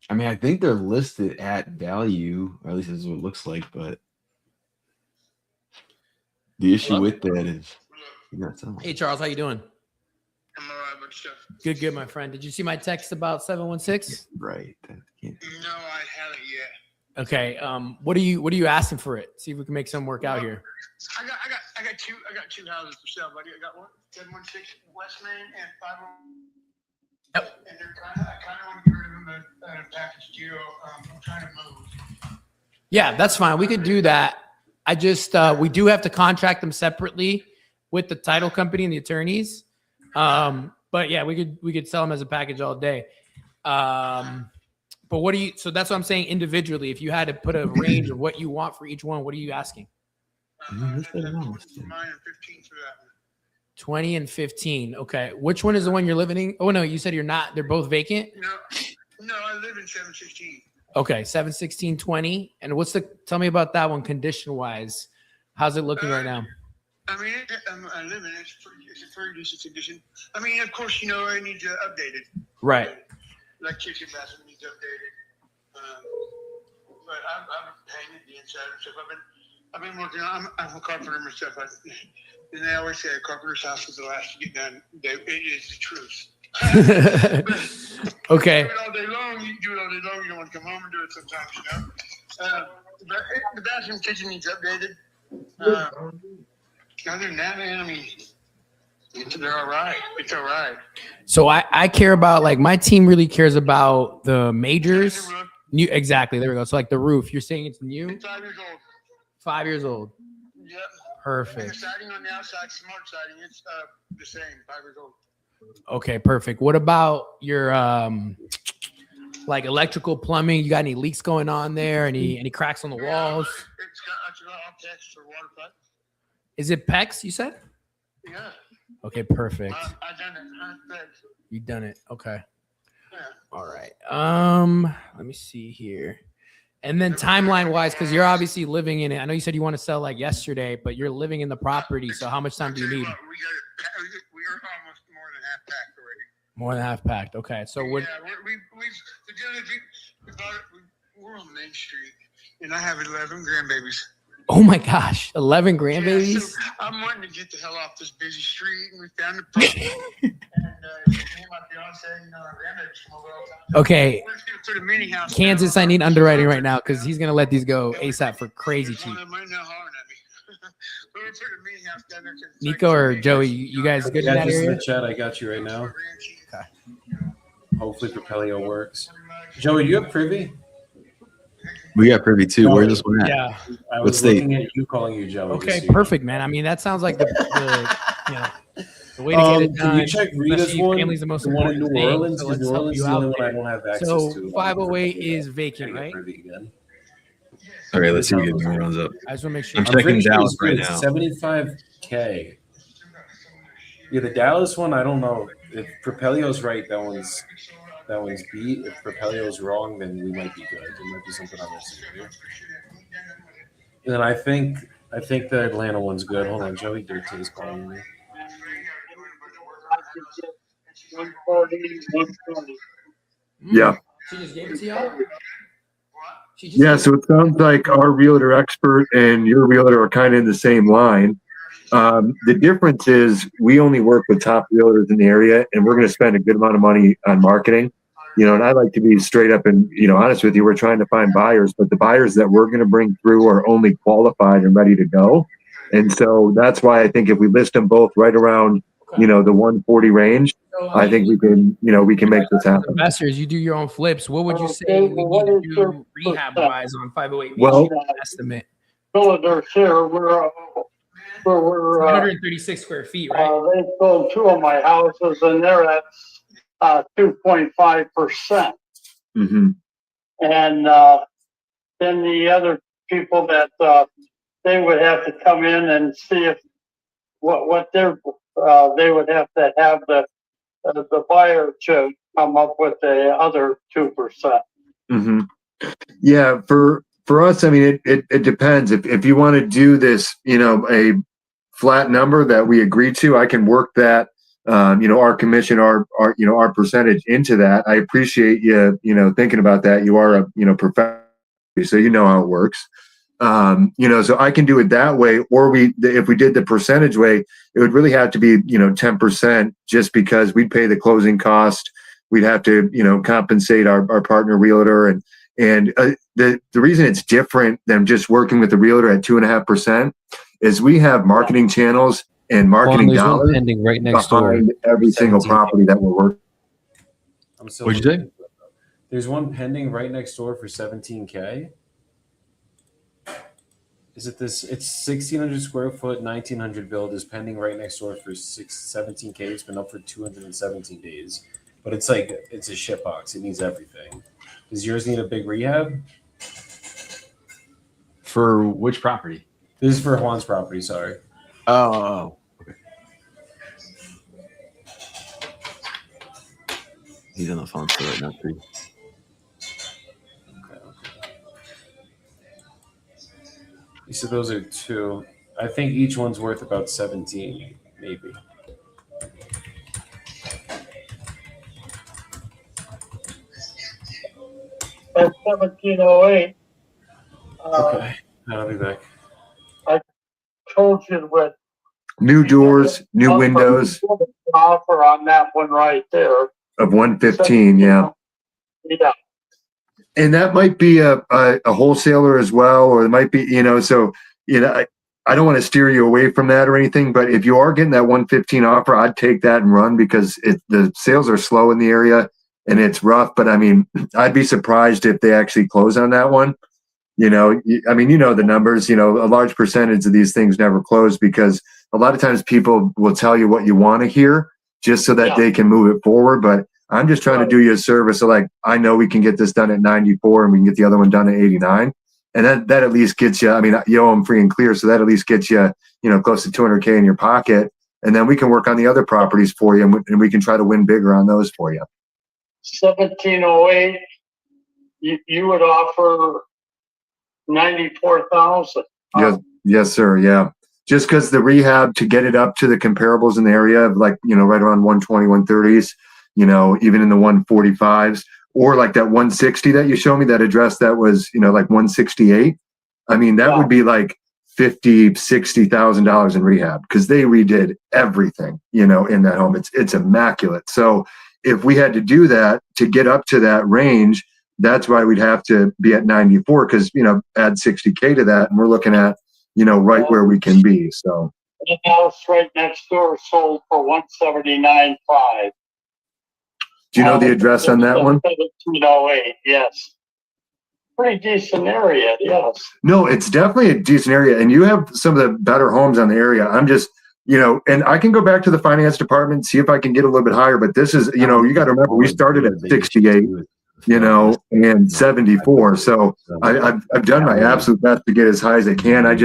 I mean, I think they're listed at value, or at least that's what it looks like. But the issue with that is, Hey Charles, how you doing? I'm all right, but stuff. Good, my friend. Did you see my text about 716? Right. No, I haven't yet. Okay. What are you asking for it? See if we can make some work out here. I got two houses for sale, buddy. I got one 716 West Main and 501. Yep. And they're I kind of want to get rid of them at a package deal. I'm trying to move. Yeah, that's fine. We could do that. I just we do have to contract them separately with the title company and the attorneys. But yeah, we could sell them as a package all day. But what do you? So that's what I'm saying. Individually, if you had to put a range of what you want for each one, what are you asking? 9 and 15 for that one. 20 and 15. Okay. Which one is the one you're living in? Oh no, you said you're not. They're both vacant. No, I live in 716. Okay, 716, 20. And tell me about that one condition wise. How's it looking right now? I mean, I live in it. It's a pretty decent condition. I mean, of course, it needs updated. Right. Like kitchen bathroom needs updated. But I've painted the inside and stuff. I've been working on. I'm a carpenter myself. And they always say a carpenter's house is the last to get done. It is the truth. Okay. You do it all day long. You do it all day long. You don't want to come home and do it sometimes, But the bathroom, kitchen needs updated. Other than that, man, I mean, they're all right. It's all right. So I care about, like, my team really cares about the majors. New, exactly. There we go. So like the roof, you're saying it's new? It's 5 years old. 5 years old. Yep. Perfect. And the siding on the outside, smart siding, it's the same, 5 years old. Okay, perfect. What about your like electrical, plumbing? You got any leaks going on there? Any cracks on the walls? It's got all text for water pipe. Is it PEX, you said? Yeah. Okay, perfect. I done it. You done it. Okay. Yeah. All right. Let me see here. And then timeline wise, because you're obviously living in it. I know you said you want to sell like yesterday, but you're living in the property. So how much time do you need? We are almost more than half packed already. More than half packed. Okay. So what? Yeah, we're on Main Street, and I have 11 grandbabies. Oh my gosh, 11 grandbabies. Yeah, so I'm wanting to get the hell off this busy street, and we found a property. And me and my fiance, our grandbabies come over all the time. Okay. We're just gonna put a mini house. Kansas, I need underwriting right now because he's gonna let these go ASAP for crazy cheap. One of them right now hollering at me. But we're putting a mini house down there. Nico or Joey, you guys good in Yeah, that just in area? the chat. I got you right now. Okay. Hopefully Propelio works. Joey, do you have privy? We got privy too. Where's this one at? Yeah. I What was state? looking at you calling you Joey. Okay, just so perfect, man. I mean, that sounds like the way to get it done. Can you check Rita's especially one? Family's the most The one in important New thing, Orleans? so Because let's New help Orleans you is the only out one I there. don't have access So to. 508 is vacant, Gotta right? get privy again. All right, let's see what New Orleans up. I just want to make sure. I'm pretty checking sure Dallas it's right good. now. 75K. Yeah, the Dallas one, I don't know. If Propelio's right, that one's beat. If Propelio's wrong, then we might be good. There might be something on this. And then I think the Atlanta one's good. Hold on, Joey Dirty is calling me. Yeah. She just gave it to y'all? Yeah, so it sounds like our realtor expert and your realtor are kind of in the same line. The difference is we only work with top realtors in the area, and we're going to spend a good amount of money on marketing. And I like to be straight up and, honest with you. We're trying to find buyers, but the buyers that we're going to bring through are only qualified and ready to go. And so that's why I think if we list them both right around, the 140 range, I think we can make this happen. Investors, you do your own flips. What would you say we need to do rehab wise on 508? Well, estimate. Builders here, we're 136 square feet, right? they sold 2 of my houses, and they're at 2.5%. Mm-hmm. And then the other people that they would have to come in and see if what their they would have to have the buyer to come up with the other 2%. Mm-hmm. Yeah, for us, I mean, it depends. If you want to do this, a flat number that we agree to, I can work that. Our commission, our percentage into that. I appreciate you, thinking about that. You are a, professional, so you know how it works. So I can do it that way, or if we did the percentage way, it would really have to be, 10%, just because we'd pay the closing cost. We'd have to, compensate our partner realtor, and the reason it's different than just working with the realtor at 2.5% is we have marketing channels and marketing dollars pending right next door. behind every single property that we're working. What'd you say? There's one pending right next door for 17K. Is it this? It's 1,600 square foot, 1,900 build is pending right next door for 17K. It's been up for 217 days, but it's a shitbox. It needs everything. Does yours need a big rehab? For which property? This is for Juan's property. Sorry. Oh, okay. He's on the phone still right now, too. You said those are 2. I think each one's worth about 17, maybe. At 1708. Okay, I'll be back. I told you with New doors, new windows offer on that one right there. of 115. Yeah. Yeah. And that might be a wholesaler as well, or it might be, so, I don't want to steer you away from that or anything, but if you are getting that 115 offer, I'd take that and run, because the sales are slow in the area and it's rough. But I mean, I'd be surprised if they actually close on that one. The numbers, a large percentage of these things never close, because a lot of times people will tell you what you want to hear just so that they can move it forward. But I'm just trying to do you a service. So I know we can get this done at 94 and we can get the other one done at 89. And that at least gets you, you owe them free and clear. So that at least gets you, close to 200K in your pocket. And then we can work on the other properties for you, and we can try to win bigger on those for you. 1708, you would offer 94,000. Yes, sir. Yeah. Just because the rehab to get it up to the comparables in the area of right around 120, 130s, even in the 145s, or like that 160 that you showed me, that address that was, 168. That would be like $50,000-$60,000 in rehab, because they redid everything, in that home. It's immaculate. So if we had to do that to get up to that range, that's why we'd have to be at 94, because, add 60K to that, and we're looking at, right where we can be. So the house right next door sold for 179.5. Do you know the address on that one? 1708, yes. Pretty decent area, yes. No, it's definitely a decent area, and you have some of the better homes on the area. I'm just, and I can go back to the finance department, see if I can get a little bit higher, but this is, you got to remember, we started at 68, and 74. So I've done my absolute best to get as high as I can. I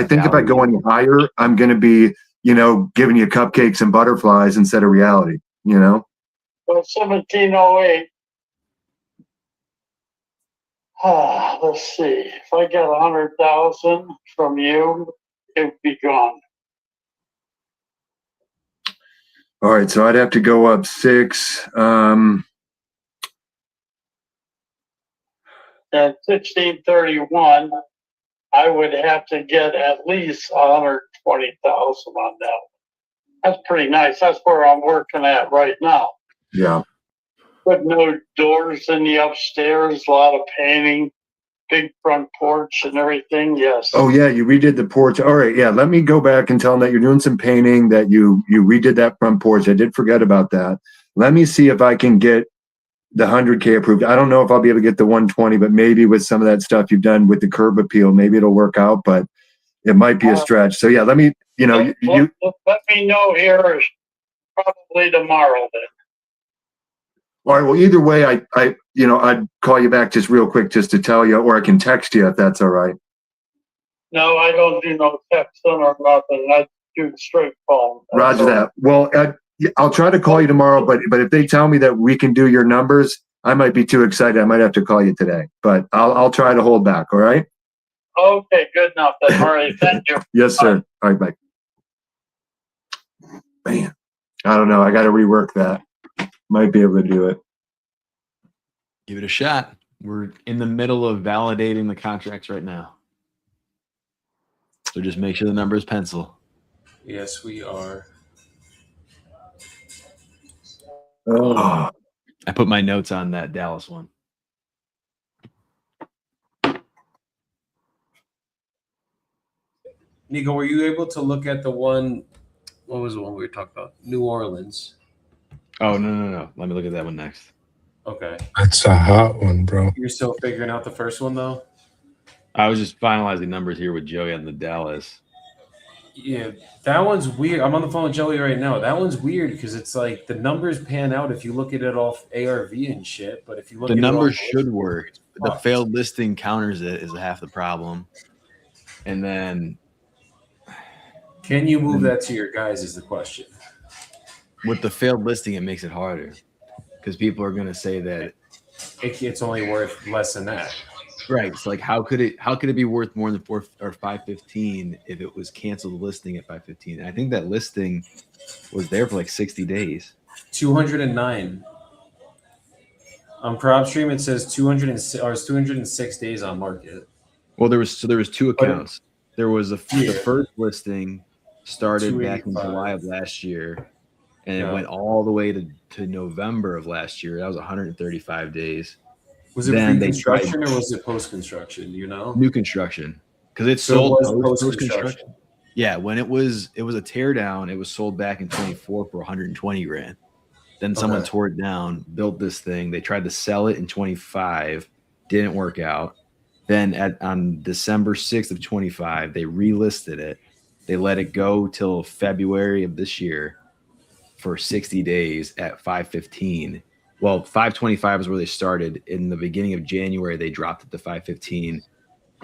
think if I go any higher, I'm going to be, giving you cupcakes and butterflies instead of reality, Well, 1708. Let's see. If I get 100,000 from you, it would be gone. All right, so I'd have to go up 6. At 1631, I would have to get at least 120. 20,000 on that. That's pretty nice. That's where I'm working at right now. Yeah. But no doors in the upstairs, a lot of painting, big front porch and everything. Yes. Oh yeah, you redid the porch. All right, yeah. Let me go back and tell them that you're doing some painting, that you redid that front porch. I did forget about that. Let me see if I can get the 100K approved. I don't know if I'll be able to get the 120, but maybe with some of that stuff you've done with the curb appeal, maybe it'll work out, but it might be a stretch. So yeah, let me, let me know here probably tomorrow then. All right. Well, either way, I'd call you back just real quick just to tell you, or I can text you if that's all right. No, I don't do no texting or nothing. I do straight phone. Roger that. Well, I'll try to call you tomorrow, but if they tell me that we can do your numbers, I might be too excited. I might have to call you today, but I'll try to hold back. All right. Okay, good enough. Then. All right, thank you. Yes, sir. All right, bye. Man, I don't know. I got to rework that. Might be able to do it. Give it a shot. We're in the middle of validating the contracts right now. So just make sure the numbers pencil. Yes, we are. Oh. I put my notes on that Dallas one. Nico, were you able to look at the one? What was the one we were talking about? New Orleans. Oh, no. Let me look at that one next. Okay. That's a hot one, bro. You're still figuring out the first one, though? I was just finalizing numbers here with Joey on the Dallas. Yeah, that one's weird. I'm on the phone with Joey right now. That one's weird because it's like the numbers pan out if you look at it off ARV and shit. But if you look the at numbers it should work. The failed listing counters it is half the problem. And then can you move that to your guys is the question. With the failed listing, it makes it harder because people are going to say that it's only worth less than that. Right. It's like how could it be worth more than 4 or 515 if it was canceled listing at 515? And I think that listing was there for like 60 days. 209. On PropStream it says 206 days on market. Well, there was two accounts. There was the first listing started back in July of last year, and it went all the way to November of last year. That was 135 days. Was it pre-construction or was it post-construction? You know, new construction because it's sold post-construction. Yeah, when it was a tear down. It was sold back in 24 for 120 grand. Then someone tore it down, built this thing. They tried to sell it in 25, didn't work out. Then on December 6th of 25, they relisted it. They let it go till February of this year for 60 days at 515. Well, 525 is where they started. In the beginning of January, they dropped it to 515.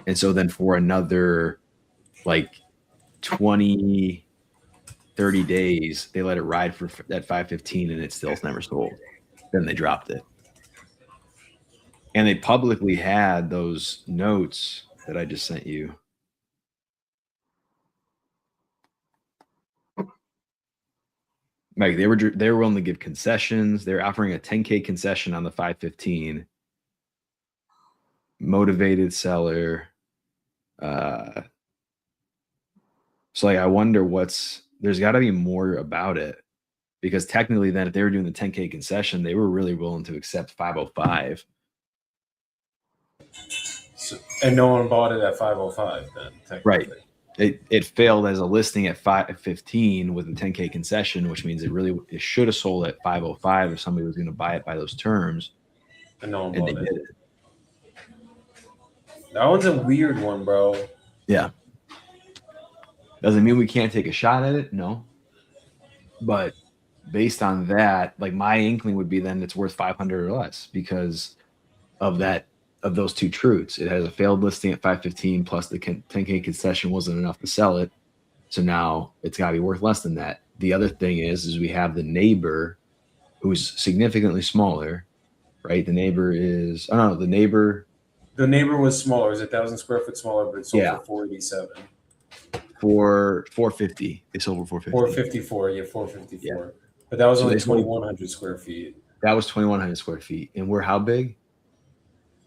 And so then for another like 20, 30 days, they let it ride for that 515 and it still's never sold. Then they dropped it. And they publicly had those notes that I just sent you. Like they were willing to give concessions. They're offering a 10K concession on the 515. Motivated seller. So like I wonder there's got to be more about it, because technically then if they were doing the 10K concession, they were really willing to accept 505. And no one bought it at 505 then. Right. It failed as a listing at 515 with a 10K concession, which means it should have sold at 505 if somebody was going to buy it by those terms. And no one bought it. That one's a weird one, bro. Yeah. Doesn't mean we can't take a shot at it. No. But based on that, like my inkling would be then it's worth 500 or less because of those two truths. It has a failed listing at 515 plus the 10K concession wasn't enough to sell it. So now it's got to be worth less than that. The other thing is we have the neighbor who's significantly smaller, right? The neighbor was smaller. It was 1,000 square foot smaller, but it sold for 487. For 450. They sold for 450. 454, 454. Yeah. But that was only 2,100 square feet. That was 2,100 square feet. And we're how big?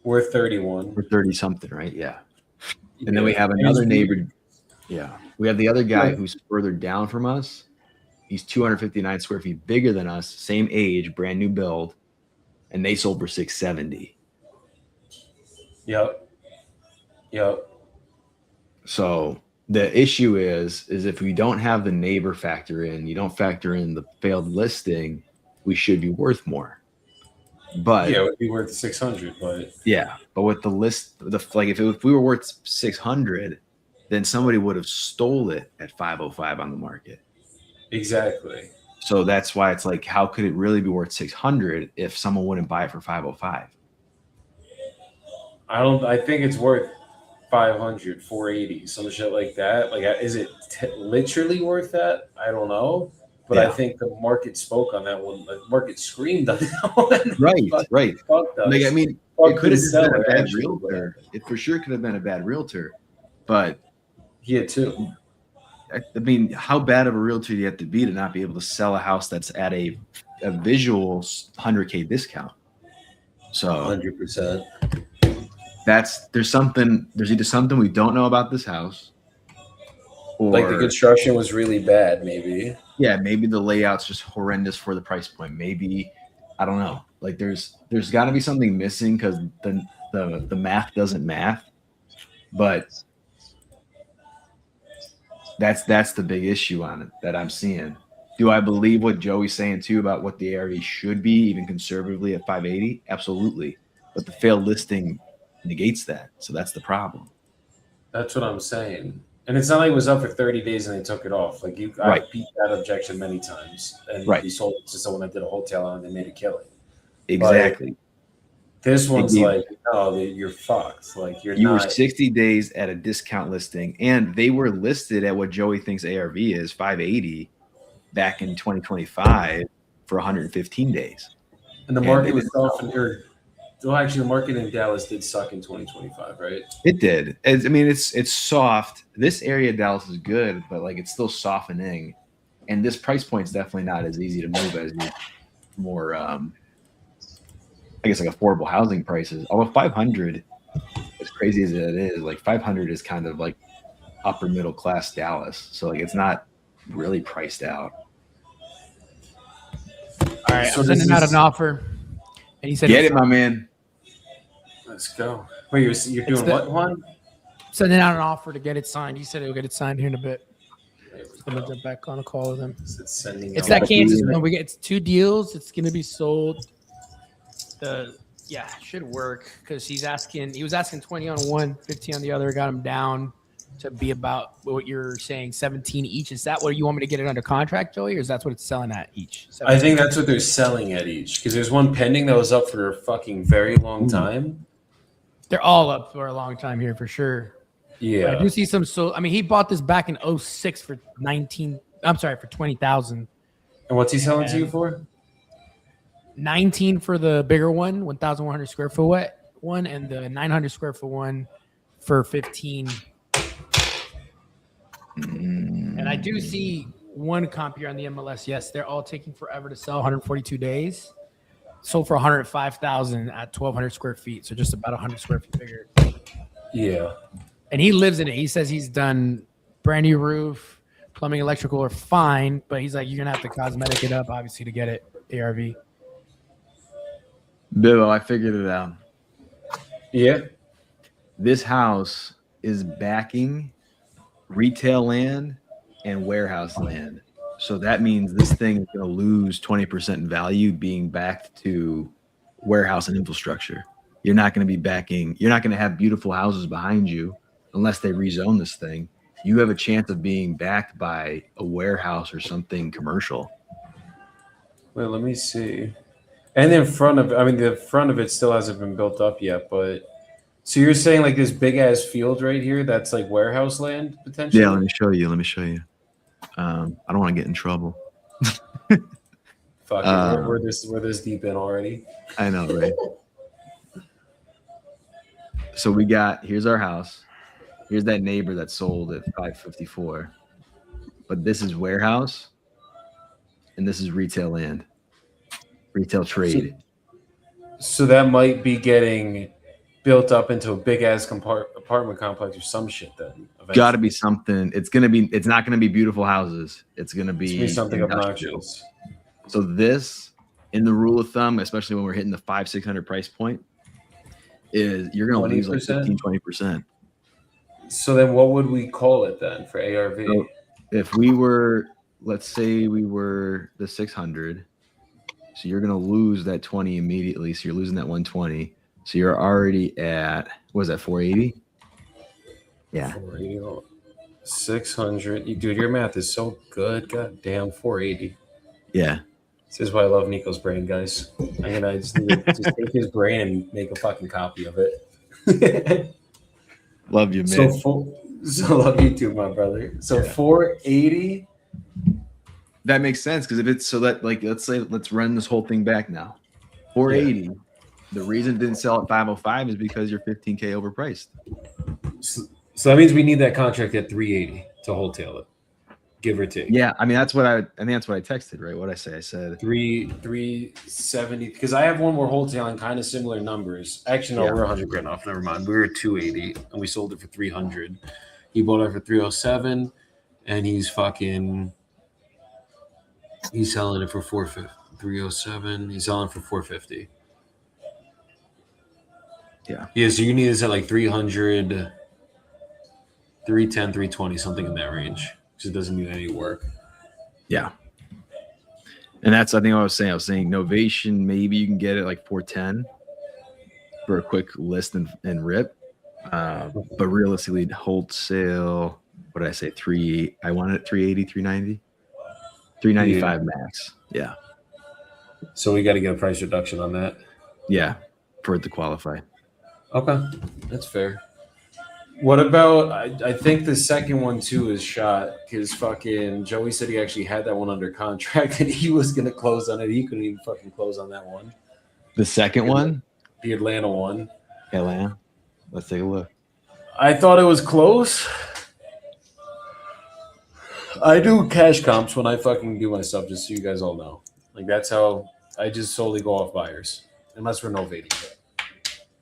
We're 31. We're 30 something, right? Yeah. And then we have another neighbor. Yeah. We have the other guy who's further down from us. He's 259 square feet bigger than us, same age, brand new build, and they sold for 670. Yep. So the issue is if we don't have the neighbor factor in, you don't factor in the failed listing, we should be worth more. But yeah, it would be worth 600. But yeah, but with the list, if we were worth 600, then somebody would have stole it at 505 on the market. Exactly. So that's why it's like, how could it really be worth 600 if someone wouldn't buy it for 505? I think it's worth 500, 480, some shit like that. Like, is it literally worth that? I don't know. But I think the market spoke on that one. The market screamed on that one. Right. Fucked us. Like, I mean, Fuck it could have the been a seller, bad actually. realtor. It for sure could have been a bad realtor. But yeah, too. I mean, how bad of a realtor do you have to be to not be able to sell a house that's at a visual 100K discount? So 100%. There's either something we don't know about this house, or Like the construction was really bad, maybe. Yeah, maybe the layout's just horrendous for the price point. Maybe, I don't know. Like there's got to be something missing because the math doesn't math. But that's the big issue on it that I'm seeing. Do I believe what Joey's saying too about what the ARV should be, even conservatively at 580? Absolutely. But the failed listing negates that. So that's the problem. That's what I'm saying. And it's not like it was up for 30 days and they took it off. Like I beat that objection many times. And we sold it to someone that did a hotel and they made a killing. Exactly. But this one's like, no, you're fucked. Like you were 60 days at a discount listing, and they were listed at what Joey thinks ARV is, 580, back in 2025 for 115 days. And the market was softened. Well, actually, the market in Dallas did suck in 2025, right? It did. I mean, it's soft. This area of Dallas is good, but like it's still softening. And this price point is definitely not as easy to move as the more, I guess, like affordable housing prices. Although 500, as crazy as it is, like 500 is kind of like upper middle class Dallas. So like it's not really priced out. All right, I'm sending out an offer. And he said, "Get it, my man." Let's go. Wait, you're doing what one? Sending out an offer to get it signed. He said he'll get it signed here in a bit. I'm gonna jump back on a call with him. It's that Kansas one. It's 2 deals. It's gonna be sold. It should work because he was asking 20 on one, 15 on the other. Got him down to be about what you're saying, 17 each. Is that what you want me to get it under contract, Joey, or is that what it's selling at each? 17? I think that's what they're selling at each, because there's one pending that was up for a fucking very long time. They're all up for a long time here for sure. Yeah. But I do see some. So I mean, he bought this back in 06 for 20,000. And what's he selling to you for? 19 for the bigger one, 1,100 square foot one, and the 900 square foot one for 15. And I do see one comp here on the MLS. Yes, they're all taking forever to sell, 142 days. Sold for 105,000 at 1,200 square feet, so just about 100 square feet bigger. Yeah. And he lives in it. He says he's done brand new roof, plumbing, electrical are fine, but he's like, you're gonna have to cosmetic it up, obviously, to get it ARV. Bill, I figured it out. Yeah. This house is backing retail land and warehouse land. So that means this thing is going to lose 20% in value being backed to warehouse and infrastructure. You're not going to have beautiful houses behind you unless they rezone this thing. You have a chance of being backed by a warehouse or something commercial. Well, let me see. And in front of, the front of it still hasn't been built up yet, but so you're saying like this big ass field right here that's like warehouse land potentially? Yeah, let me show you. I don't want to get in trouble. Fuck it, we're this deep in already. I know, right? So here's our house. Here's that neighbor that sold at 554. But this is warehouse, and this is retail land, retail trade. So that might be getting built up into a big ass apartment complex or some shit then. got to be something. It's not going to be beautiful houses. It's going to be something industrial. obnoxious. So this, in the rule of thumb, especially when we're hitting the 500-600 price point, is you're going to lose like 15-20%. So then what would we call it then for ARV? So if we were, let's say we were the 600, so you're going to lose that 20 immediately. So you're losing that 120. So you're already at, what is that, 480? Yeah. 480, 600. Dude, your math is so good. God damn, 480. Yeah. This is why I love Nico's brain, guys. I'm gonna just take his brain and make a fucking copy of it. Love you, man. So love you too, my brother. So 480. That makes sense because if it's so that like let's run this whole thing back now. 480. Yeah. The reason it didn't sell at 505 is because you're 15K overpriced. So that means we need that contract at 380 to wholesale it, give or take. Yeah, I mean that's what I texted, right? What I say? I said 370 because I have one more wholesaling kind of similar numbers. Actually, no, we're 100 grand off. Never mind. We were at 280 and we sold it for 300. He bought it for 307, and he's selling it for 450. 307. He's selling it for 450. Yeah, so you need this at like 300, 310, 320, something in that range. Because it doesn't need any work. Yeah. And that's, I think I was saying Novation, maybe you can get it like 410 for a quick list and rip. But realistically, wholesale, what did I say? I wanted it 380, 390, 395 max. Yeah. So we got to get a price reduction on that. Yeah. For it to qualify. Okay. That's fair. What about, I think the second one too is shot because fucking Joey said he actually had that one under contract and he was going to close on it. He couldn't even fucking close on that one. The second one? The Atlanta one. Atlanta. Let's take a look. I thought it was close. I do cash comps when I fucking do my stuff, just so you guys all know. Like that's how I just solely go off buyers, unless we're novating.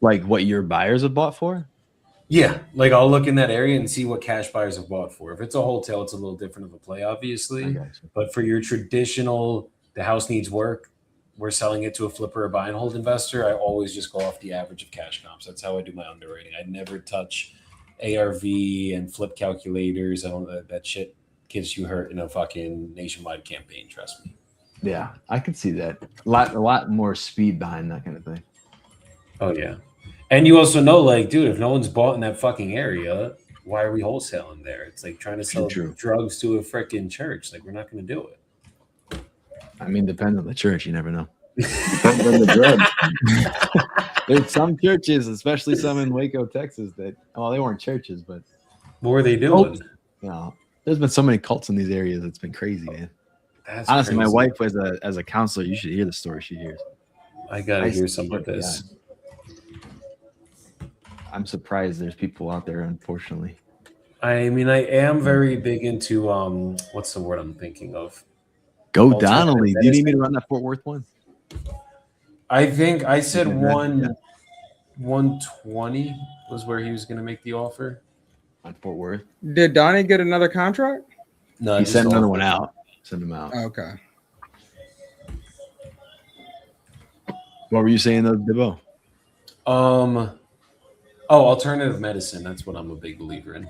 Like what your buyers have bought for? Yeah, like I'll look in that area and see what cash buyers have bought for. If it's a wholesale, it's a little different of a play, obviously. But for your traditional, the house needs work, we're selling it to a flipper or buy and hold investor, I always just go off the average of cash comps. That's how I do my underwriting. I never touch ARV and flip calculators. I don't that shit gets you hurt in a fucking nationwide campaign, trust me. Yeah, I could see that. A lot more speed behind that kind of thing. Oh yeah. And you also know, like, dude, if no one's bought in that fucking area, why are we wholesaling there? It's like trying to sell drugs to a freaking church. Like, we're not going to do it. I mean, depends on the church. You never know. Depends on the drug. There's some churches, especially some in Waco, Texas, that, well, they weren't churches, but what were they doing? There's been so many cults in these areas. It's been crazy, man. That's honestly, crazy. my wife was as a counselor. You should hear the story she hears. I got to hear some of this. I'm surprised there's people out there, unfortunately. I mean, I am very big into what's the word I'm thinking of? Go Donnelly. Do you need me to run that Fort Worth one? I think I said 120 was where he was going to make the offer on Fort Worth. Did Donnie get another contract? No, he sent another one out. Send him out. Okay. What were you saying though, Debo? Alternative medicine. That's what I'm a big believer in.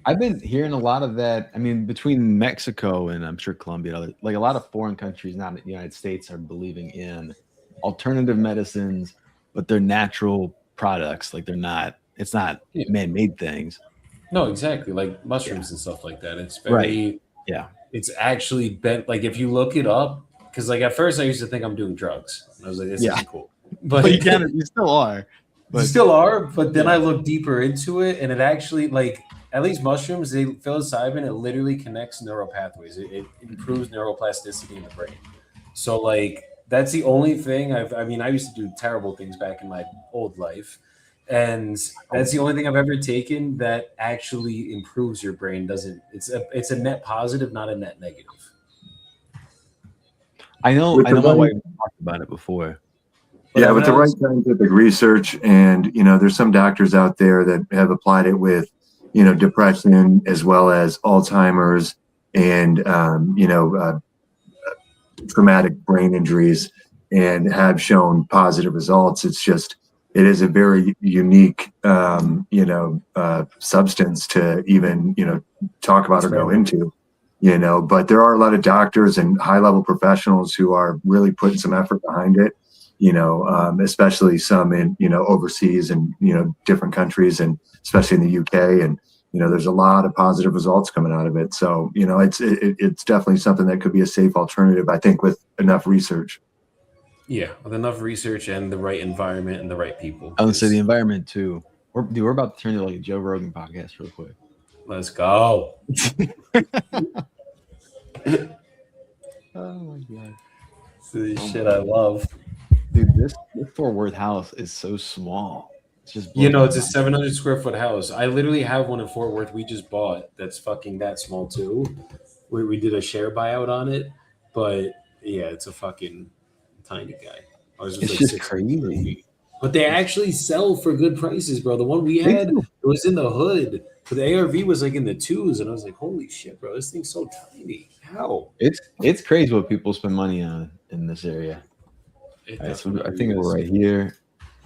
I've been hearing a lot of that. I mean, between Mexico and I'm sure Colombia, like a lot of foreign countries, not the United States, are believing in alternative medicines, but they're natural products. Like it's not man-made things. No, exactly. Like mushrooms and stuff like that. It's very, it's actually bent. Like if you look it up, because like at first I used to think I'm doing drugs. I was like, this is cool. But you still are. But then I look deeper into it, and it actually, like, at least mushrooms, psilocybin, it literally connects neural pathways. It improves neuroplasticity in the brain. So, like, that's the only thing I used to do terrible things back in my old life, and that's the only thing I've ever taken that actually improves your brain. It's a net positive, not a net negative. I know my wife talked about it before. Yeah, with the right scientific research, and there's some doctors out there that have applied it with, depression as well as Alzheimer's and traumatic brain injuries, and have shown positive results. It is a very unique substance to even talk about or go into. But there are a lot of doctors and high level professionals who are really putting some effort behind it, especially some in, overseas and, different countries, and especially in the UK. And, there's a lot of positive results coming out of it. So, it's definitely something that could be a safe alternative, I think, with enough research. Yeah, with enough research and the right environment and the right people. I would say the environment too. We're about to turn to like a Joe Rogan podcast real quick. Let's go. Oh my god. The shit I love. Dude, this Fort Worth house is so small. It's just it's a 700 square foot house. I literally have one in Fort Worth we just bought that's fucking that small too. We did a share buyout on it, but yeah, it's a fucking tiny guy. It's just crazy. But they actually sell for good prices, bro. The one we had, it was in the hood. But the ARV was like in the 2s, and I was like, holy shit, bro, this thing's so tiny. How? It's crazy what people spend money on in this area. Right, so I think we're right here.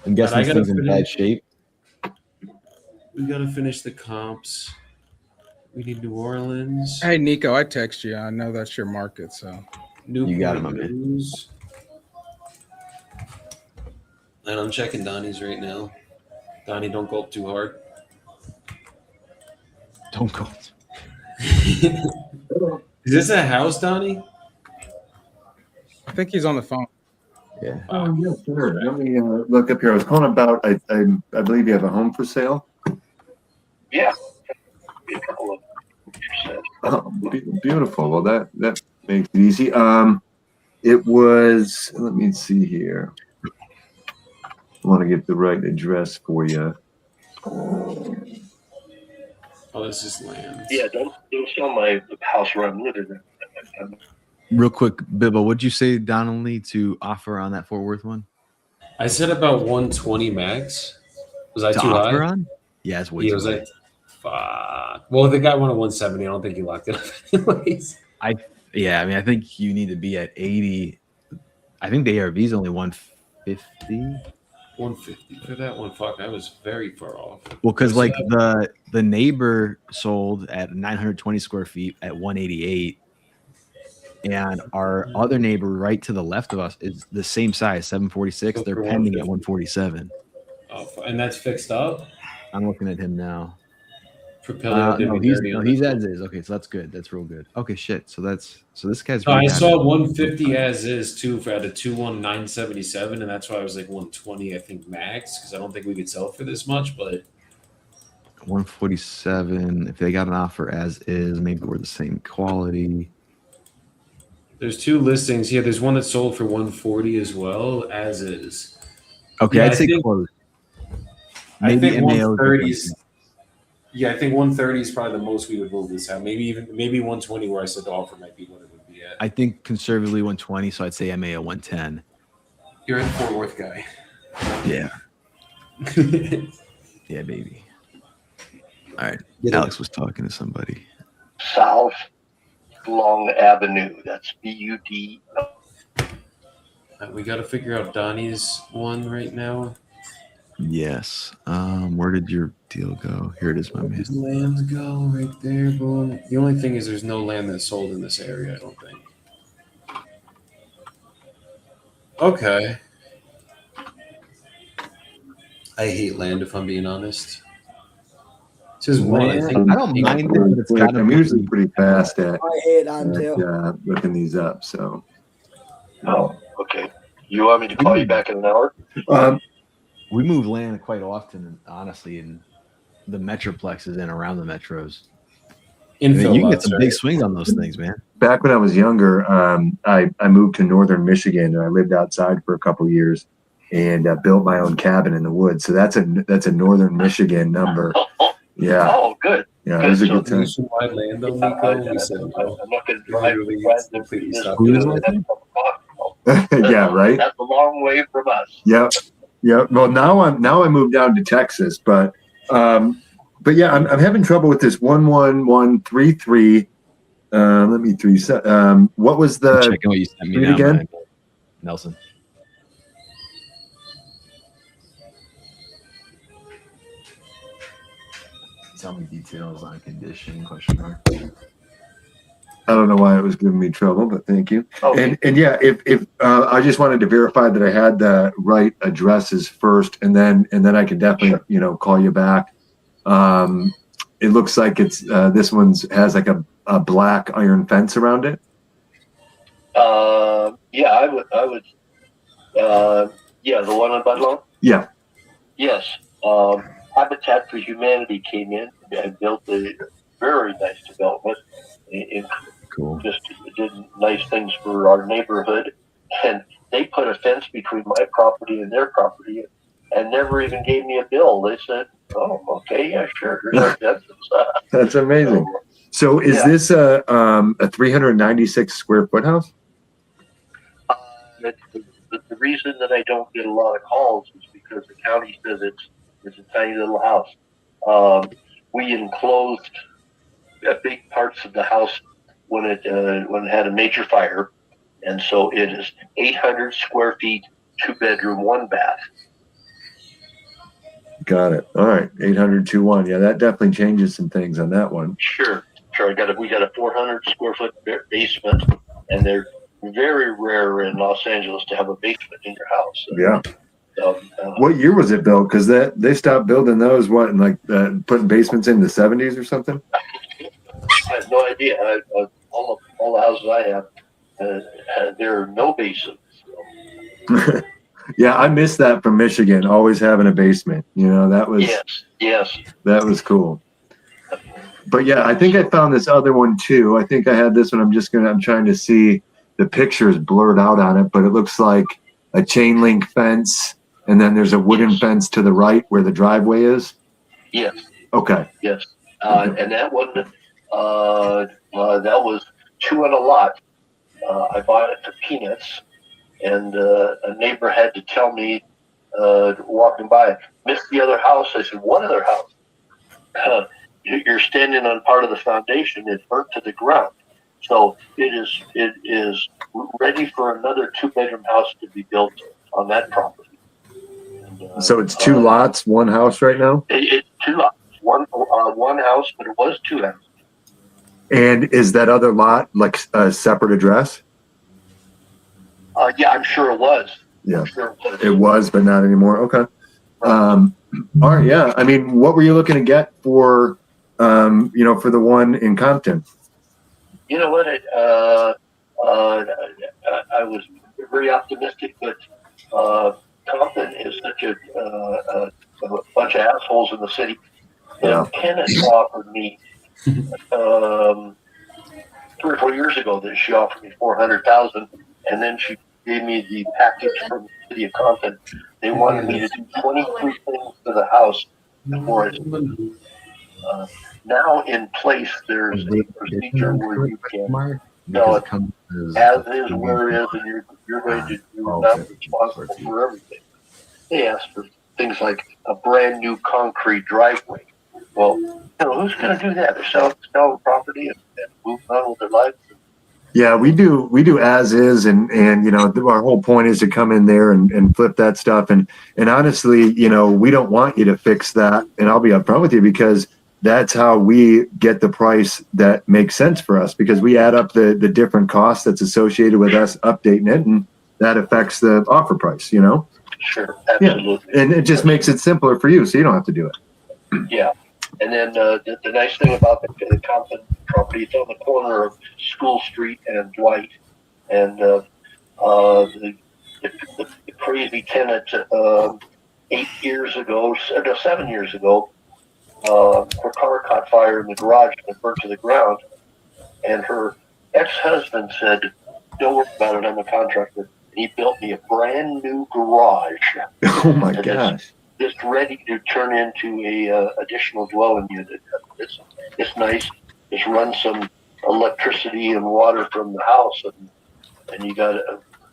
I'm guessing this thing's in bad shape. We gotta finish the comps. We need New Orleans. Hey Nico, I text you. I know that's your market, so you got him, my man. And I'm checking Donnie's right now. Donnie, don't gulp too hard. Don't gulp. Is this a house, Donnie? I think he's on the phone. Yeah. Oh, yes, sir. Let me look up here. I was calling about, I believe you have a home for sale. Yeah. A couple of Beautiful. Well, that makes it easy. It was, let me see here. I want to get the right address for you. Oh, this is land. Yeah, don't sell my house where I'm living. Real quick, Bibbo, what'd you say, Donnelly, to offer on that Fort Worth one? I said about 120 max. Was I to too high? On? Yeah, it's way too high. Like, fuck. Well, the guy wanted 170. I don't think he locked it up anyways. I think you need to be at 80. I think the ARV is only 150. 150 for that one. Fuck, I was very far off. Well, because like the neighbor sold at 920 square feet at 188, and our other neighbor right to the left of us is the same size, 746. They're pending at 147. Oh, and that's fixed up. I'm looking at him now. No, he's as is. Okay, so that's good. That's real good. Okay, shit. So this guy's. I saw 150 as is too for at a 21977, and that's why I was like 120. I think max because I don't think we could sell for this much. But 147. If they got an offer as is, maybe we're the same quality. There's two listings here. There's one that sold for 140 as well as is. Okay, yeah, I'd say close. I think 130s. Yeah, I think 130 is probably the most we would move this out. Maybe 120, where I said the offer might be what it would be at. I think conservatively 120, so I'd say MAO 110. You're a Fort Worth guy. Yeah. Yeah, baby. All right. Alex was talking to somebody. South Long Avenue. That's BUD. We got to figure out Donnie's one right now. Yes. Where did your deal go? Here it is, my man. Land go right there, boom. The only thing is there's no land that's sold in this area, I don't think. Okay. I hate land if I'm being honest. It's just one. I don't mind it, but it's got. I'm usually pretty fast at. I hate on too. Looking these up. So. Oh, okay. You want me to call you back in an hour? We move land quite often, honestly, in the metroplexes and around the metros. You can get some big swings on those things, man. Back when I was younger, I moved to northern Michigan and I lived outside for a couple of years and built my own cabin in the woods. So that's a northern Michigan number. Yeah. Oh, good. Yeah, it was a good time. Wide land though, Nico. I'm not going to drive completely stop. Yeah, right. That's a long way from us. Yep. Yeah. Well, now I moved down to Texas, but but yeah, I'm having trouble with this 11133. Let me what was the Checking what you sent me read now, again? man. Nelson. Tell me details on condition, question mark. I don't know why it was giving me trouble, but thank you. Okay. And yeah, if I just wanted to verify that I had the right addresses first, and then I can definitely call you back. It looks like it's this one's has like a black iron fence around it. Yeah, I would. Yeah, the one on Budlow. Yeah. Yes. Habitat for Humanity came in and built a very nice development. Cool. Just did nice things for our neighborhood, and they put a fence between my property and their property, and never even gave me a bill. They said, "Oh, okay, yeah, sure." That's amazing. So is this a 396 square foot house? The reason that I don't get a lot of calls is because the county says it's a tiny little house. We enclosed big parts of the house when it had a major fire, and so it is 800 square feet, 2-bedroom, 1 bath. Got it. All right, 800-1. Yeah, that definitely changes some things on that one. Sure. We got a 400 square foot basement, and they're very rare in Los Angeles to have a basement in your house. Yeah. What year was it built? Because they stopped building those. What, in like putting basements in the 70s or something? I have no idea. All the houses I have, there are no basements. Yeah, I missed that from Michigan. Always having a basement. That was yes. That was cool. But yeah, I think I found this other one too. I think I had this one. I'm trying to see. The picture is blurred out on it, but it looks like a chain link fence, and then there's a wooden fence to the right where the driveway is. Yes. Okay. Yes. And that one, that was 2 on a lot. I bought it for peanuts, and a neighbor had to tell me, walking by, "Missed the other house." I said, "What other house?" You're standing on part of the foundation. It's burnt to the ground. So it is ready for another 2-bedroom house to be built on that property. And, so it's 2 lots, 1 house right now? It's 2 lots. One house, but it was 2 houses. And is that other lot like a separate address? Yeah, I'm sure it was. Yeah, Sure it was, but not anymore. Okay. All right. Yeah. I mean, what were you looking to get for, for the one in Compton? You know what? I was very optimistic, but Compton is such a bunch of assholes in the city. Yeah. Kenneth offered me 3 or 4 years ago that she offered me $400,000, and then she gave me the package from the city of Compton. They wanted me to do 23 things to the house before I sold. Now in place, there's a procedure where you can sell it as is, where it is, and you're going to do that responsible for everything. They ask for things like a brand new concrete driveway. Well, who's going to do that? They're selling property and moving on with their lives. Yeah, we do as is, and our whole point is to come in there and flip that stuff. And honestly, we don't want you to fix that. And I'll be upfront with you because that's how we get the price that makes sense for us, because we add up the different costs that's associated with us updating it, and that affects the offer price. Sure, absolutely. Yeah. And it just makes it simpler for you, so you don't have to do it. Yeah. And then the nice thing about the Compton property, it's on the corner of School Street and Dwight. And the crazy tenant 7 years ago, her car caught fire in the garage and burnt to the ground. And her ex-husband said, "Don't worry about it, I'm a contractor." And he built me a brand new garage. Oh my gosh. Just ready to turn into a additional dwelling unit. It's nice. Just run some electricity and water from the house, and you got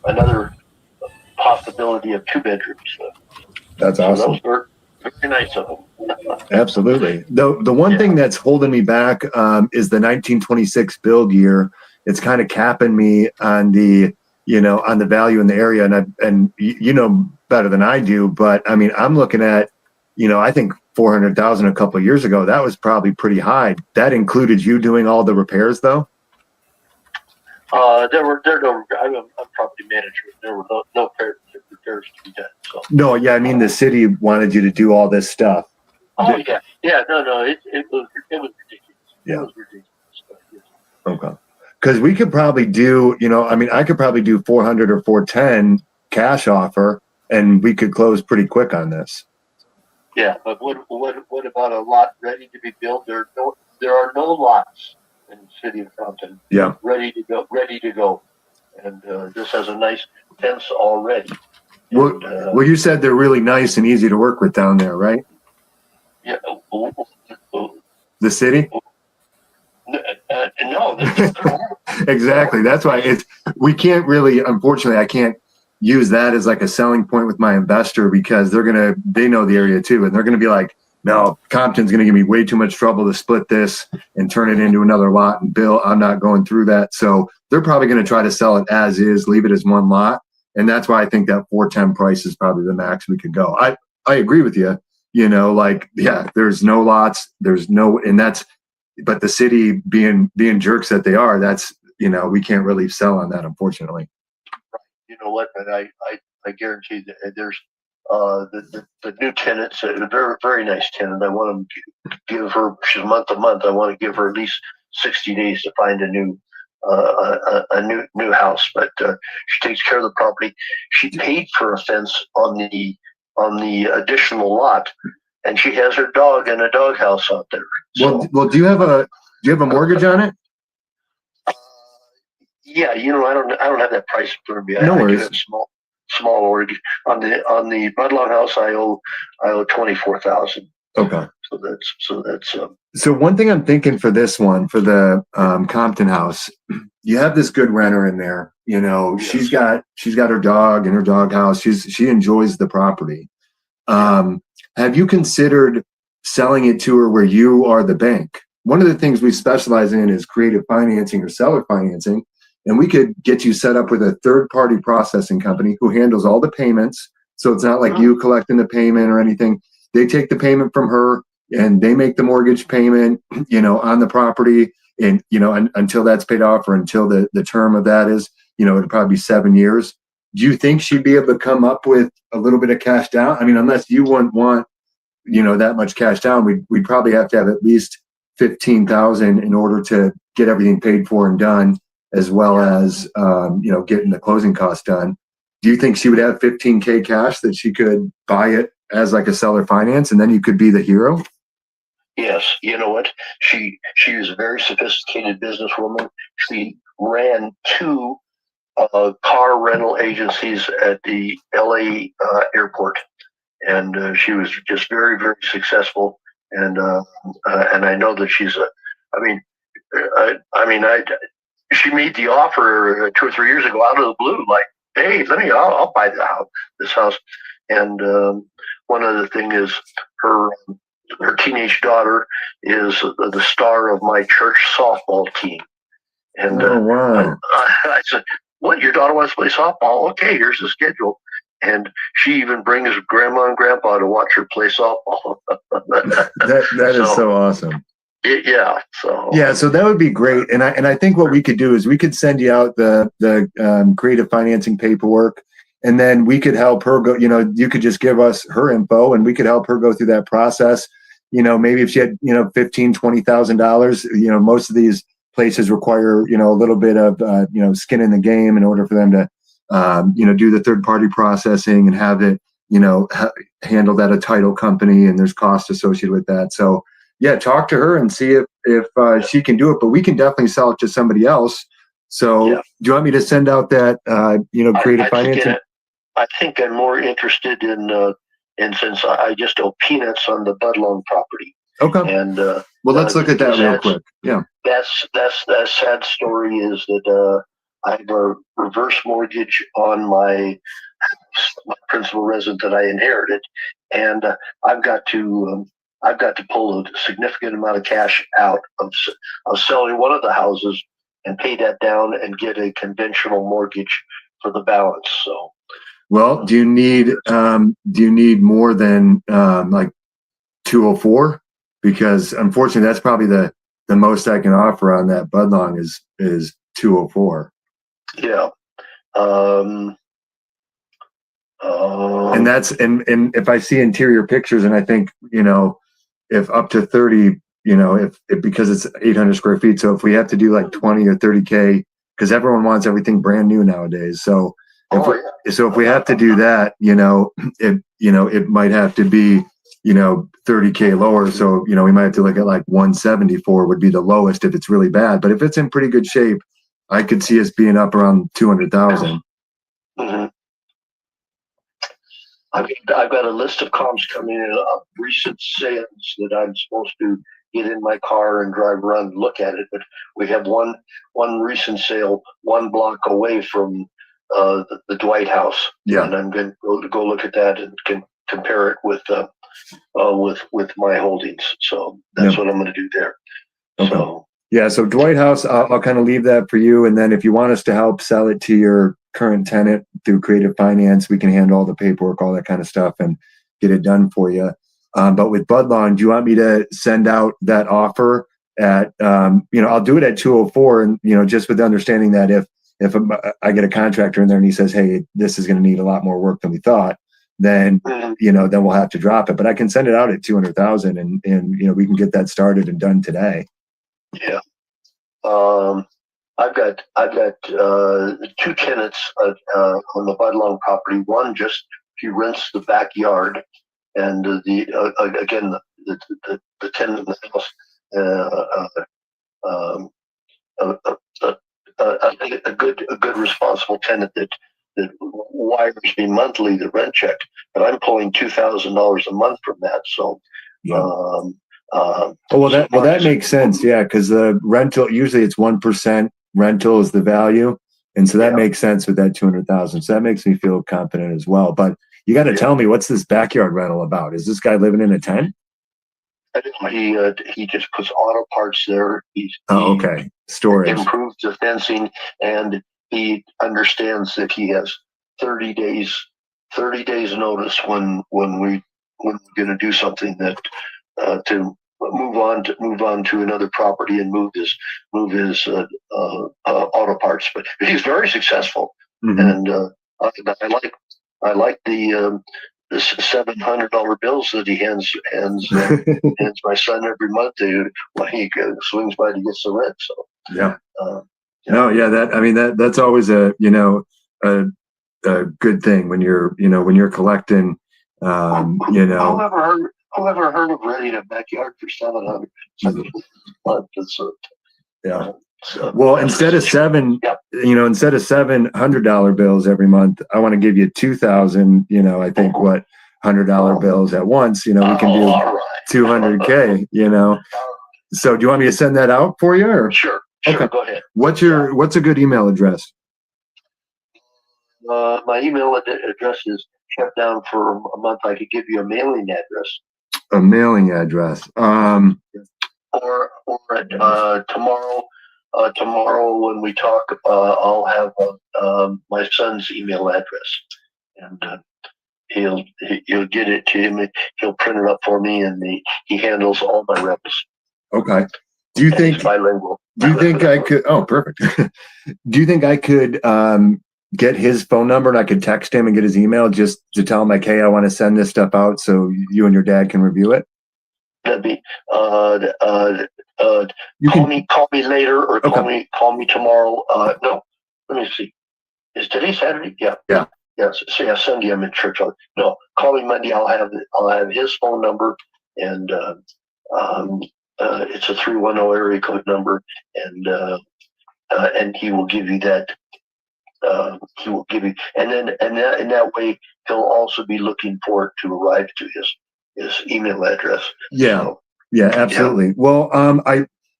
another possibility of 2 bedrooms. That's awesome. Very nice of them. Absolutely. The one thing that's holding me back is the 1926 build year. It's kind of capping me on the, on the value in the area. And you know better than I do, but I mean, I'm looking at, I think 400,000 a couple of years ago, that was probably pretty high. That included you doing all the repairs though? I'm property manager. There were no repairs to be done. So. No, yeah, I mean the city wanted you to do all this stuff. Oh yeah, no, it was ridiculous. Yeah. It was ridiculous. Yes. Okay. Because we could probably do, I could probably do 400 or 410 cash offer, and we could close pretty quick on this. Yeah, but what about a lot ready to be built? There are no lots in the city of Compton. Yeah. Ready to go, and this has a nice fence already. Well, you said they're really nice and easy to work with down there, right? Yeah. The city? No. Exactly. That's why we can't really, unfortunately, I can't use that as like a selling point with my investor because they know the area too. And they're going to be like, no, Compton's going to give me way too much trouble to split this and turn it into another lot and bill. I'm not going through that. So they're probably going to try to sell it as is, leave it as one lot. And that's why I think that 410 price is probably the max we could go. I agree with you. There's no lots, but the city being jerks that they are, that's, we can't really sell on that, unfortunately. You know what? And I guarantee that there's the new tenants, a very, very nice tenant. I want to give her, she's month to month. I want to give her at least 60 days to find a new house. But she takes care of the property. She paid for a fence on the additional lot, and she has her dog in a doghouse out there. So, well, do you have a mortgage on it? Yeah, I don't have that price in front of me. No worries. I do have small mortgage on the Budlong house. I owe $24,000. Okay. So that's. So one thing I'm thinking for this one, for the Compton house, you have this good renter in there. Yes. She's got her dog in her dog house. She enjoys the property. Have you considered selling it to her where you are the bank? One of the things we specialize in is creative financing or seller financing. And we could get you set up with a third-party processing company who handles all the payments. So it's not like you collecting the payment or anything. They take the payment from her and they make the mortgage payment, on the property. And, until that's paid off or until the term of that is, it'd probably be 7 years. Do you think she'd be able to come up with a little bit of cash down? I mean, unless you wouldn't want, that much cash down, we'd probably have to have at least $15,000 in order to get everything paid for and done, as well as, getting the closing costs done. Do you think she would have $15K cash that she could buy it as like a seller finance and then you could be the hero? Yes. You know what? She is a very sophisticated businesswoman. She ran 2 car rental agencies at the LA airport. And she was just very, very successful. And I know that she's she made the offer 2 or 3 years ago out of the blue, like, hey, I'll buy this house. And one other thing is her teenage daughter is the star of my church softball team. And wow. I said, what, your daughter wants to play softball? Okay, here's the schedule. And she even brings grandma and grandpa to watch her play softball. that is so awesome. So that would be great. And I think what we could do is we could send you out the creative financing paperwork, and then we could help her go, you could just give us her info and we could help her go through that process. Maybe if she had, $15,000, $20,000, most of these places require, a little bit of, skin in the game in order for them to, do the third party processing and have it, handled at a title company, and there's costs associated with that. So yeah, talk to her and see if she can do it, but we can definitely sell it to somebody else. So do you want me to send out that, creative financing? I think I'm more interested in since I just owe peanuts on the Budlong property. Okay. And let's look at that real quick. Yeah. That's that sad story is that I have a reverse mortgage on my my principal residence that I inherited, and I've got to pull a significant amount of cash out of selling one of the houses and pay that down and get a conventional mortgage for the balance. So, Well, do you need more than like 204? Because unfortunately, that's probably the most I can offer on that Budlong is 204. yeah. And that's and if I see interior pictures, and I think, you know, if up to 30, you know, if because it's 800 square feet, so if we have to do like 20 or 30K, because everyone wants everything brand new nowadays, so if we have to do that, you know, it might have to be, you know, 30K lower, so, you know, we might have to look at like 174 would be the lowest if it's really bad, but if it's in pretty good shape, I could see us being up around 200,000. Mm-hmm. I've got a list of comps coming in of recent sales that I'm supposed to get in my car and drive around and look at it. But we have one recent sale 1 block away from the Dwight House. Yeah. And I'm going to go look at that and compare it with my holdings. So that's what I'm going to do there. Okay. So yeah, so Dwight House, I'll kind of leave that for you, and then if you want us to help sell it to your current tenant through Creative Finance, we can handle all the paperwork, all that kind of stuff, and get it done for you. But with Budlong, do you want me to send out that offer at, you know, I'll do it at 204, and, you know, just with the understanding that if I get a contractor in there and he says, hey, this is going to need a lot more work than we thought, then, you know, then we'll have to drop it. But I can send it out at 200,000, and you know, we can get that started and done today. yeah. I've got 2 tenants on the Budlong property. One just he rents the backyard, and the tenant in the house, a good responsible tenant that wires me monthly the rent check, but I'm pulling $2,000 a month from that. So. Yeah. That makes sense. Yeah, because the rental usually it's 1% rental is the value, and so that makes sense with that 200,000. So that makes me feel confident as well. But you got to tell me, what's this backyard rental about? Is this guy living in a tent? He just puts auto parts there. Okay, storage. Improves the fencing, and he understands that he has 30 days notice when we're going to do something that to move on to another property and move his auto parts. But he's very successful, and I like the $700 bills that he hands my son every month when he swings by to get some rent. So yeah, that's always a good thing when you're collecting. Whoever heard of renting a backyard for $700? Yeah. Well, instead of $700 bills every month, I want to give you 2,000. You know, I think $100 bills at once. You know, we can do 200K. You know, so do you want me to send that out for you? Or? Sure. Okay. Go ahead. What's a good email address? My email address is kept down for a month. I could give you a mailing address. A mailing address. Or tomorrow when we talk, I'll have my son's email address, and he'll get it to him. He'll print it up for me, and he handles all my reps. Okay. Do you think bilingual? Do you think I could? Oh, perfect. Do you think I could get his phone number and I could text him and get his email just to tell him, like, hey, I want to send this stuff out so you and your dad can review it? That'd be call me later, or call me tomorrow. No, let me see. Is today Saturday? Yeah. So yeah, Sunday I'm in church. No, call me Monday. I'll have his phone number, and it's a 310 area code number, and he will give you that. He will give you, and then in that way he'll also be looking for it to arrive to his email address. Yeah. So, yeah, absolutely. Yeah. Well,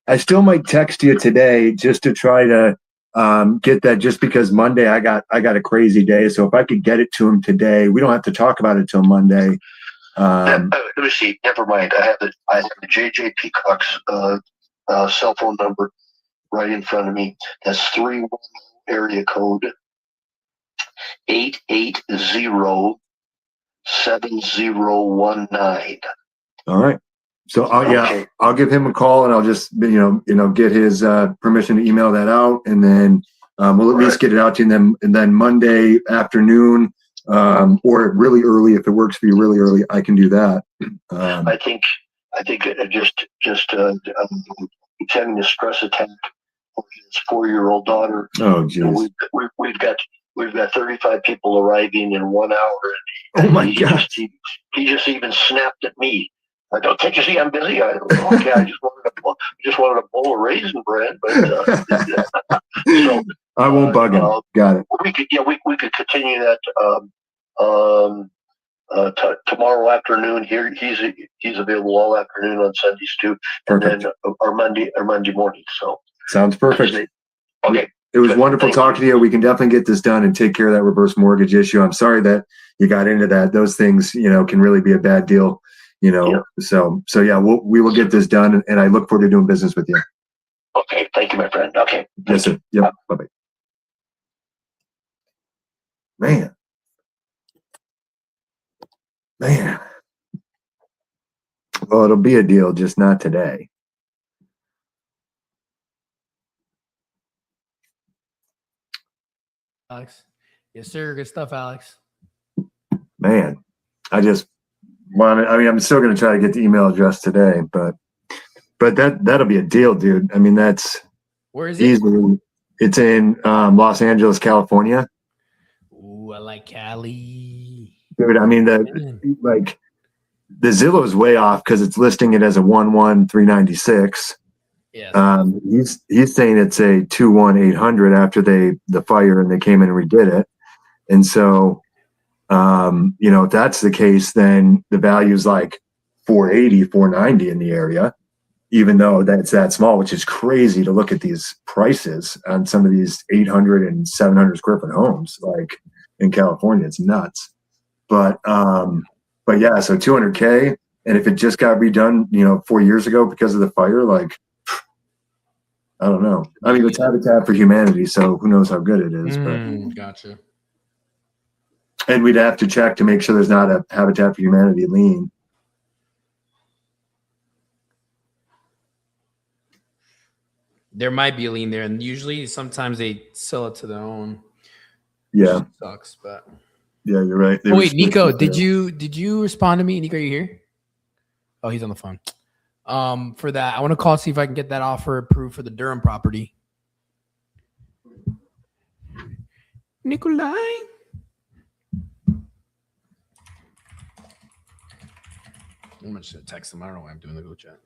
I still might text you today just to try to get that just because Monday I got a crazy day. So if I could get it to him today, we don't have to talk about it till Monday. Let me see. Never mind. I have the JJ Peacock's cell phone number right in front of me. That's 310 area code 880-7019. All right. So I'll give him a call and I'll just get his permission to email that out, and then we'll at least get it out to you. And then Monday afternoon, or really early, if it works for you, really early, I can do that. I think he's having a stress attack for his 4-year-old daughter. Oh, geez. We've got 35 people arriving in 1 hour. Oh my God. He just even snapped at me. I don't. Can't you see I'm busy? Okay, I just wanted a bowl of raisin bread, but so I won't bug him. Got it. We could continue that tomorrow afternoon. Here he's available all afternoon on Sundays too, and Perfect. then our Monday morning. So Sounds perfect. Okay. It was wonderful talking to you. We can definitely get this done and take care of that reverse mortgage issue. I'm sorry that you got into that. Those things, can really be a bad deal. So yeah, we will get this done, and I look forward to doing business with you. Okay, thank you, my friend. Okay. Yes, sir. Yep. Bye-bye. Man. Well, it'll be a deal, just not today. Alex. Yes, sir. Good stuff, Alex. Man, I'm still going to try to get the email address today, but that'll be a deal, dude. I mean, that's Where is it? easily. It's in Los Angeles, California. Ooh, I like Cali. Dude, I mean, the Zillow is way off because it's listing it as a 11396. Yeah. He's saying it's a 21800 after the fire and they came in and redid it. And so, if that's the case, then the value is like 480, 490 in the area, even though that's that small, which is crazy to look at these prices on some of these 800 and 700 square foot homes, like in California. It's nuts. But yeah, so 200K. And if it just got redone, 4 years ago because of the fire, I don't know. I mean, it's Habitat for Humanity, so who knows how good it is. But Gotcha. and we'd have to check to make sure there's not a Habitat for Humanity lien. There might be a lien there, and usually sometimes they sell it to their own. Yeah. Which sucks, but yeah, you're right. Oh, wait, Nico, did you respond to me? Nico, are you here? Oh, he's on the phone. For that, I want to call, see if I can get that offer approved for the Durham property. Nikolai. I'm just gonna text him. I don't know why I'm doing the Google chat.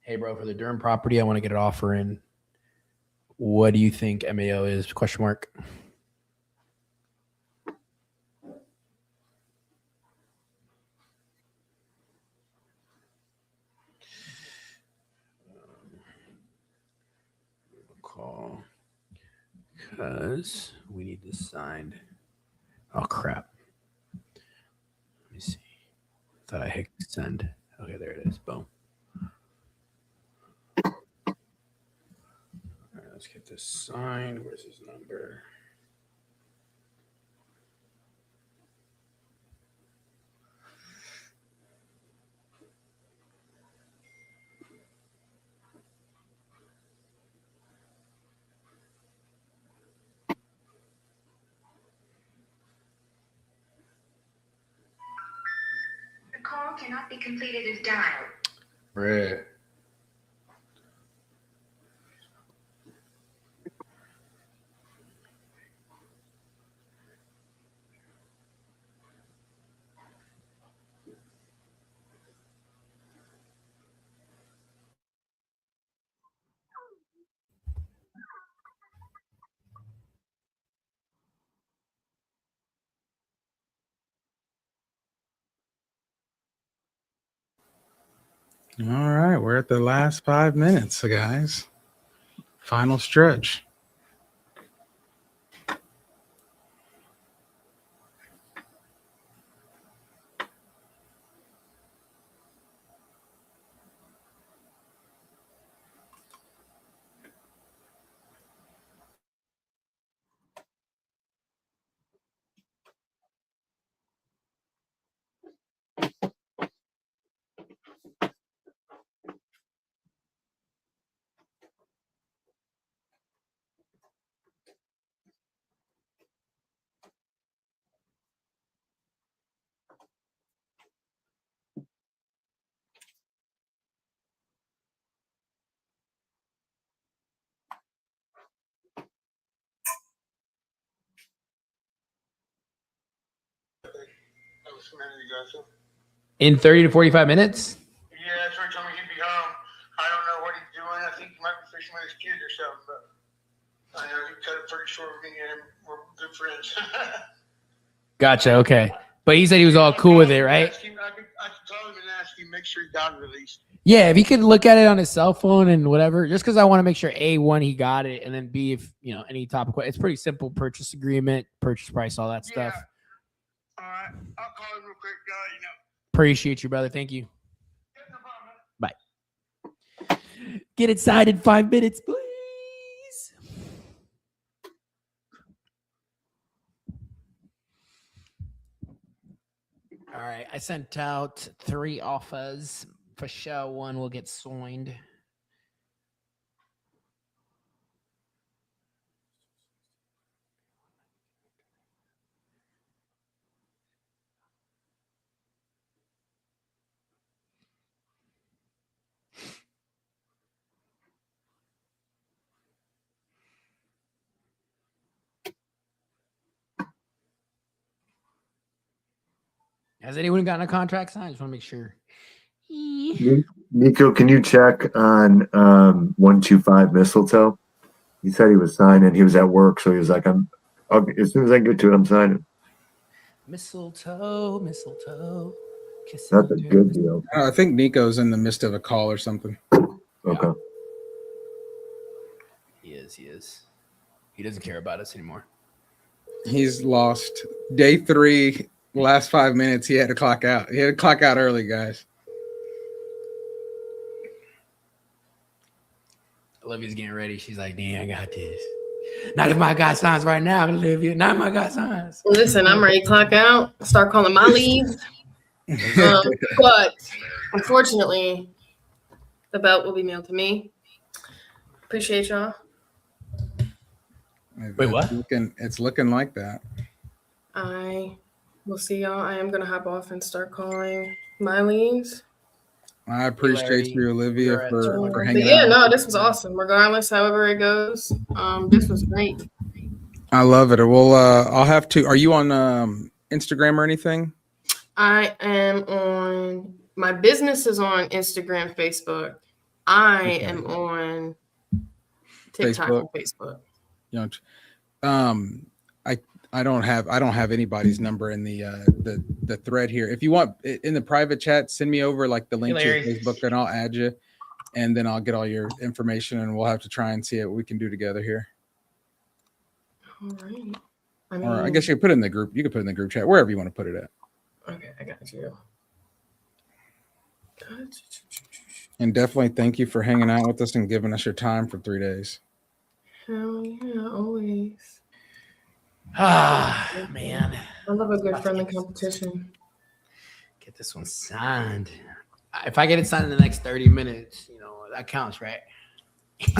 Hey, bro, for the Durham property, I want to get an offer in. What do you think MAO is? Question mark. Call because we need this signed. Oh crap. Let me see. Thought I hit send. Okay, there it is. Boom. All right, let's get this signed. Where's his number? The call cannot be completed as dialed. Right. All right, we're at the last 5 minutes, guys. Final stretch. In 30 to 45 minutes? Yeah, that's where he told me he'd be home. I don't know what he's doing. I think he might be fishing with his kids or something, but I know he cut it pretty short with me and him. We're good friends. Gotcha. Okay. But he said he was all cool with it, right? I could call him and ask him, make sure he got it at least. Yeah, if he could look at it on his cell phone and whatever, just because I want to make sure A1 he got it, and then B, if any topic, it's pretty simple purchase agreement, purchase price, all that stuff. All right, I'll call him real quick. Appreciate you, brother. Thank you. Bye. Get it signed in 5 minutes, please. All right, I sent out 3 offers. For sure, 1 will get signed. Has anyone gotten a contract signed? I just want to make sure. Nico, can you check on 125 Mistletoe? He said he was signing. He was at work, so he was like, as soon as I get to it, I'm signing. Mistletoe. That's a good deal. I think Nico's in the midst of a call or something. Okay. He is. He doesn't care about us anymore. He's lost day 3. Last 5 minutes, he had to clock out. He had to clock out early, guys. Olivia's getting ready. She's like, "Dang, I got this." Not if my guy signs right now, Olivia. Not if my guy signs. Listen, I'm ready to clock out. Start calling my leads. But unfortunately, the belt will be mailed to me. Appreciate y'all. Wait, what? It's looking like that. I will see y'all. I am gonna hop off and start calling my leads. I appreciate you, Olivia, for But hanging yeah, out. no, this was awesome. Regardless, however it goes, this was great. I love it. Well, I'll have to. Are you on Instagram or anything? I am on my business is on Instagram, Facebook. I am on TikTok and Facebook. You know, I don't have anybody's number in the thread here. If you want in the private chat, send me over like the link to your Facebook, and I'll add you, and then I'll get all your information, and we'll have to try and see what we can do together here. All right. Or I guess you can put it in the group. You can put it in the group chat wherever you want to put it at. Okay, I got you. And definitely thank you for hanging out with us and giving us your time for 3 days. Hell yeah, always. Ah, man. I love a good friendly competition. Get this one signed. If I get it signed in the next 30 minutes, that counts, right?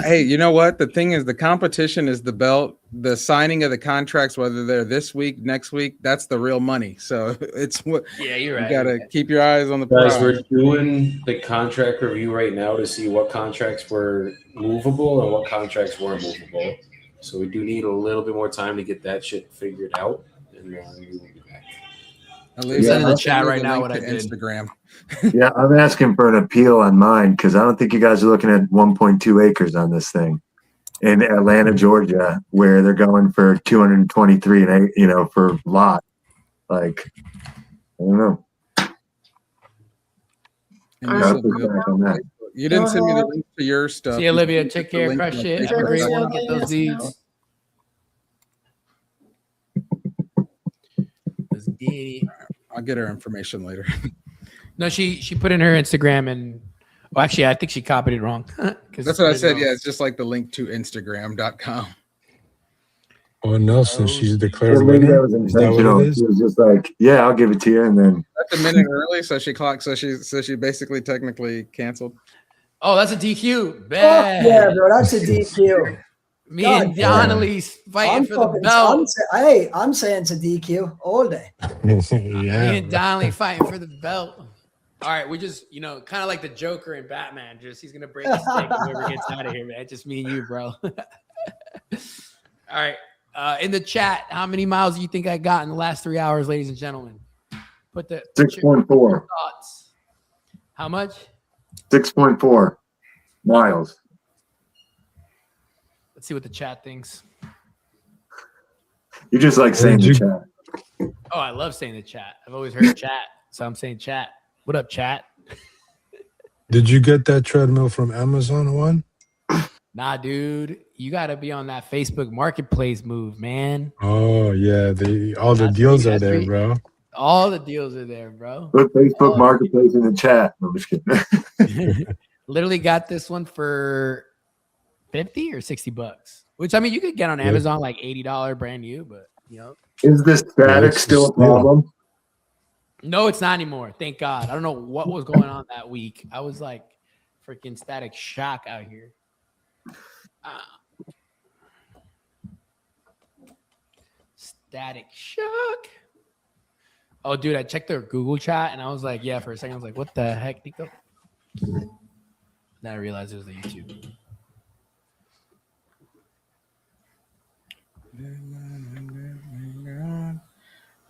Hey, you know what? The thing is, the competition is the belt. The signing of the contracts, whether they're this week, next week, that's the real money. So it's what. Yeah, you're right. You gotta keep your eyes on the Guys, prize. we're doing the contract review right now to see what contracts were movable and what contracts weren't movable. So we do need a little bit more time to get that shit figured out, and then we will be back. At least in the I'll chat send you right the now link what to I did. Instagram. Yeah, I'm asking for an appeal on mine because I don't think you guys are looking at 1.2 acres on this thing in Atlanta, Georgia, where they're going for 223 and for lot. Like, I don't know. And Gotta push back on that. You didn't send me the link to your stuff. See you, Olivia. You Take sent the care. link Crush to my it. Have a Facebook great page. one. Get those leads. Let's get it. I'll get her information later. No, she put in her Instagram and well, actually, I think she copied it wrong. That's what I said. Yeah, it's just like the link to Instagram.com. Oh, Nelson, she's declared Well, maybe winner. that was Is that what intentional. it is? She was just like, "Yeah, I'll give it to you," and then That's a minute early, so she clocked. So she basically technically canceled. Oh, that's a DQ. Fuck Bad. yeah, bro. That's a DQ. Me God and damn. Donnelly's fighting I'm for the fucking- belt. I'm saying it's a DQ all day. Me Yeah. and Donnelly fighting for the belt. All right, we just, kind of like the Joker and Batman. Just he's gonna break his stick and whoever gets out of here, man. Just me and you, bro. All right. In the chat, how many miles do you think I got in the last 3 hours, ladies and gentlemen? Put your 6.4. thoughts. How much? 6.4 miles. Let's see what the chat thinks. You just like saying the chat. Oh, I love saying the chat. I've always heard chat, so I'm saying chat. What up, chat? Did you get that treadmill from Amazon one? Nah, dude, you got to be on that Facebook Marketplace move, man. Oh yeah, all the deals are there, free. bro. All the deals are there, bro. Put Facebook Marketplace in the chat. No, I'm just kidding. Literally got this one for $50 or $60, which I mean you could get on Amazon like $80 brand new, but Is this static still a problem? No, it's not anymore. Thank God. I don't know what was going on that week. I was like freaking static shock out here. Static shock. Oh, dude, I checked their Google chat and I was like, yeah, for a second, I was like, what the heck, Nico? Then I realized it was the YouTube.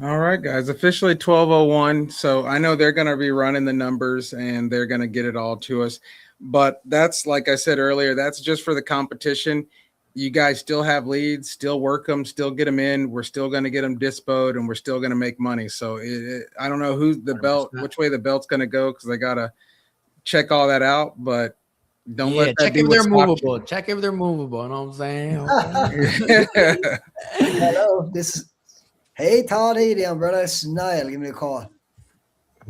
All right, guys, officially 12:01. So I know they're going to be running the numbers and they're going to get it all to us. But that's, like I said earlier, that's just for the competition. You guys still have leads, still work them, still get them in. We're still going to get them dispoed and we're still going to make money. So I don't know who's the belt, which way the belt's going to go because I got to check all that out. But don't let that check be if what they're stops movable. Check if they're movable. You know what I'm saying? Hello, hey Todd, how you doing, brother? It's Niall. Give me a call.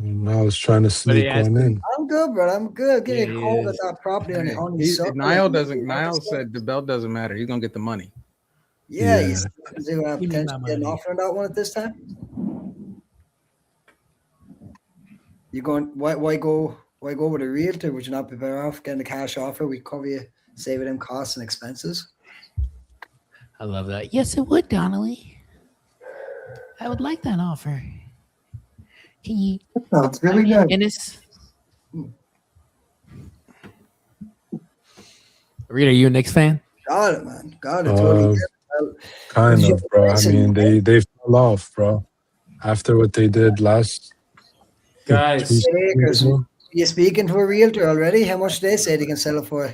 I was trying to sneak one in. I'm good, brother. I'm good. Give me a call at that property on the Niall said the belt doesn't matter. He's going to get the money. Yeah, he's potentially get an offer on that one at this time. You going? Why go with a realtor? Would you not be better off getting a cash offer? We cover you, save them costs and expenses. I love that. Yes, it would, Donnelly. I would like that offer. Can you? That's really good. Guinness? Rita, are you a Knicks fan? Got it, man. Got it. Totally. Kind of, bro. I mean, they fell off, bro. After what they did last. Guys, You speaking to a realtor already? How much they say they can sell it for?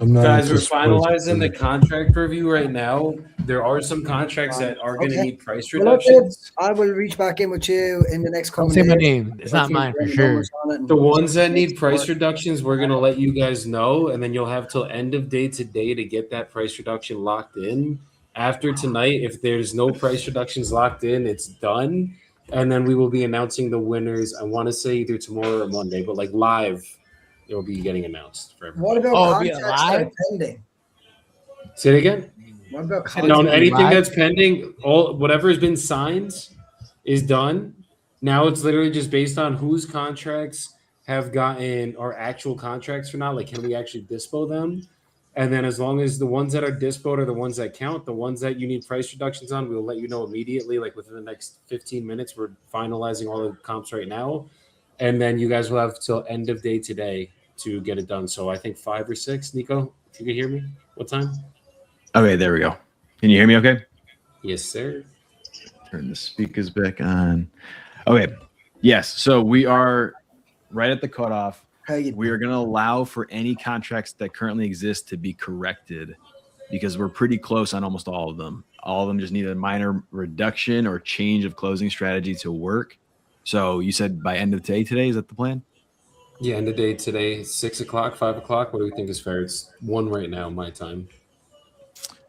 I'm not Guys, we're into sports, finalizing the but- contract review right now. There are some contracts that are going to Okay. need price Well, okay. reductions. I will reach back in with you in the next couple Don't say my days. name. It's not mine for sure. The ones that need price reductions, we're going to let you guys know, and then you'll have till end of day today to get that price reduction locked in. After tonight, if there's no price reductions locked in, it's done. And then we will be announcing the winners. I want to say either tomorrow or Monday, but like live, it will be getting announced for everybody. What about Oh, it'll be contracts that live? are pending? Say it again. What about No, contracts? anything live? that's pending, whatever has been signed is done. Now it's literally just based on whose contracts have gotten our actual contracts or not. Like, can we actually dispo them? And then as long as the ones that are dispoed are the ones that count, the ones that you need price reductions on, we'll let you know immediately. Like within the next 15 minutes, we're finalizing all the comps right now. And then you guys will have till end of day today to get it done. So I think 5 or 6, Nico, if you can hear me. What time? Okay, there we go. Can you hear me okay? Yes, sir. Turn the speakers back on. Okay. Yes. So we are right at the cutoff. We are going to allow for any contracts that currently exist to be corrected because we're pretty close on almost all of them. All of them just need a minor reduction or change of closing strategy to work. So you said by end of day today, is that the plan? Yeah, end of day today, 6 o'clock, 5 o'clock. What do we think is fair? It's 1 right now, my time.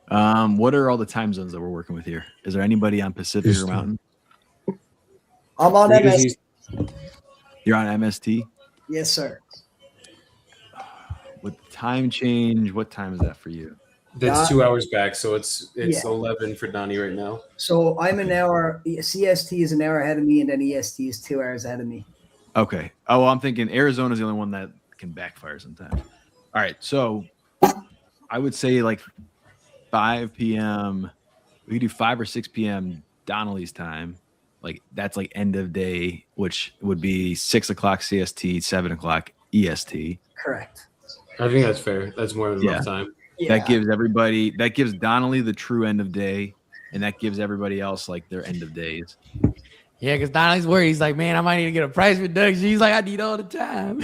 What are all the time zones that we're working with here? Is there anybody on Pacific or Mountain? I'm on MS. You're on MST? Yes, sir. With the time change, what time is that for you? That's 2 hours back, so it's Yeah. 11 for Donnie right now. So I'm an hour. CST is an hour ahead of me, and then EST is 2 hours ahead of me. Okay. Oh, well, I'm thinking Arizona's the only one that can backfire sometimes. All right. So I would say like 5 p.m. We could do 5 or 6 p.m. Donnelly's time. Like that's like end of day, which would be 6 o'clock CST, 7 o'clock EST. Correct. I think that's fair. That's more than enough time. That gives everybody, that gives Donnelly the true end of day, and that gives everybody else like their end of days. Yeah, because Donnie's worried. He's like, man, I might need to get a price reduction. He's like, I need all the time.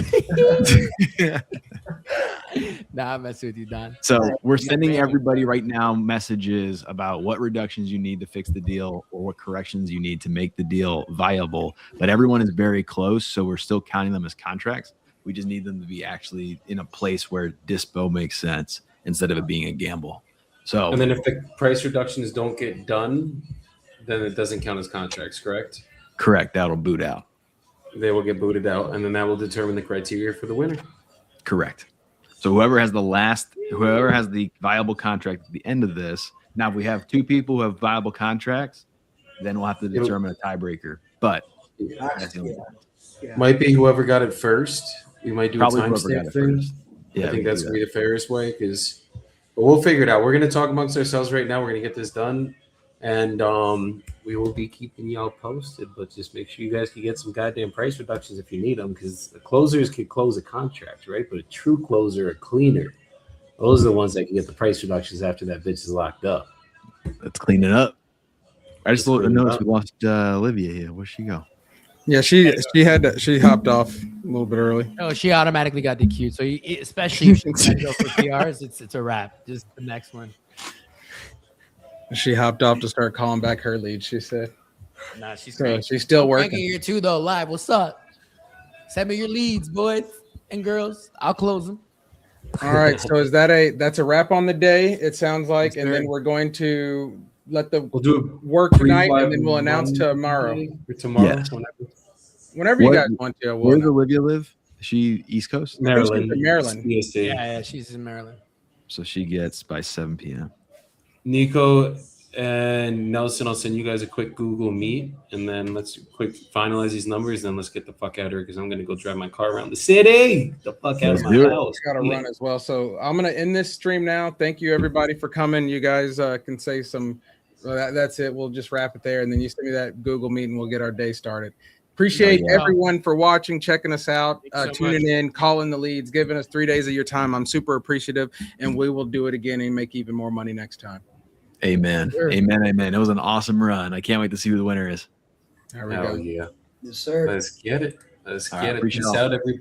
Nah, I'm messing with you, Don. So we're sending everybody right now messages about what reductions you need to fix the deal or what corrections you need to make the deal viable. But everyone is very close, so we're still counting them as contracts. We just need them to be actually in a place where dispo makes sense instead of it being a gamble. So, And then if the price reductions don't get done, then it doesn't count as contracts, correct? correct, that'll boot out. They will get booted out, and then that will determine the criteria for the winner. Correct. So whoever has the viable contract at the end of this. Now, if we have two people who have viable contracts, then we'll have to determine a tiebreaker. But that's the only one. Might be whoever got it first. We might do Probably a whoever got timestamp it thing. first. Yeah, I think we that's do gonna be the fairest way, but we'll figure it out. We're gonna talk amongst ourselves right now. We're gonna get this done, and we will be keeping y'all posted. But just make sure you guys can get some goddamn price reductions if you need them, because the closers can close a contract, right? But a true closer, a cleaner, those are the ones that can get the price reductions after that bitch is locked up. Let's clean it up. I just Let's clean it noticed up. we lost Olivia here. Where'd she go? Yeah, she hopped off a little bit early. Oh, she automatically got DQ'd. So especially if she's gonna go for PRs, it's a wrap. Just the next one. She hopped off to start calling back her lead. She said, Nah, she's so great. she's still Frankie working. here too, though. Live. What's up? Send me your leads, boys and girls. I'll close them. All right, so that's a wrap on the day? It sounds like, Yes, and then sir. we're going to let the We'll do work tonight, and then we'll announce tomorrow. Or tomorrow, Yes. Whenever you What- guys want to. Where We'll does Olivia live? Is she East Coast? Maryland. Maryland. CST. Yeah, she's in Maryland. So she gets by 7 p.m. Nico and Nelson, I'll send you guys a quick Google Meet, and then let's quick finalize these numbers. Then let's get the fuck out of here, because I'm gonna go drive my car around the city. The fuck out of my house. got to run as well. So I'm going to end this stream now. Thank you, everybody, for coming. You guys can say some. Well, that's it. We'll just wrap it there, and then you send me that Google Meet, and we'll get our day started. Appreciate Oh, yeah. everyone for watching, checking us out, Thanks so tuning in, calling the leads, giving us 3 days of your time. I'm super appreciative, and we will do it again and make even more money next time. Amen. Sure. Amen. Amen. It was an awesome run. I can't wait to see who the winner is. There we Hell go. yeah. Yes, sir. Let's get it. Let's All get right, it. appreciate Peace it. out, everybody.